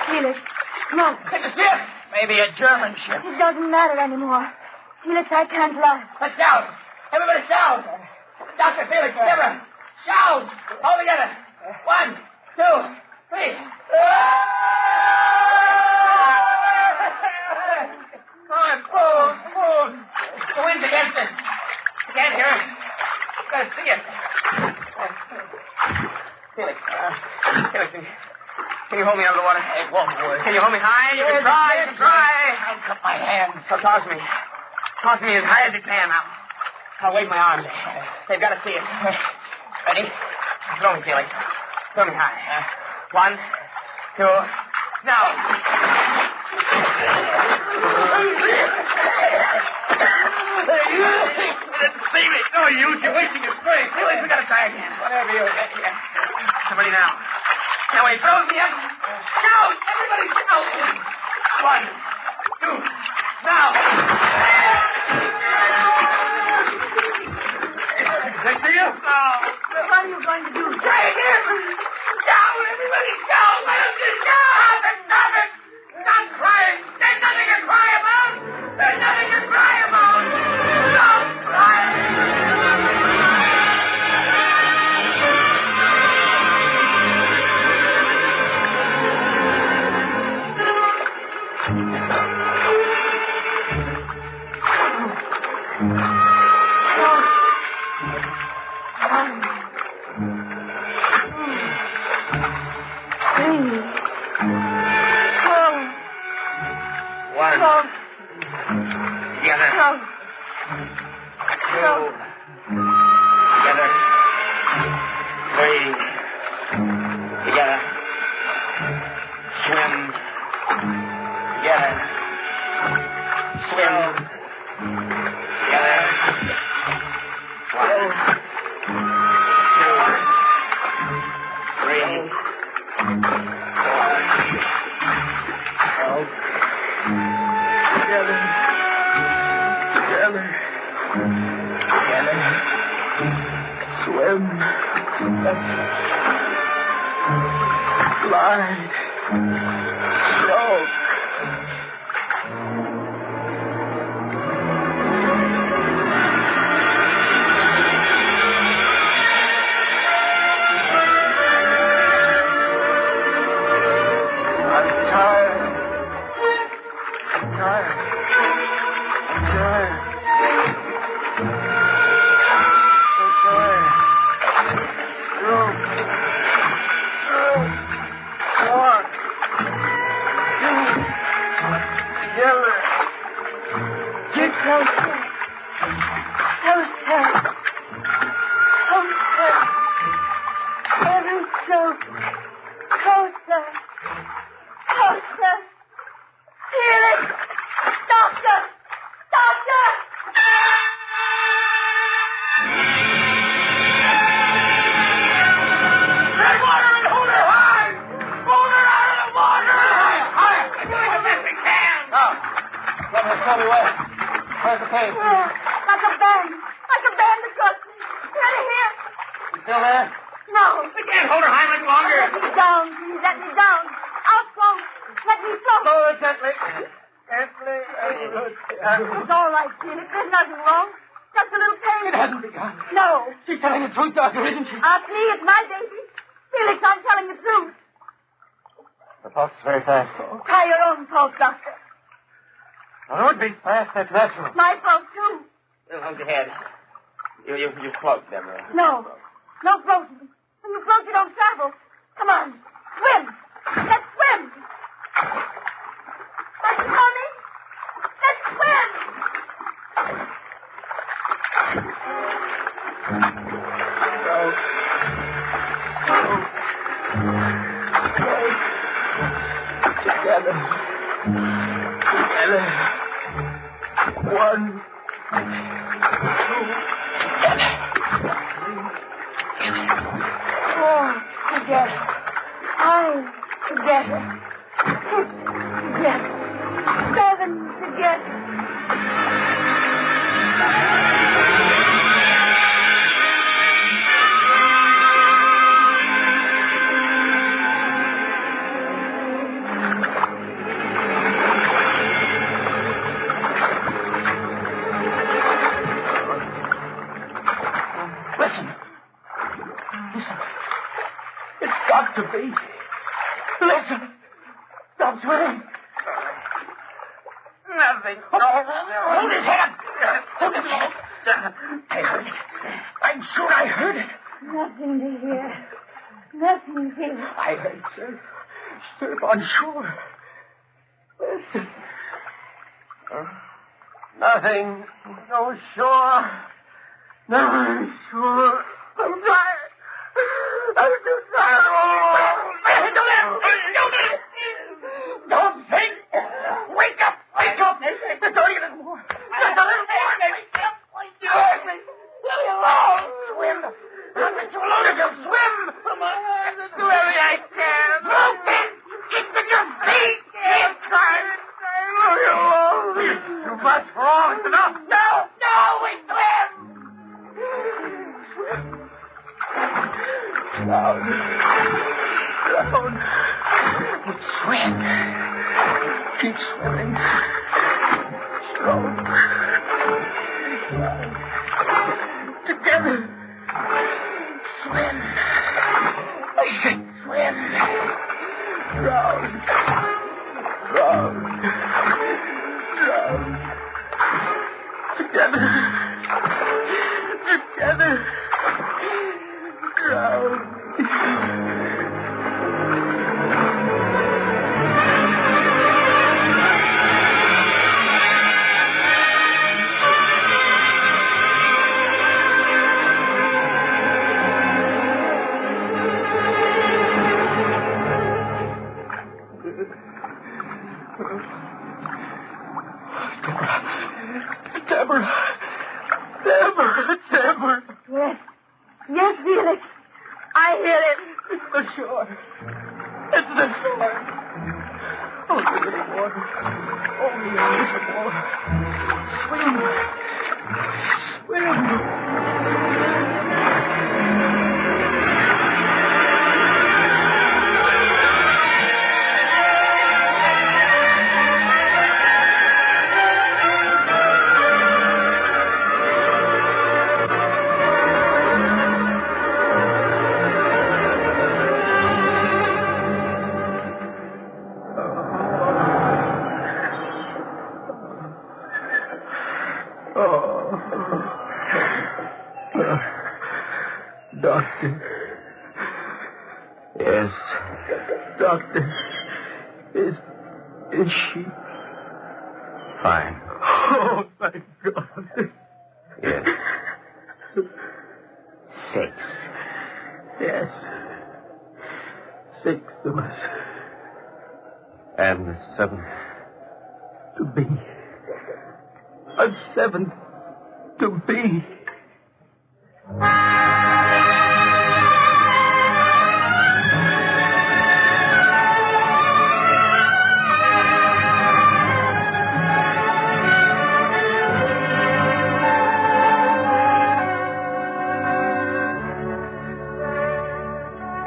S14: Felix, look.
S1: It's a ship. Maybe a German ship.
S14: It doesn't matter anymore. Felix, I can't lie.
S1: Let's shout. Everybody shout. Dr. Felix, Deborah, shout. All together. 1, 2, 3. Let's see it. Felix. Felix, can you hold me under the water? It won't work. Can you hold me high? You can try. You can try. I'll cut my hands. So toss me. Toss me as high as you can. I'll wave my arms. They've got to see it. Ready? Throw me, Felix. Throw me high. 1, 2, now. See me. No use. You're wasting your strength. Felix, we got to try again. Whatever you get here. Somebody now. Now when he throws me up, shout! Everybody shout! 1, 2, now! Next to you? No.
S14: What are you going to do?
S1: Try again! Shout! Everybody shout! Let us just shout! Stop it! Stop crying! There's nothing to cry about! There's nothing to cry about! Stop crying!
S14: It's all right, Felix. There's nothing wrong. Just a little pain.
S1: It hasn't begun.
S14: No.
S1: She's telling the truth, Doctor, isn't she?
S14: Ask me. It's my baby. Felix, I'm telling the truth.
S13: The pulse is very fast.
S14: Try your own pulse, Doctor.
S13: Oh, it beats fast. That's natural.
S14: My pulse, too.
S1: You hold your head. You float, Deborah.
S14: No. No floating. When you float, you don't travel. Come on. Swim. Let's swim. That's Mommy. Let's swim.
S1: Together. One. Two.
S14: Four together. Five together. 6 together. 7 together.
S1: To be. Listen. Stop swearing. Nothing. Hold his head up. Hold his head up. I heard it. I I'm sure I heard it.
S5: Nothing to hear. Nothing here.
S1: I heard surf on shore. Listen.
S12: Nothing. No shore. No shore. I'm tired. I'm too tired.
S1: Don't think. Wake up. Wake up. There's only a little more. Just a little more. Wake up. Leave me alone. Swim. I'll let you alone if you swim. Come on. Do everything I can. Move it. Keep with your feet. Keep tired. Leave me alone. Too much for all. It's enough. No. We swim. Down. Swim. Keep swimming. Slow. Together. Swim. I said swim. Drown. Together. Drown. Deborah.
S5: Yes, Felix. I hear it.
S1: It's the shore. Only a little water. Only a little more. Swim. Doctor.
S12: Yes.
S1: Doctor. Is she?
S12: Fine.
S1: Oh, thank God.
S12: Yes. 6.
S1: Yes. 6 of us.
S12: And the 7th.
S1: To be. A 7th to be.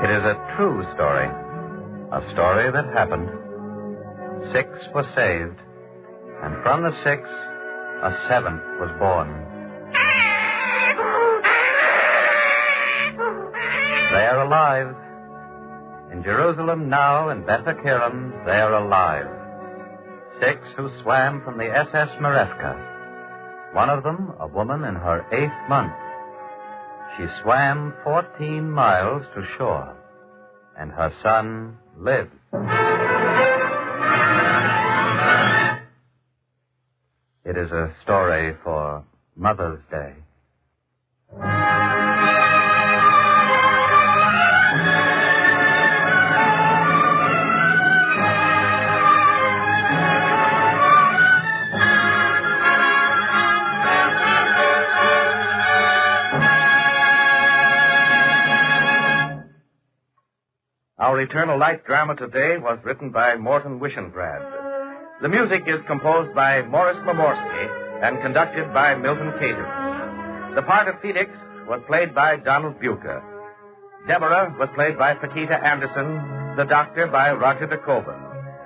S21: It is a true story. A story that happened. 6 were saved, and from the 6, a 7th was born. They are alive. In Jerusalem now, in Beth Akerem, they are alive. 6 who swam from the SS Marevka. One of them, a woman in her 8th month. She swam 14 miles to shore, and her son lived. It is a story for Mother's Day. Our Eternal Light drama today was written by Morton Wishenbrad. The music is composed by Morris Mamorsky and conducted by Milton Cadence. The part of Felix was played by Donald Buca. Deborah was played by Paquita Anderson, the doctor by Roger de Coben.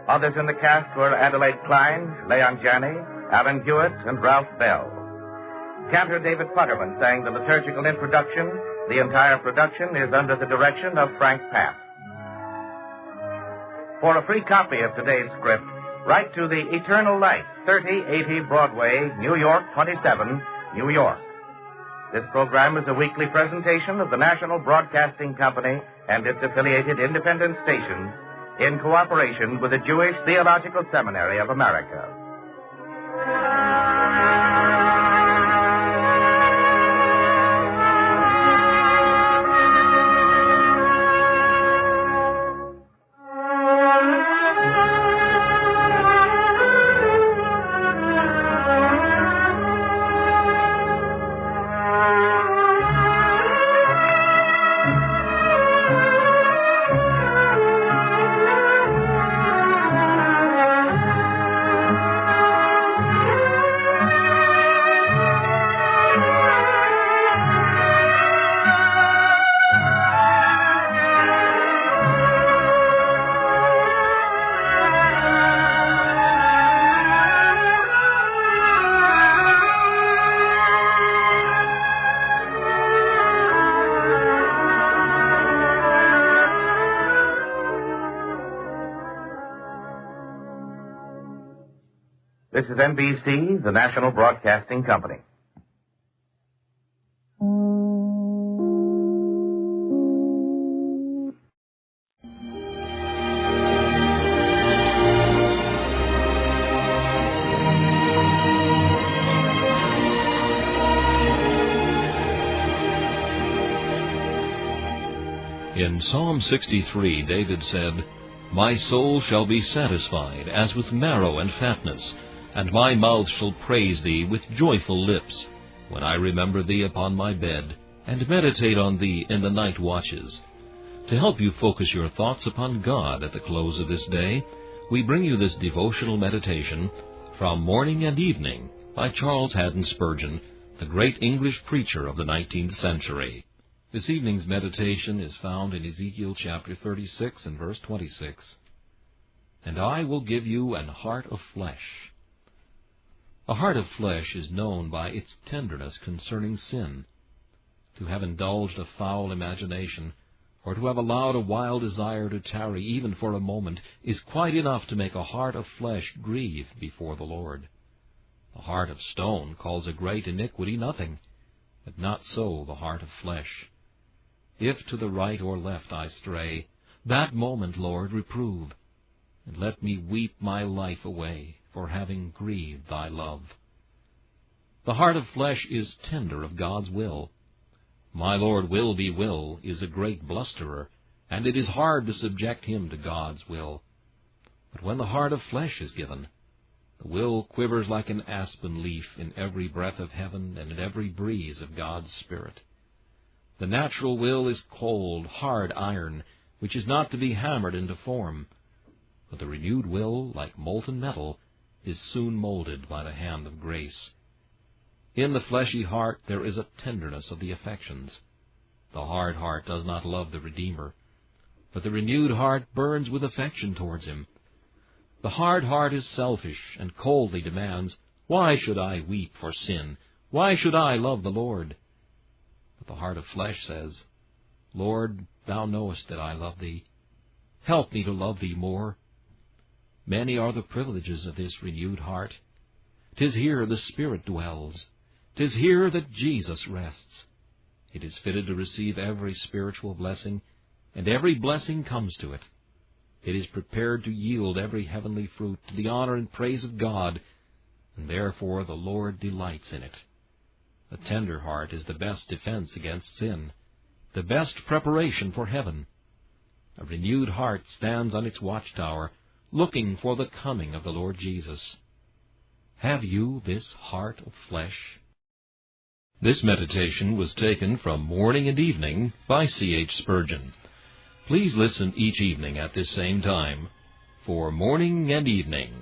S21: Others in the cast were Adelaide Klein, Leon Janney, Alan Hewitt, and Ralph Bell. Cantor David Futterman sang the liturgical introduction. The entire production is under the direction of Frank Papp. For a free copy of today's script, write to the Eternal Light, 3080 Broadway, New York 27, New York. This program is a weekly presentation of the National Broadcasting Company and its affiliated independent stations in cooperation with the Jewish Theological Seminary of America. This is NBC, the National Broadcasting Company.
S7: In Psalm 63, David said, "My soul shall be satisfied as with marrow and fatness, and my mouth shall praise thee with joyful lips, when I remember thee upon my bed, and meditate on thee in the night watches." To help you focus your thoughts upon God at the close of this day, we bring you this devotional meditation from Morning and Evening by Charles Haddon Spurgeon, the great English preacher of the 19th century. This evening's meditation is found in Ezekiel chapter 36 and verse 26. "And I will give you an heart of flesh." A heart of flesh is known by its tenderness concerning sin. To have indulged a foul imagination, or to have allowed a wild desire to tarry even for a moment, is quite enough to make a heart of flesh grieve before the Lord. The heart of stone calls a great iniquity nothing, but not so the heart of flesh. If to the right or left I stray, that moment, Lord, reprove, and let me weep my life away for having grieved thy love. The heart of flesh is tender of God's will. My Lord will be will is a great blusterer, and it is hard to subject him to God's will. But when the heart of flesh is given, the will quivers like an aspen leaf in every breath of heaven and in every breeze of God's Spirit. The natural will is cold, hard iron, which is not to be hammered into form. But the renewed will, like molten metal, is soon molded by the hand of grace. In the fleshy heart there is a tenderness of the affections. The hard heart does not love the Redeemer, but the renewed heart burns with affection towards him. The hard heart is selfish and coldly demands, "Why should I weep for sin? Why should I love the Lord?" But the heart of flesh says, "Lord, thou knowest that I love thee. Help me to love thee more." Many are the privileges of this renewed heart. 'Tis here the Spirit dwells. 'Tis here that Jesus rests. It is fitted to receive every spiritual blessing, and every blessing comes to it. It is prepared to yield every heavenly fruit to the honor and praise of God, and therefore the Lord delights in it. A tender heart is the best defense against sin, the best preparation for heaven. A renewed heart stands on its watchtower, looking for the coming of the Lord Jesus. Have you this heart of flesh? This meditation was taken from Morning and Evening by C.H. Spurgeon. Please listen each evening at this same time for Morning and Evening.